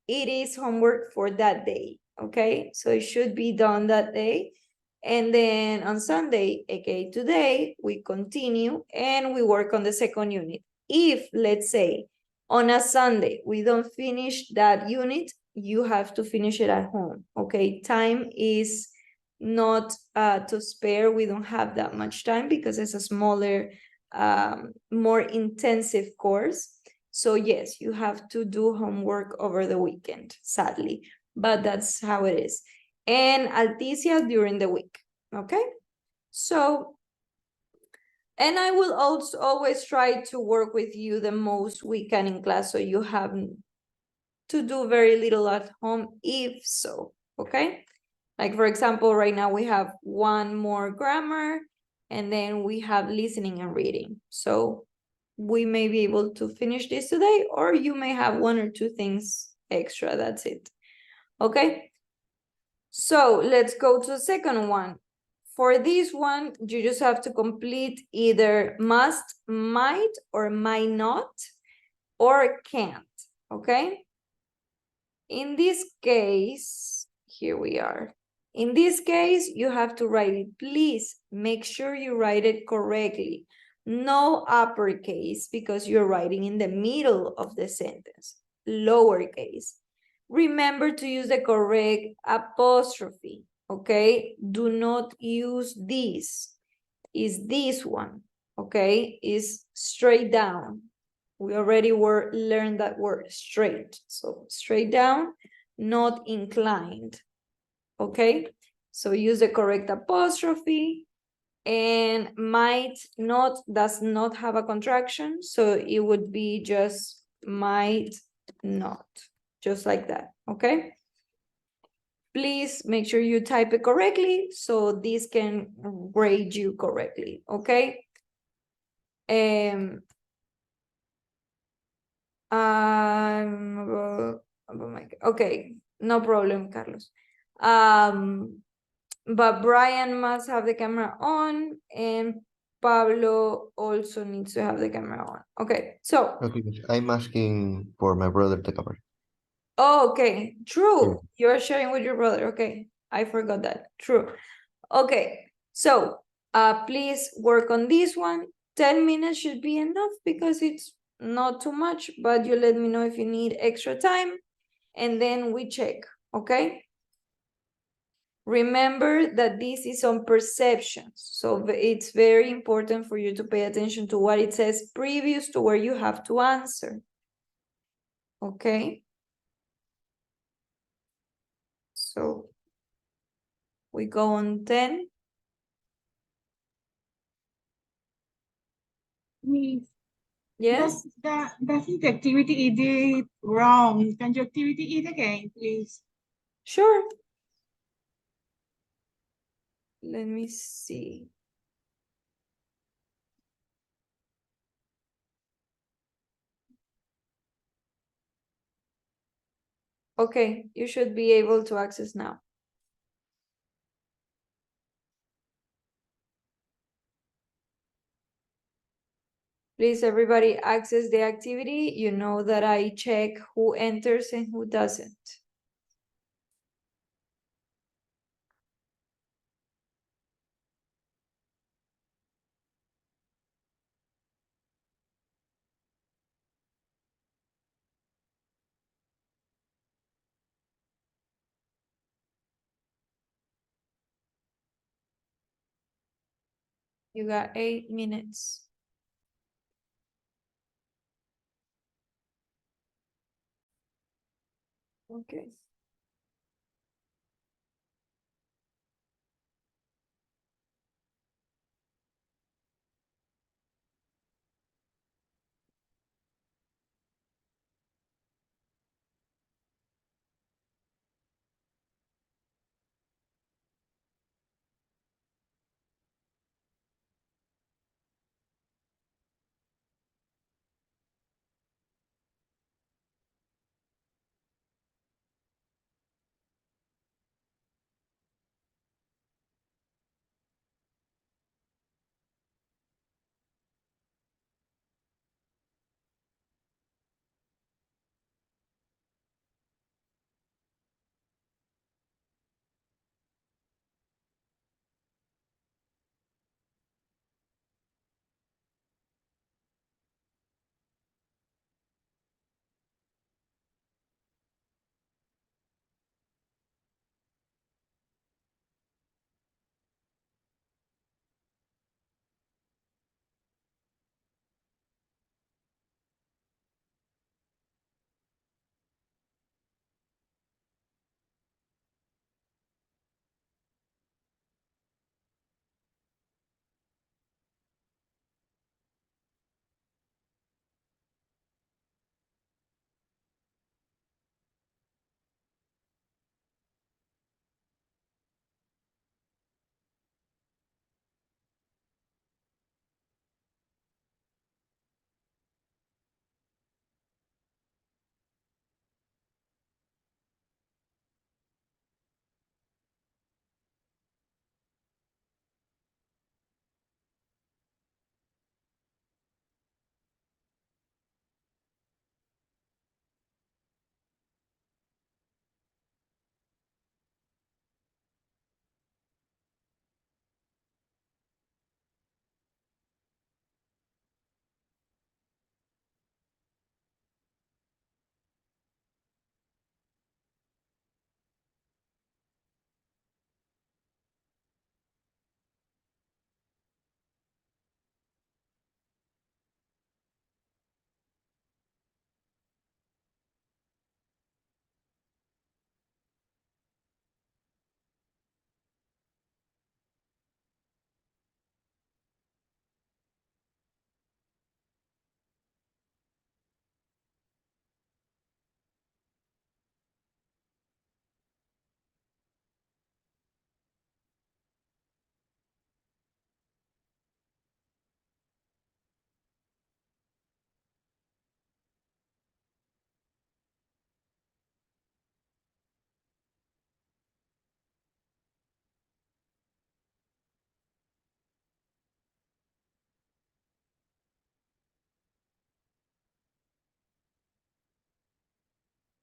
it is homework for that day, okay? So it should be done that day. And then on Sunday, okay, today, we continue and we work on the second unit. If, let's say, on a Sunday, we don't finish that unit, you have to finish it at home, okay? Time is not to spare. We don't have that much time because it's a smaller, more intensive course. So yes, you have to do homework over the weekend, sadly, but that's how it is. And Alticia during the week, okay? So, and I will also always try to work with you the most we can in class, so you have to do very little at home, if so, okay? Like for example, right now we have one more grammar, and then we have listening and reading. So we may be able to finish this today, or you may have one or two things extra, that's it, okay? So let's go to the second one. For this one, you just have to complete either must, might, or might not, or can't, okay? In this case, here we are. In this case, you have to write it. Please make sure you write it correctly. No uppercase because you're writing in the middle of the sentence. Lowercase. Remember to use the correct apostrophe, okay? Do not use this. Is this one, okay? Is straight down. We already learned that word, straight. So straight down, not inclined, okay? So use the correct apostrophe. And might not does not have a contraction, so it would be just might not, just like that, okay? Please make sure you type it correctly so this can grade you correctly, okay? Okay, no problem, Carlos. But Brian must have the camera on, and Pablo also needs to have the camera on. Okay, so. Okay, I'm asking for my brother the camera. Oh, okay, true. You're sharing with your brother. Okay, I forgot that. True. Okay, so please work on this one. 10 minutes should be enough because it's not too much, but you let me know if you need extra time, and then we check, okay? Remember that this is on perceptions, so it's very important for you to pay attention to what it says previous to where you have to answer, okay? So we go on 10. Miss, yes? That's the activity you did wrong. Can you activity it again, please? Sure. let me see. Okay, you should be able to access now. Please, everybody access the activity. You know that I check who enters and who doesn't. You got 8 minutes. Okay.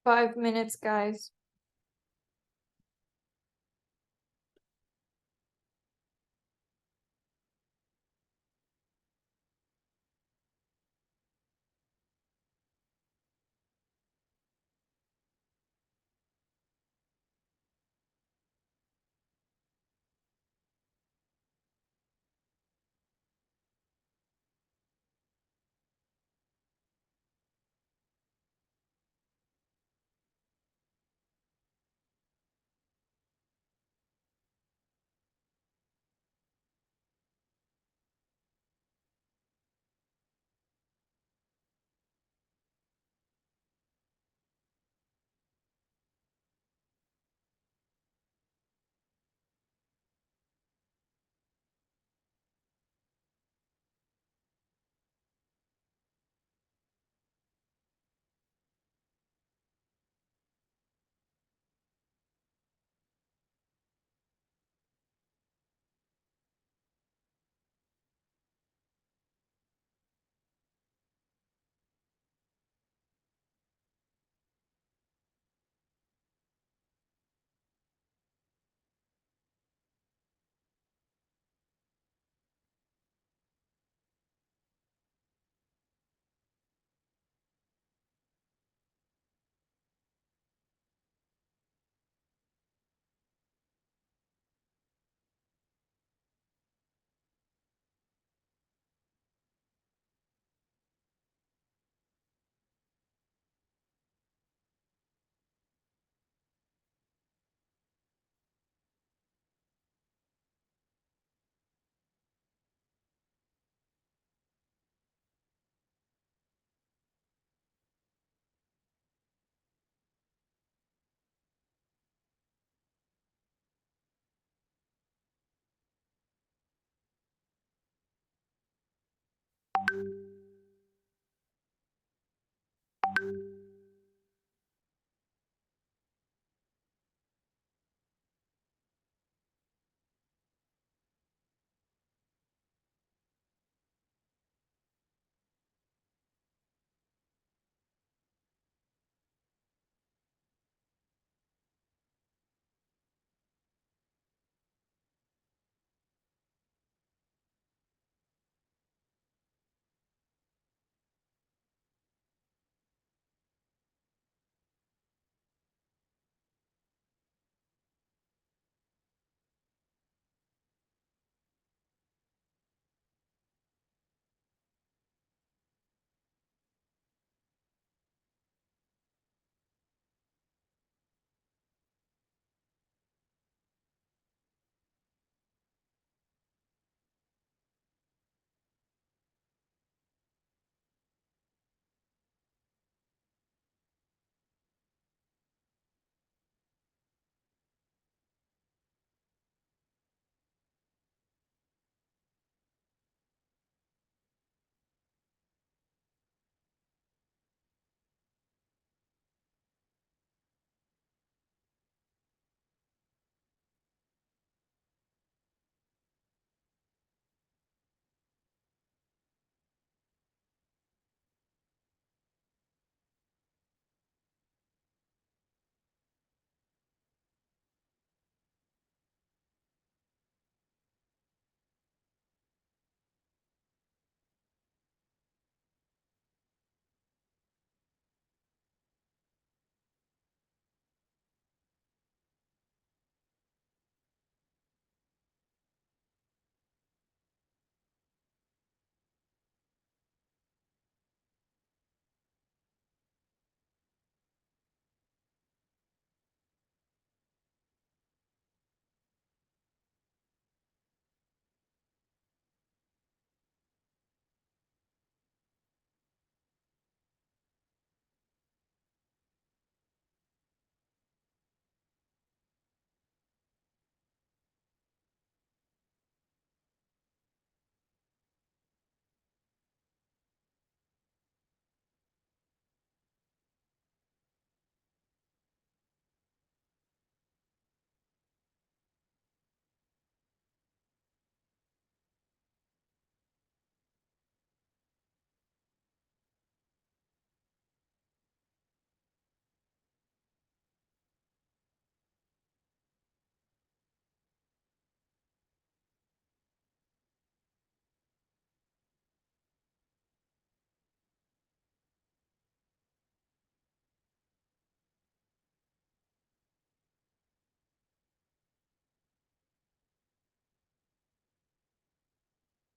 Five minutes, guys.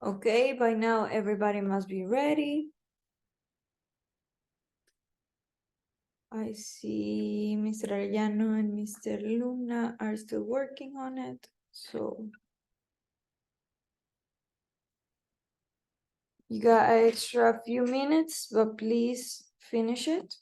Okay, by now everybody must be ready. I see Mr. Arellano and Mr. Luna are still working on it, so. You got an extra few minutes, but please finish it.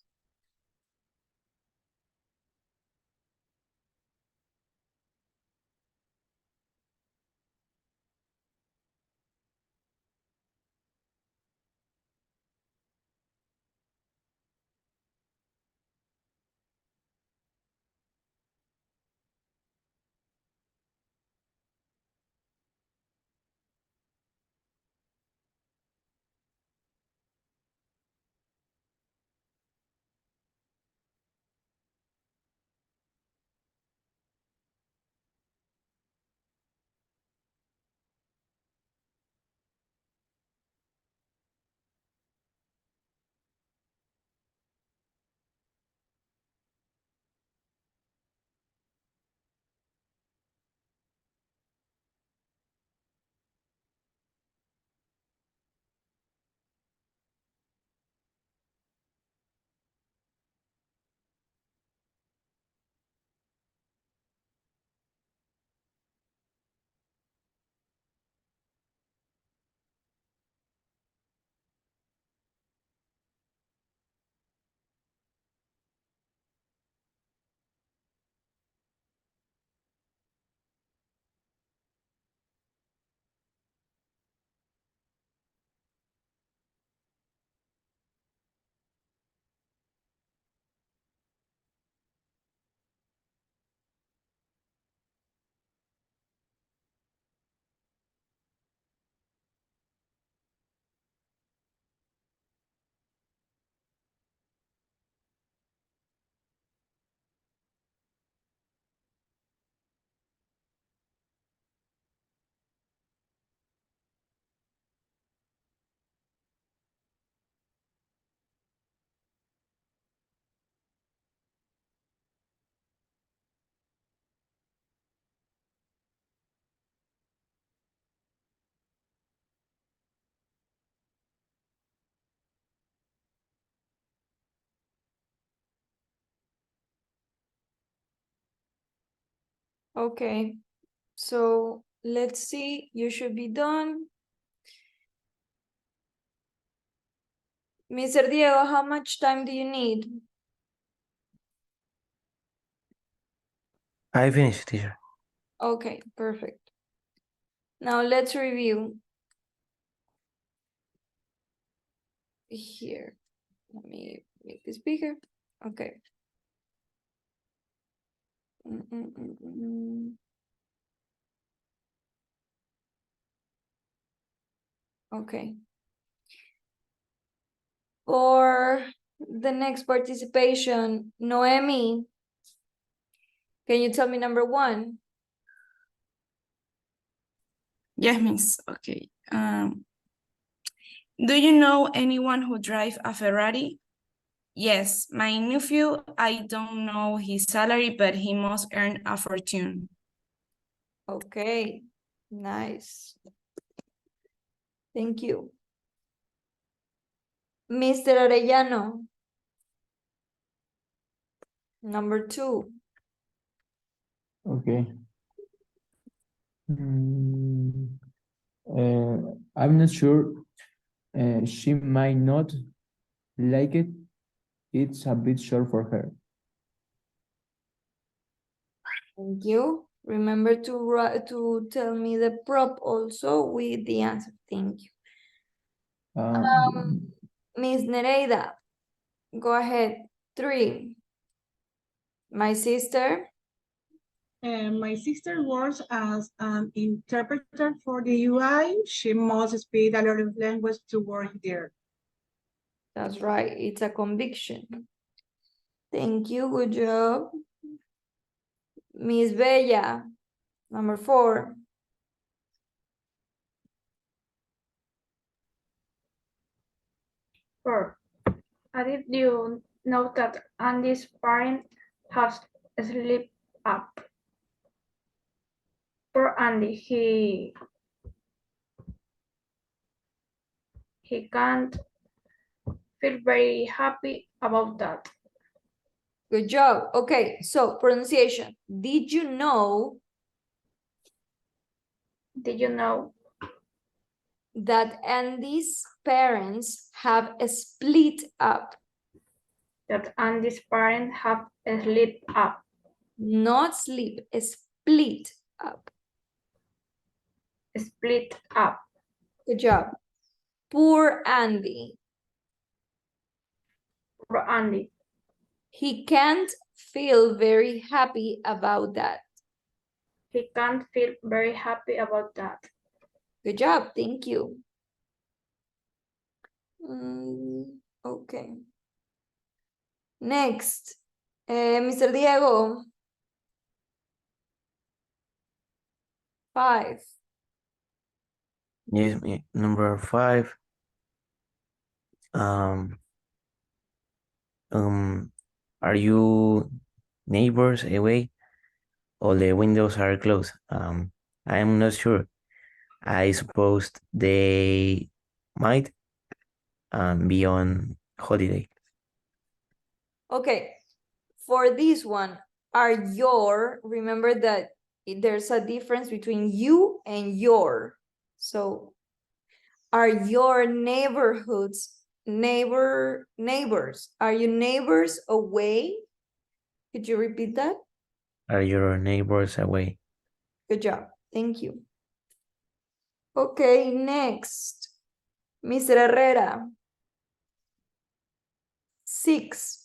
Okay, so let's see, you should be done. Mr. Diego, how much time do you need? I finished, teacher. Okay, perfect. Now let's review. Here, let me make this bigger. Okay. Okay. For the next participation, Noemi, can you tell me number 1? Yes, miss. Okay. Do you know anyone who drives a Ferrari? Yes, my nephew. I don't know his salary, but he must earn a fortune. Okay, nice. Thank you. Mr. Arellano, number 2. Okay. I'm not sure. She might not like it. It's a bit short for her. Thank you. Remember to tell me the prop also with the answer. Thank you. Miss Nereida, go ahead. 3. My sister. My sister works as an interpreter for the UI. She must speak a lot of language to work there. That's right. It's a conviction. Thank you. Good job. Miss Bella, number 4. Did you know that Andy's parents have slept up? Poor Andy, He can't feel very happy about that. Good job. Okay, so pronunciation. Did you know Did you know that Andy's parents have split up? that Andy's parents have split up? Not sleep, split up. Split up. Good job. Poor Andy. For Andy. He can't feel very happy about that. He can't feel very happy about that. Good job. Thank you. Okay. Next, Mr. Diego. 5. Yes, number 5. Are you neighbors away? All the windows are closed. I'm not sure. I suppose they might be on holiday. Okay, for this one, remember that there's a difference between you and your. So, are your neighbors? Are you neighbors away? Could you repeat that? Are your neighbors away? Good job. Thank you. Okay, next. Mr. Herrera. 6.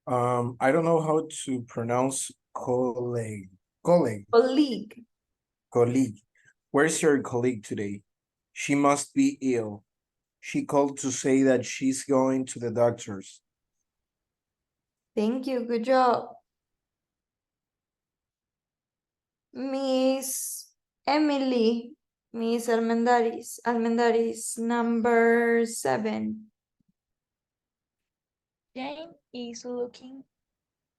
I don't know how to pronounce colleague. Colleague. Where's your colleague today? She must be ill. She called to say that she's going to the doctor's. Thank you. Good job. Miss Emily. Miss Almendaris. Number 7. Jane is looking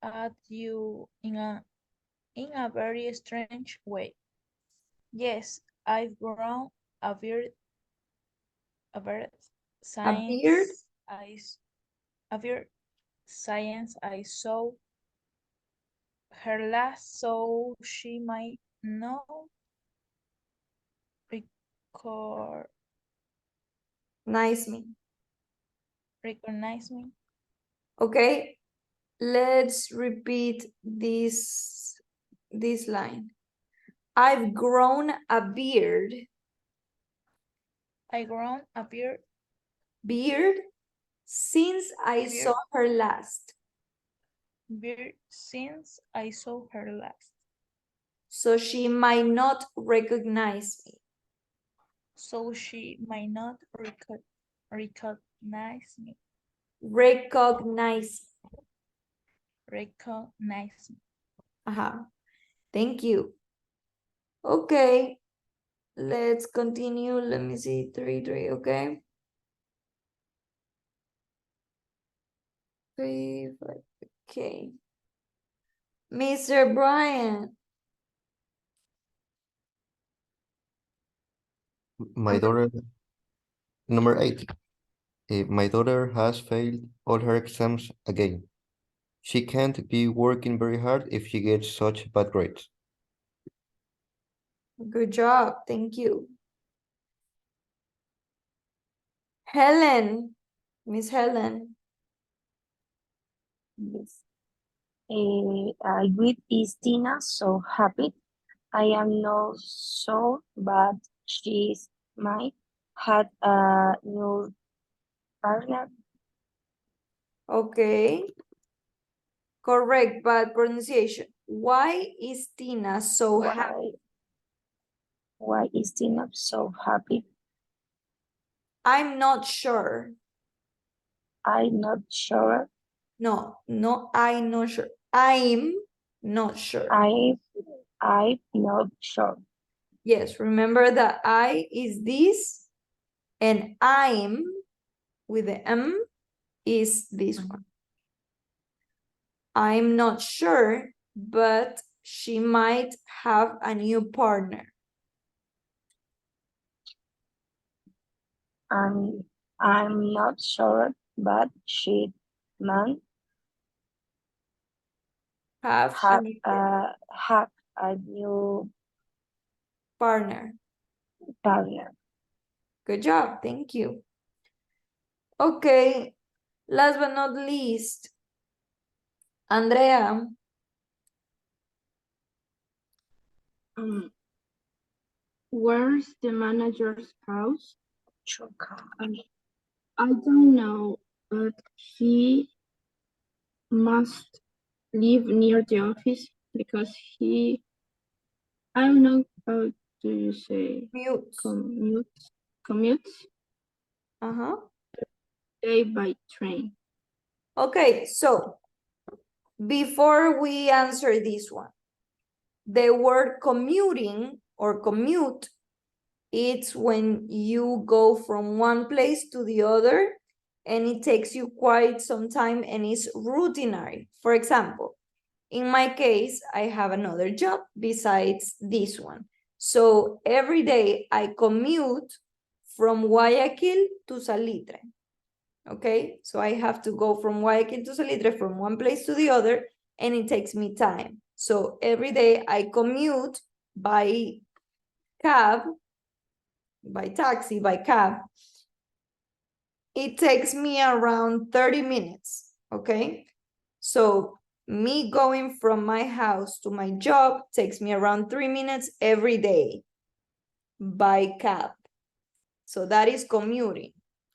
at you in a very strange way. Yes, I've grown a beard. Since I saw her last, so she might know recognize me. Okay, let's repeat this line. I've grown a beard. I grown a Beard since I saw her last. Since I saw her last. So she might not recognize me. So she might not recognize me. Recognize me. Thank you. Okay. Let's continue. Let me see. 3, okay? 3, 5, okay. Mr. Brian. My daughter, number 8. My daughter has failed all her exams again. She can't be working very hard if she gets such bad grades. Good job. Thank you. Helen. Miss Helen. Yes. With is Tina so happy. I am not sure, but she might have a new partner. Okay. Correct, but pronunciation. Why is Tina so happy? Why is Tina so happy? I'm not sure. I'm not sure. No, I'm not sure. I'm not sure. I'm not sure. Yes, remember that I is this, and I'm with the M is this one. I'm not sure, but she might have a new partner. and I'm not sure, but she man Have have a have a new partner. partner. Good job. Thank you. Okay. Last but not least, Andrea. Where's the manager's house? I don't know, but he must live near the office because he, I don't know how do you say commutes day by train. Okay, so before we answer this one, the word commuting or commute, it's when you go from one place to the other and it takes you quite some time and it's routinary. For example, in my case, I have another job besides this one. So every day I commute from Guayaquil to Salitre. Okay, so I have to go from Guayaquil to Salitre from one place to the other, and it takes me time. So every day I commute by cab, by taxi, by cab. It takes me around 30 minutes, okay? So me going from my house to my job takes me around 3 minutes every day by cab. So that is commuting,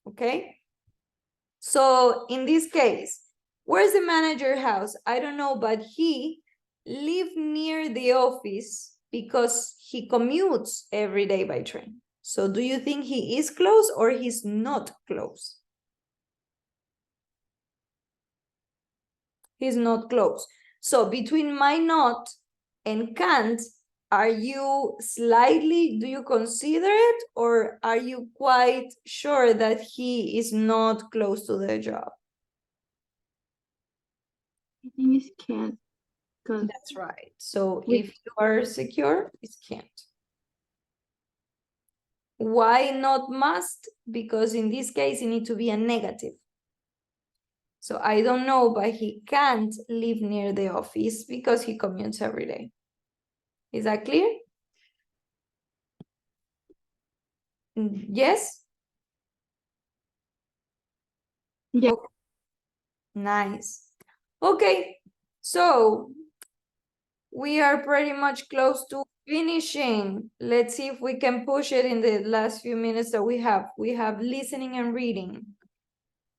okay? So in this case, where's the manager house? I don't know, but he lives near the office because he commutes every day by train. So do you think he is close or he's not close? He's not close. So between might not and can't, are you slightly, do you consider it, or are you quite sure that he is not close to the job? I think it can't. That's right. So if you are secure, it can't. Why not must? Because in this case, it needs to be a negative. So I don't know, but he can't live near the office because he commutes every day. Is that clear? Yes? Yeah. Okay. Nice. Okay, so we are pretty much close to finishing. Let's see if we can push it in the last few minutes that we have. We have listening and reading.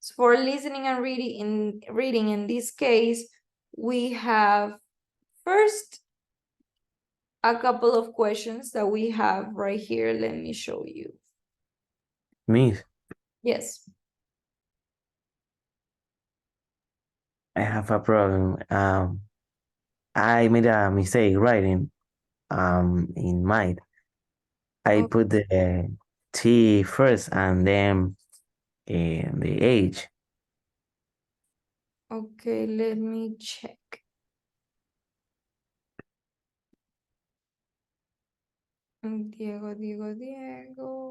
So for listening and reading in this case, we have first a couple of questions that we have right here. Let me show you. Miss, Yes. I have a problem. I made a mistake writing in mine. I put the T first and then the H. Okay, let me check. Diego,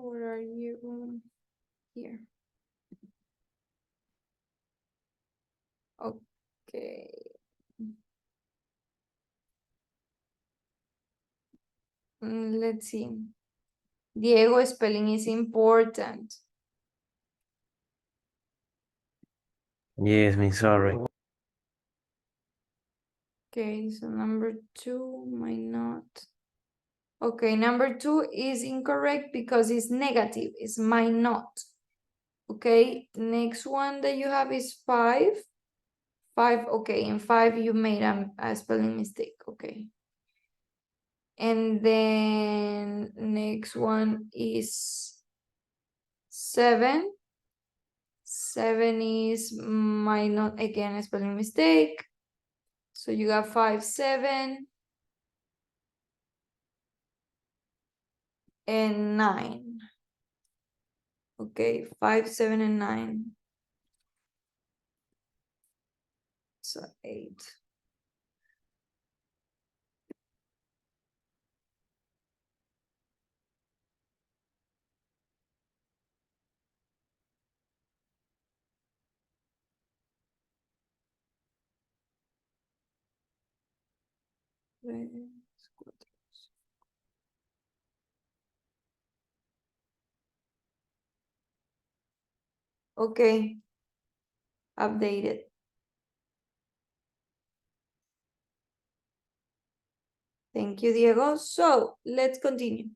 where are you? Here. Okay. Let's see. Diego, spelling is important. Yes, Miss, sorry. Okay, so number 2 might not. Okay, number 2 is incorrect because it's negative, it's might not. Okay, next one that you have is 5. 5, okay, in 5 you made a spelling mistake, okay. And then next one is 7. 7 is might not, again, a spelling mistake. So you got 5, 7. And 9. Okay, 5, 7, and 9. So 8. Okay. Updated. Thank you, Diego. So let's continue.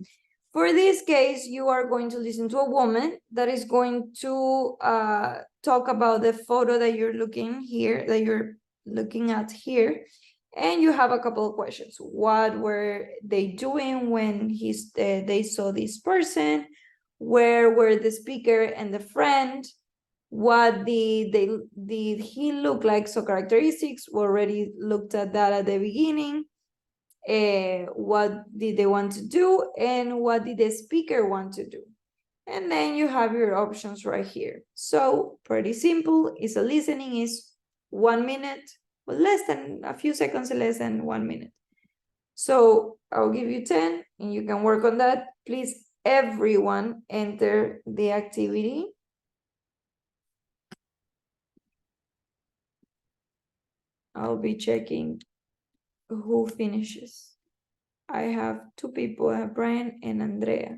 For this case, you are going to listen to a woman that is going to talk about the photo that you're looking at here. And you have a couple of questions. What were they doing when they saw this person? Where were the speaker and the friend? What did he look like? So characteristics, we already looked at that at the beginning. What did they want to do, and what did the speaker want to do? And then you have your options right here. So pretty simple. Is a listening is 1 minute, well, less than a few seconds, less than 1 minute. So I'll give you 10 and you can work on that. Please, everyone enter the activity. I'll be checking who finishes. I have 2 people, Brian and Andrea.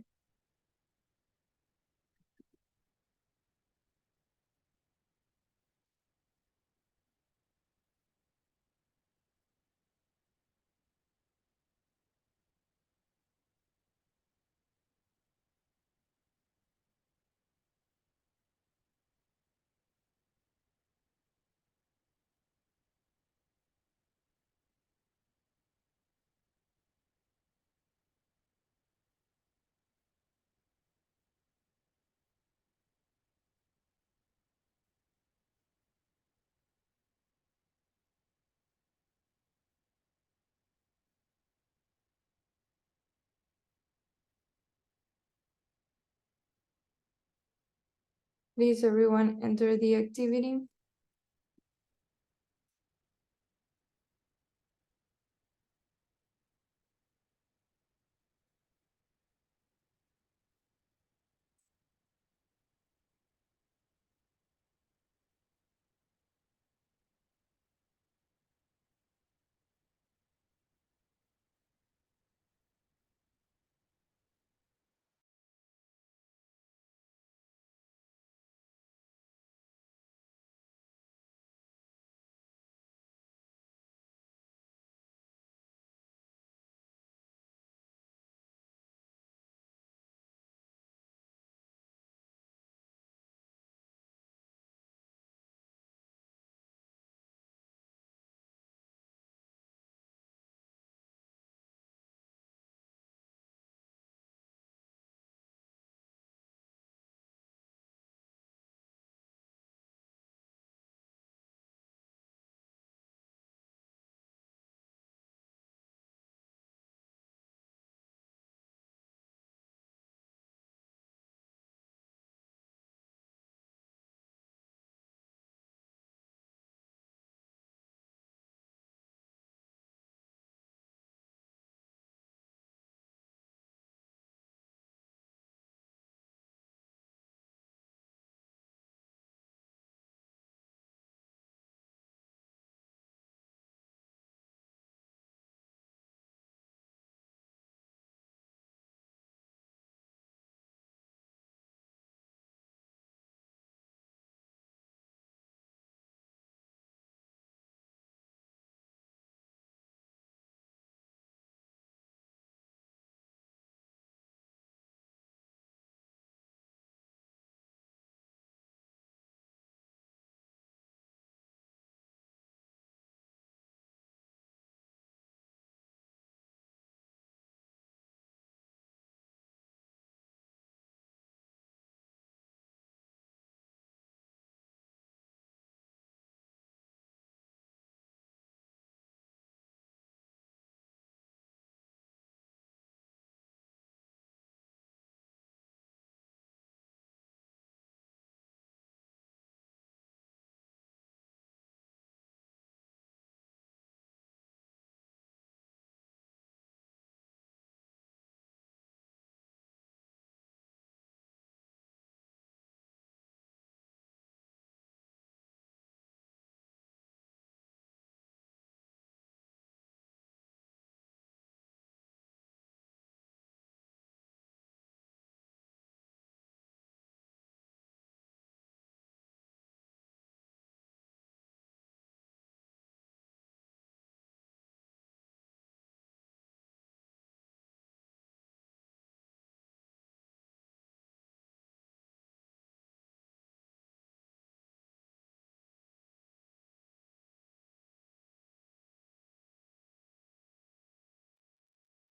Please, everyone, enter the activity.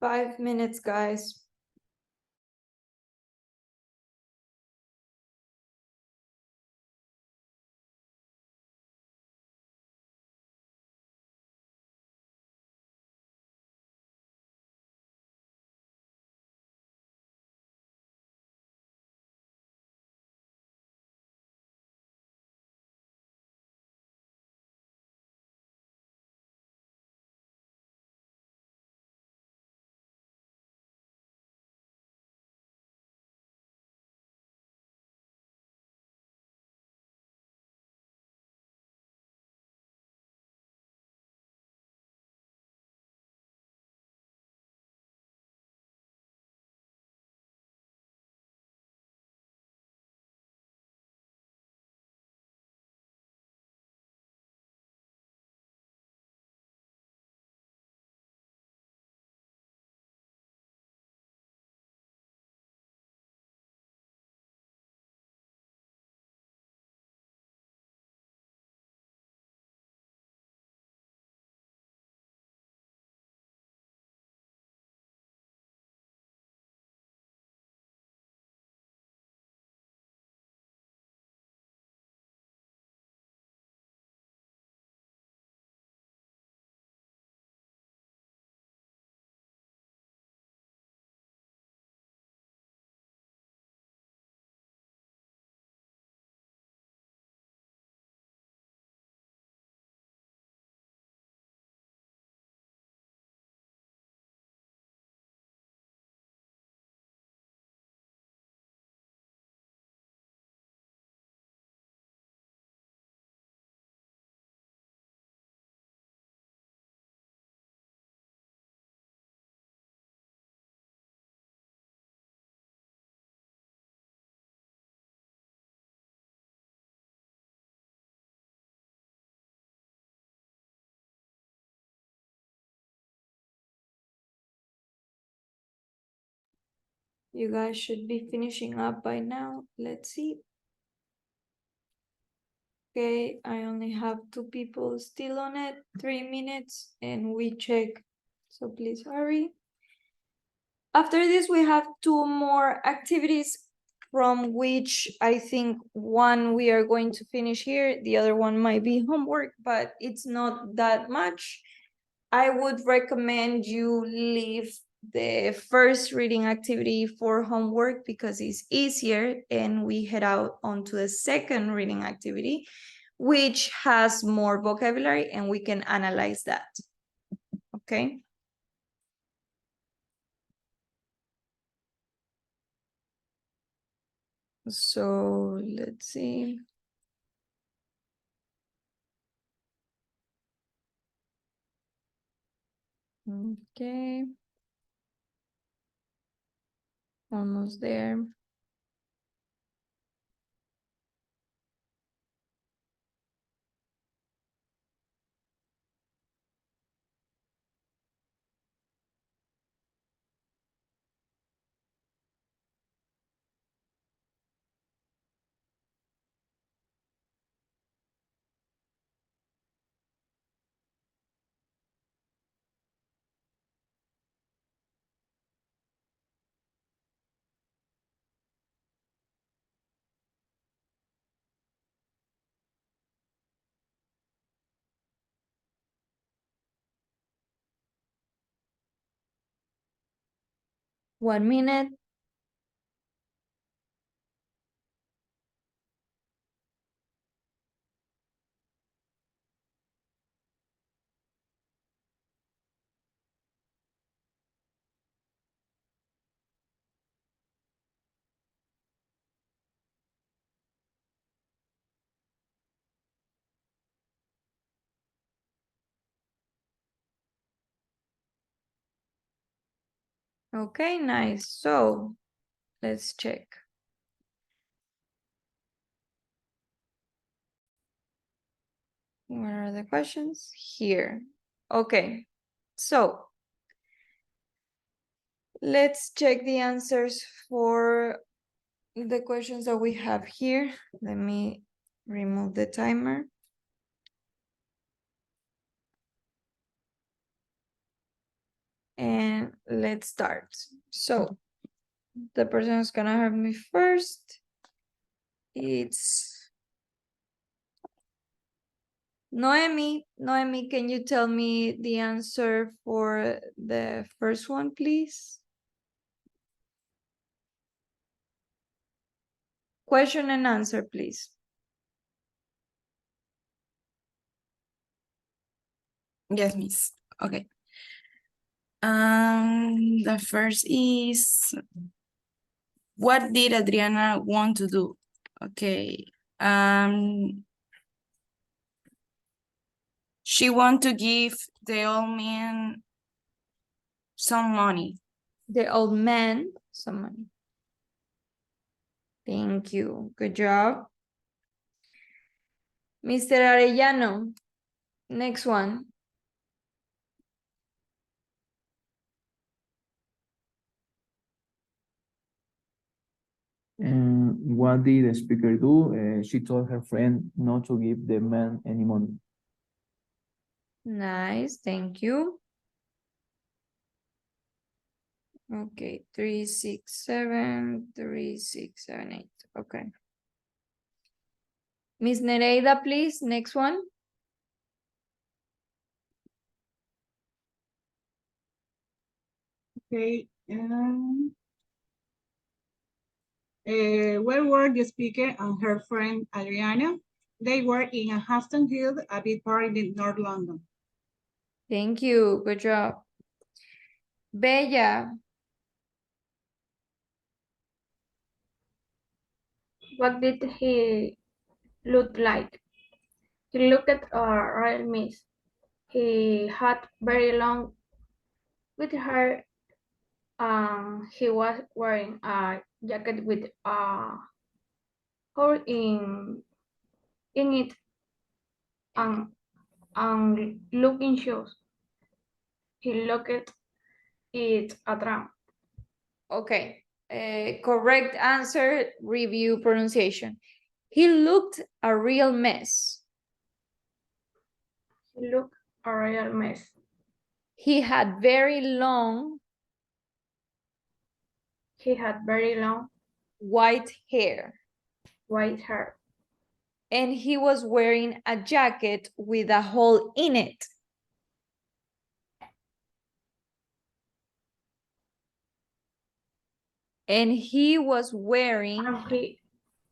5 minutes, guys. You guys should be finishing up by now. Let's see. Okay, I only have 2 people still on it, 3 minutes, and we check. So please hurry. After this, we have 2 more activities, from which I think one we are going to finish here. The other one might be homework, but it's not that much. I would recommend you leave the first reading activity for homework because it's easier, and we head out onto the second reading activity, which has more vocabulary, and we can analyze that. Okay. So let's see. Okay. Almost there. One minute. Okay, nice. So let's check. Where are the questions? Here. Okay, so let's check the answers for the questions that we have here. Let me remove the timer. And let's start. So the person who's gonna help me first, it's Noemi. Noemi, can you tell me the answer for the first one, please? Question and answer, please. Yes, miss. Okay. The first is, what did Adriana want to do? Okay. She want to give the old man some money. The old man, some money. Thank you. Good job. Mr. Arellano, next one. And what did the speaker do? She told her friend not to give the man any money. Nice, thank you. Okay, 3, 6, 7, 3, 6, 7, 8. Okay. Miss Nereida, please, next one. Okay. Where were the speaker and her friend Adriana? They were in a Hampton Hill, a big party in North London. Thank you, good job. Bella, What did he look like? He looked at a royal miss. He had very long with her. He was wearing a jacket with a hole in it and looking shoes. He looked it a tramp. okay. Correct answer, review pronunciation. He looked a real mess. He looked a real mess. He had very long white hair. And he was wearing a jacket with a hole in it. And he was wearing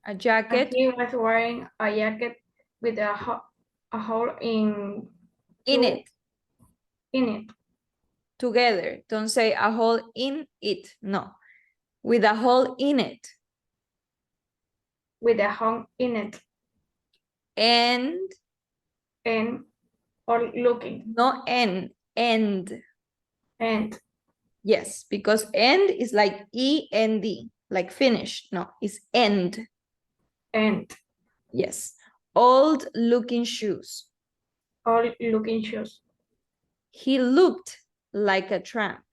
a jacket. He was wearing a jacket with a hole in it. In it. Together. Don't say a hole in it. No. With a hole in it. With a hole in it. And or looking. No, end. End. Yes, because end is like E-N-D, like finish. No, it's end. End. Yes. Old looking shoes. Old looking shoes. He looked like a tramp.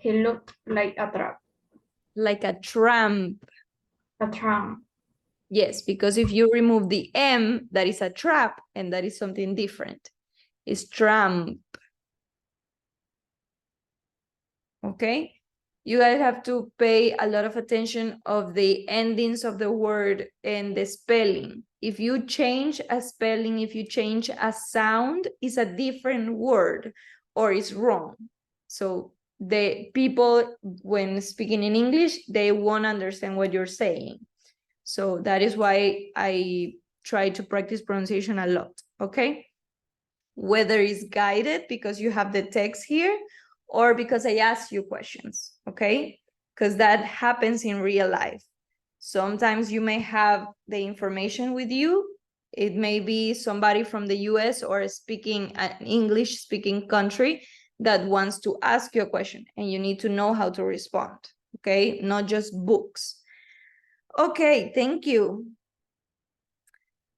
He looked like a tramp. Like a tramp. A tramp. Yes, because if you remove the M, that is a trap, and that is something different. It's tramp. Okay? You guys have to pay a lot of attention of the endings of the word and the spelling. If you change a spelling, if you change a sound, it's a different word or it's wrong. So the people, when speaking in English, they won't understand what you're saying. So that is why I try to practice pronunciation a lot, okay? Whether it's guided because you have the text here or because I ask you questions, okay? Because that happens in real life. Sometimes you may have the information with you. It may be somebody from the US or speaking an English speaking country that wants to ask you a question and you need to know how to respond, okay? Not just books. Okay, thank you.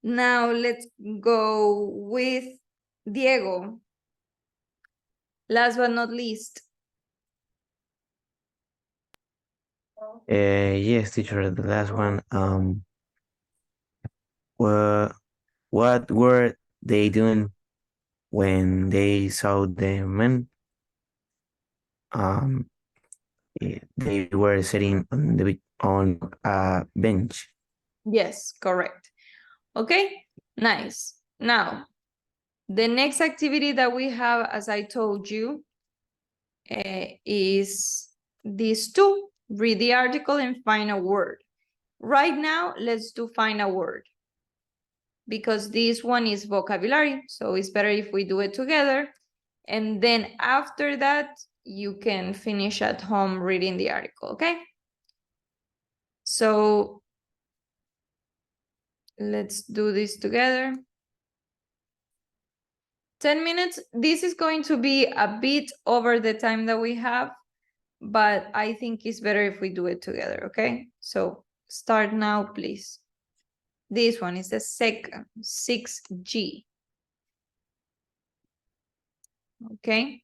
Now let's go with Diego. Last but not least. Yes, teacher, the last one. What were they doing when they saw the man? um, they were sitting on on a bench. Yes, correct. Okay, nice. Now, the next activity that we have, as I told you, is these two. Read the article and find a word. Right now, let's do find a word, because this one is vocabulary, so it's better if we do it together. And then after that, you can finish at home reading the article, okay? So let's do this together. 10 minutes. This is going to be a bit over the time that we have, but I think it's better if we do it together, okay? So start now, please. This one is the second, 6G. Okay.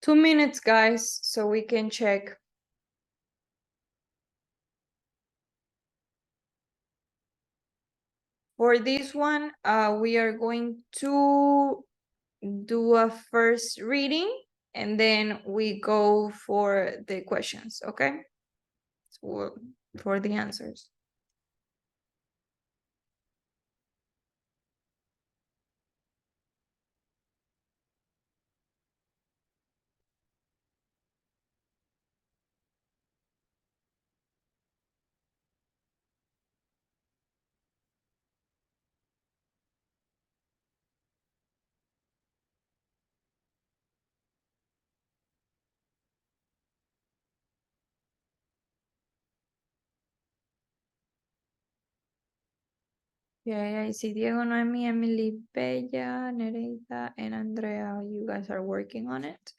2 minutes, guys, so we can check. For this one, we are going to do a first reading and then we go for the questions, okay? So, for the answers. Yeah, I see Diego, Noemi, Emily, Bella, Nereida, and Andrea. You guys are working on it.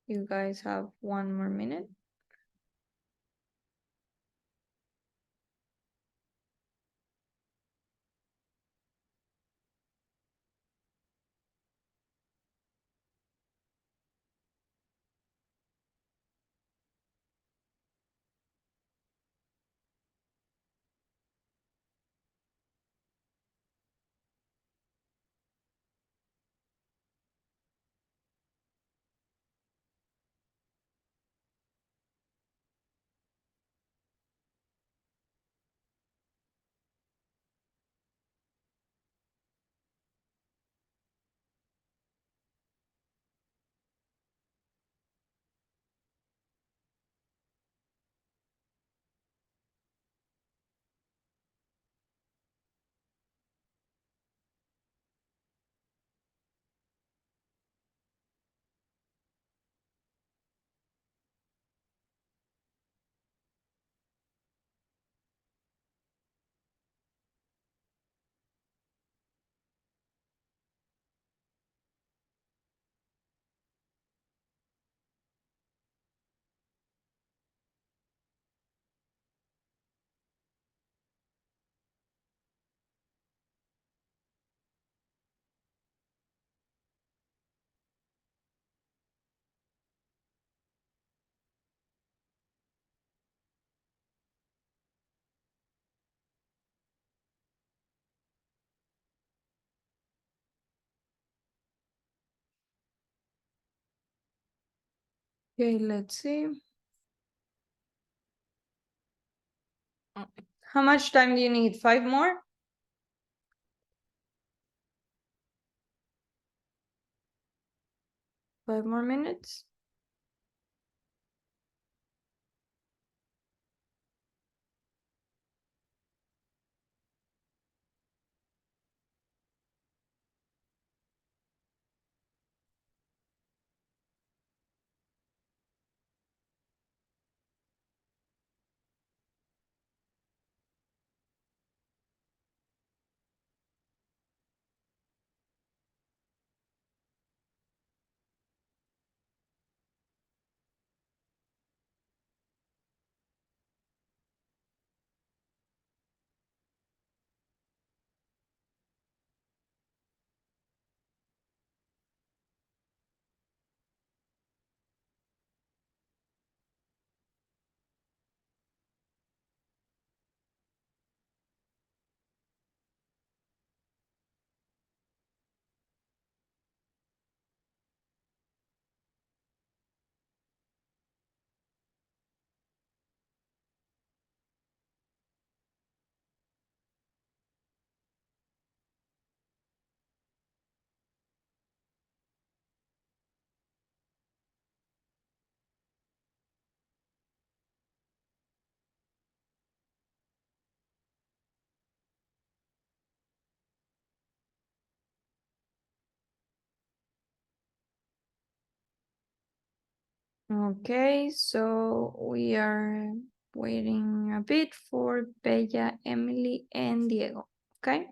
You guys have 1 more minute. Okay, let's see. How much time do you need? 5 more? 5 more minutes? Okay, so we are waiting a bit for Bella, Emily, and Diego, okay?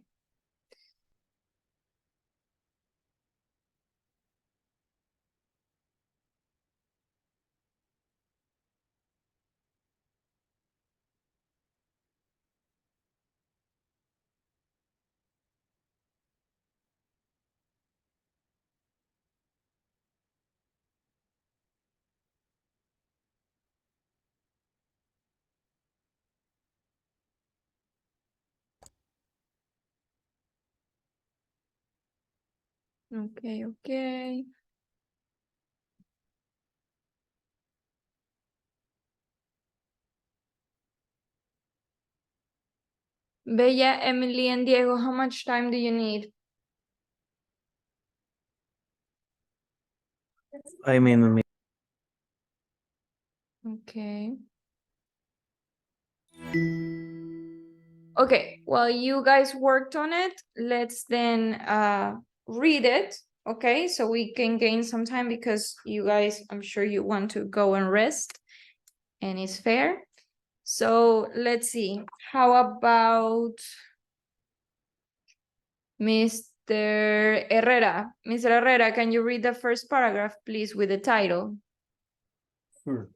Okay, okay. Bella, Emily, and Diego, how much time do you need? I mean, Okay. Okay, well, you guys worked on it. Let's then read it, okay? So we can gain some time because you guys, I'm sure you want to go and rest, and it's fair. So let's see. How about Mr. Herrera? Mr. Herrera, can you read the first paragraph, please, with the title? Sure.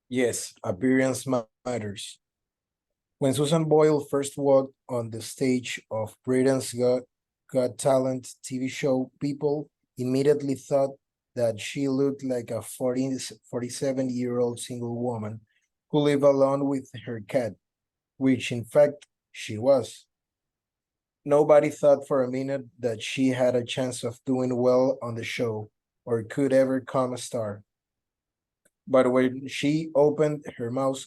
Yes, appearance matters. When Susan Boyle first walked on the stage of Britain's Got Talent TV show, people immediately thought that she looked like a 47-year-old single woman who lived alone with her cat, which in fact she was. Nobody thought for a minute that she had a chance of doing well on the show or could ever become a star. But when she opened her mouth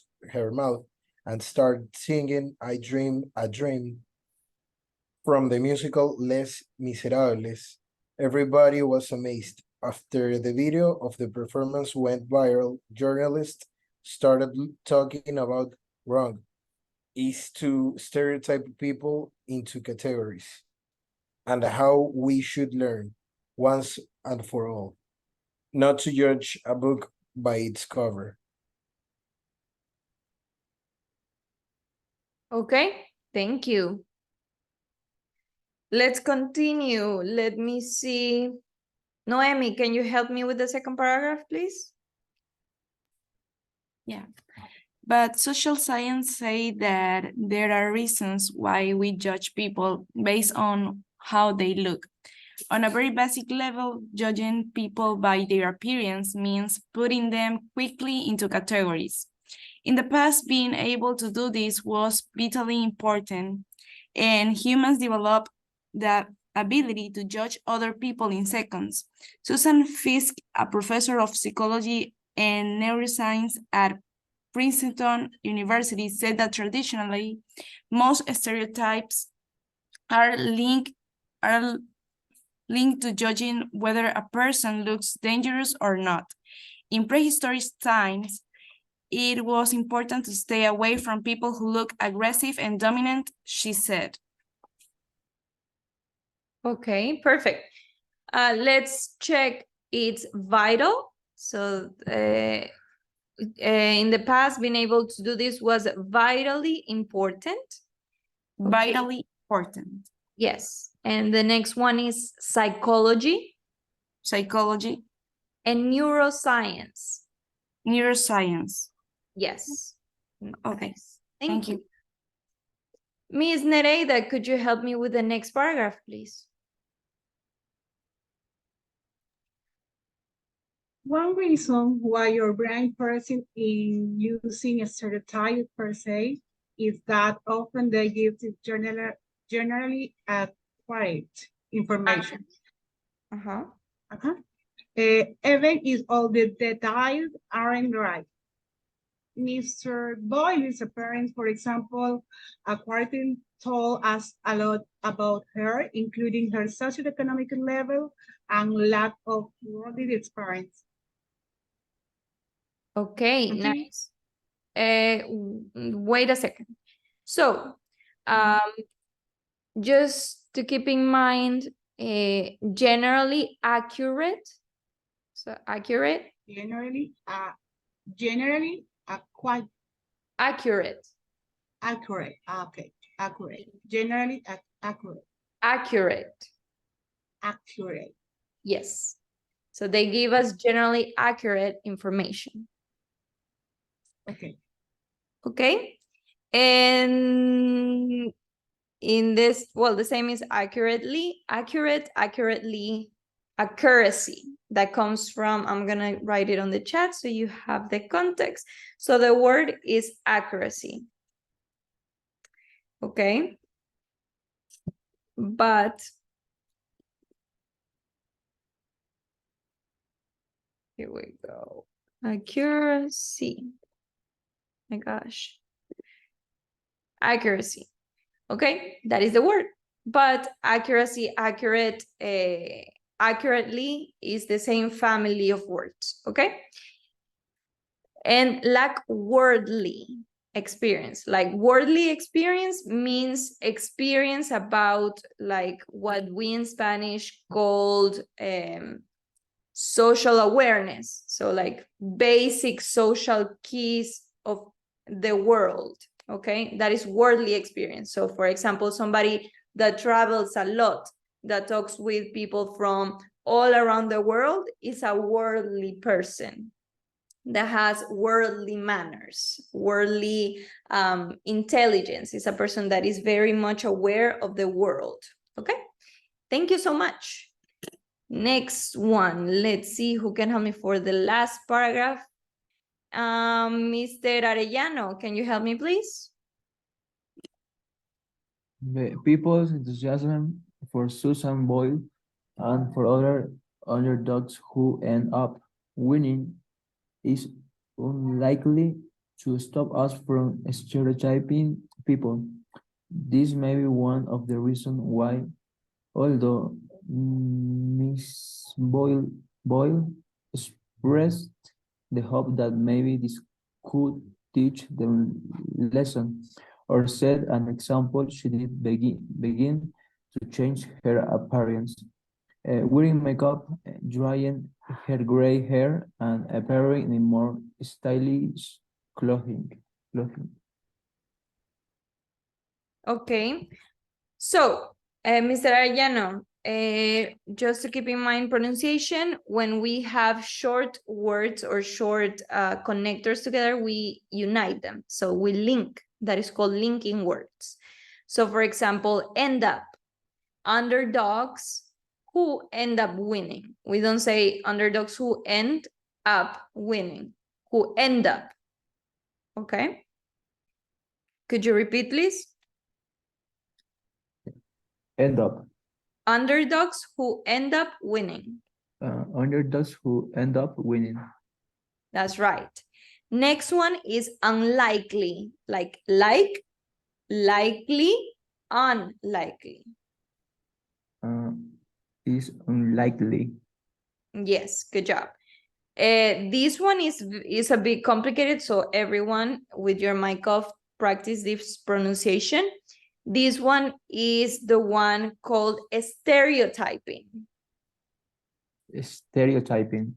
and started singing I Dream a Dream from the musical Les Miserables, everybody was amazed. After the video of the performance went viral, journalists started talking about wrong is to stereotype people into categories and how we should learn once and for all, not to judge a book by its cover. Okay, thank you. Let's continue. Let me see. Noemi, can you help me with the second paragraph, please? Yeah. But social science say that there are reasons why we judge people based on how they look. On a very basic level, judging people by their appearance means putting them quickly into categories. In the past, being able to do this was vitally important, and humans developed the ability to judge other people in seconds. Susan Fiske, a professor of psychology and neuroscience at Princeton University, said that traditionally, most stereotypes are linked to judging whether a person looks dangerous or not. In prehistoric times, it was important to stay away from people who look aggressive and dominant, she said. Okay, perfect. Let's check it's vital. So in the past, being able to do this was vitally important. Vitally important. Yes. And the next one is psychology. Psychology. And neuroscience. Neuroscience. Yes. Okay. Nice. Thank you. Ms. Nereida, could you help me with the next paragraph, please? One reason why you're blind person in using a stereotype per se is that often they give generally accurate information. Even if all the details aren't right. Mr. Boyle's appearance, for example, according told us a lot about her, including her socioeconomic level and lack of worldly experience. Okay, nice. Wait a second. So, just to keep in mind, generally accurate. So accurate. Generally, quite accurate. Accurate. Okay. Accurate. Generally accurate. Accurate. Accurate. Yes. So they give us generally accurate information. Okay. Okay. And in this, well, the same is accurately, accurate, accurately, accuracy. That comes from, I'm going to write it on the chat so you have the context. So the word is accuracy. Okay. But Here we go. Accuracy. My gosh. Accuracy. Okay, that is the word. But accuracy, accurate, accurately is the same family of words. Okay. And lack worldly experience. Like worldly experience means experience about like what we in Spanish called social awareness. So like basic social keys of the world. Okay, that is worldly experience. So for example, somebody that travels a lot, that talks with people from all around the world is a worldly person that has worldly manners, worldly intelligence. Is a person that is very much aware of the world. Okay, thank you so much. Next one, let's see who can help me for the last paragraph. Mr. Arellano, can you help me, please? The people's enthusiasm for Susan Boyle and for other underdogs who end up winning is unlikely to stop us from stereotyping people. This may be one of the reasons why, although Miss Boyle expressed the hope that maybe this could teach them lesson, or set an example, she did begin to change her appearance. Wearing makeup, drying her gray hair, and appearing in more stylish clothing. Okay, so Mr. Arellano, just to keep in mind pronunciation, when we have short words or short connectors together, we unite them. So we link, that is called linking words. So for example, end up, underdogs who end up winning. We don't say underdogs who end up winning, who end up. Okay. Could you repeat, please? End up. Underdogs who end up winning. Underdogs who end up winning. That's right. Next one is unlikely, like, likely, unlikely. Is unlikely. Yes, good job. This one is a bit complicated, so everyone with your mic off, practice this pronunciation. This one is the one called stereotyping. Stereotyping.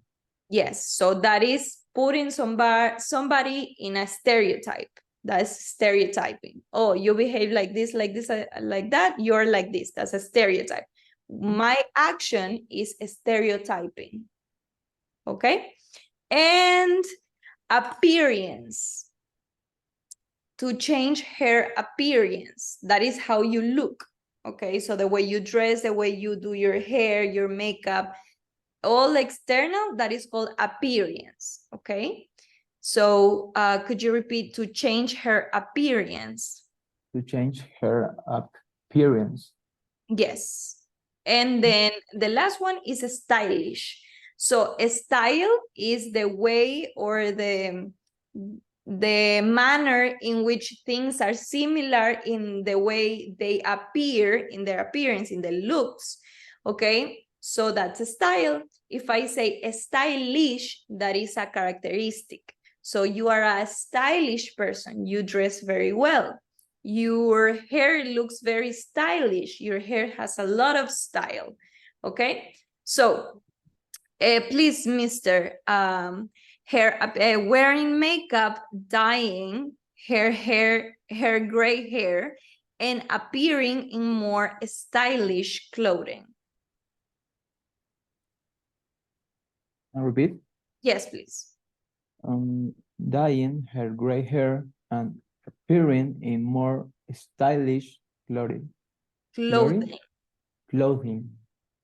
Yes, so that is putting somebody in a stereotype. That's stereotyping. Oh, you behave like this, like that. You're like this. That's a stereotype. My action is stereotyping. Okay? And appearance. To change her appearance. That is how you look. Okay, so the way you dress, the way you do your hair, your makeup, all external, that is called appearance. Okay, so could you repeat to change her appearance? To change her appearance. Yes. And then the last one is stylish. So a style is the way or the manner in which things are similar in the way they appear, in their appearance, in the looks. Okay, so that's a style. If I say stylish, that is a characteristic. So you are a stylish person. You dress very well. Your hair looks very stylish. Your hair has a lot of style. Okay, so please, Mr. Wearing makeup, dyeing her gray hair, and appearing in more stylish clothing. Repeat. Yes, please. Dyeing her gray hair and appearing in more stylish clothing. Clothing.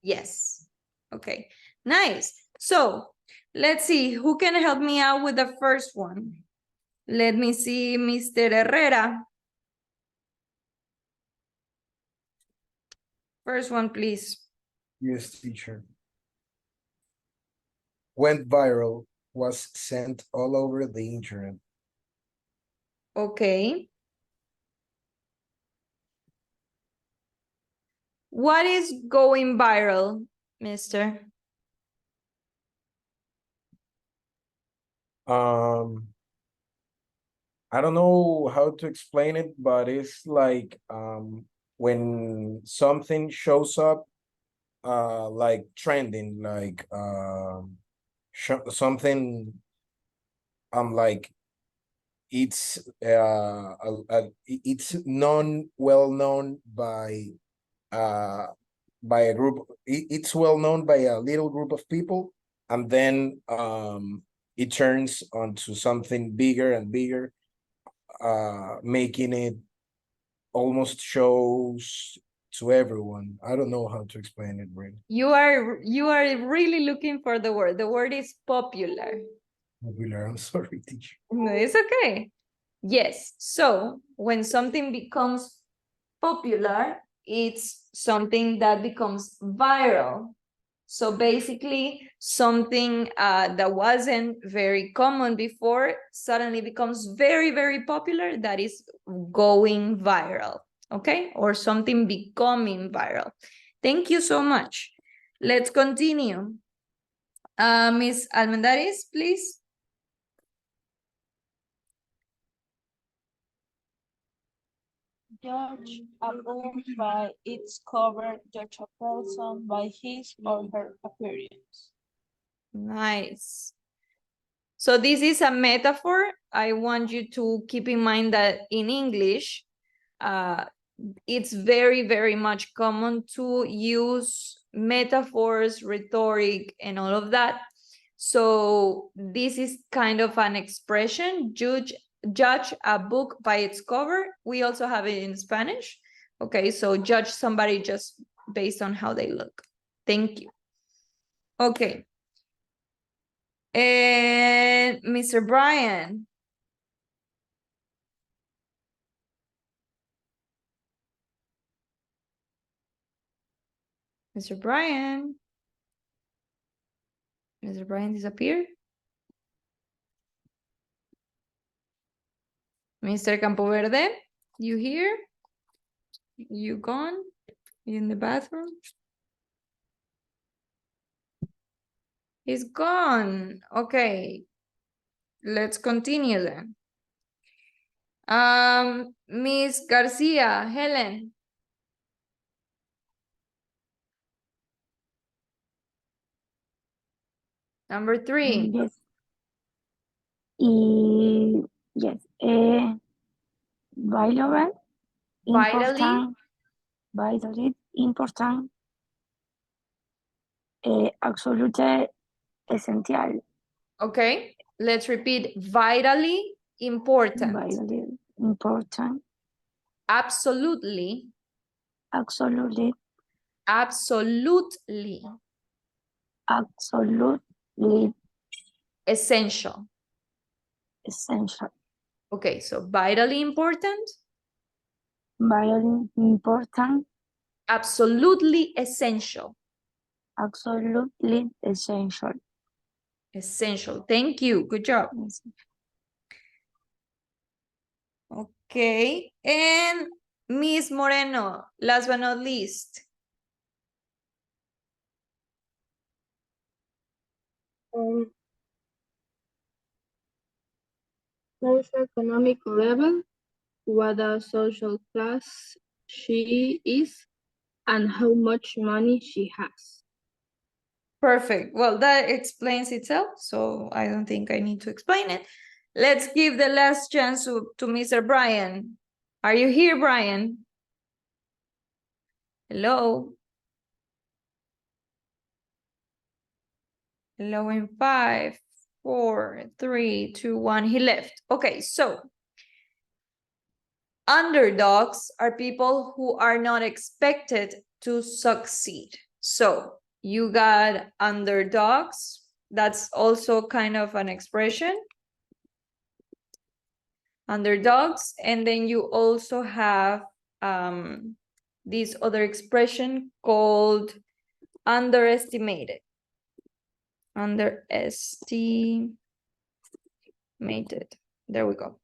Yes. Okay. Nice. So let's see who can help me out with the first one. Let me see, Mr. Herrera. First one, please. Yes, teacher. went viral, was sent all over the internet. Okay. What is going viral, mister? I don't know how to explain it, but it's like when something shows up like trending, like something like it's it's well known by a group, it's well known by a little group of people, and then it turns onto something bigger and bigger, making it almost shows to everyone. I don't know how to explain it, really. You are really looking for the word. The word is popular. Popular, I'm sorry, teacher. No, it's okay. Yes. So when something becomes popular, it's something that becomes viral. So basically, something that wasn't very common before suddenly becomes very, very popular. That is going viral, okay? Or something becoming viral. Thank you so much. Let's continue. Ms. Almendares, please. Judge approved by its cover, judge a person by his or her appearance. Nice. So this is a metaphor. I want you to keep in mind that in English, it's very, very much common to use metaphors, rhetoric, and all of that. So this is kind of an expression, judge a book by its cover. We also have it in Spanish. Okay, so judge somebody just based on how they look. Thank you. Okay. And Mr. Brian. Mr. Brian. Mr. Brian disappeared. Mr. Campoverde, you here? You gone? You in the bathroom? He's gone. Okay. Let's continue then. Miss Garcia, Helen. Number 3. Yes. Yes. Violent. Vitally. Vitally important. Absolute essential. Okay. Let's repeat. Vitally important. Vitally important. Absolutely. Absolutely. Absolutely. Absolutely Essential. essential. Okay, so vitally important. Vitally important. Absolutely essential. Absolutely essential. Essential. Thank you. Good job. Okay. And Miss Moreno, last but not least. Socioeconomic level, what a social class she is, and how much money she has. Perfect. Well, that explains itself, so I don't think I need to explain it. Let's give the last chance to Mr. Brian. Are you here, Brian? Hello? Hello in 5, 4, 3, 2, 1. He left. Okay, so underdogs are people who are not expected to succeed. So you got underdogs. That's also kind of an expression. Underdogs. And then you also have this other expression called underestimated. Underestimated. There we go.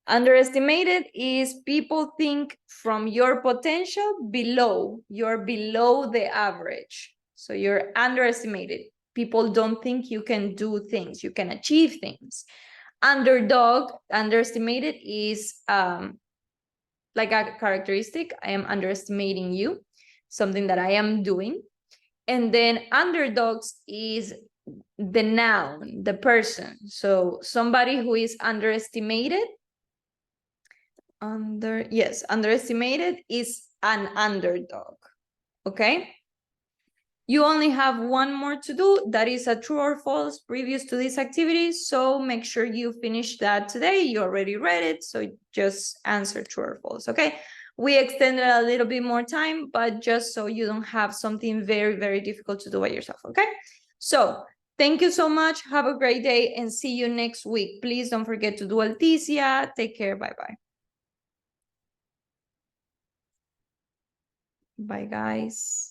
Underestimated is people think from your potential below. You're below the average. So you're underestimated. People don't think you can do things, you can achieve things. Underestimated is like a characteristic. I am underestimating you, something that I am doing. And then underdogs is the noun, the person. So somebody who is underestimated. Underestimated is an underdog. Okay. You only have one more to do. That is a true or false previous to this activity. So make sure you finish that today. You already read it. So just answer true or false. Okay. We extended a little bit more time, but just so you don't have something very, very difficult to do by yourself. Okay. So thank you so much. Have a great day and see you next week. Please don't forget to do Alticia. Take care. Bye-bye. Bye, guys.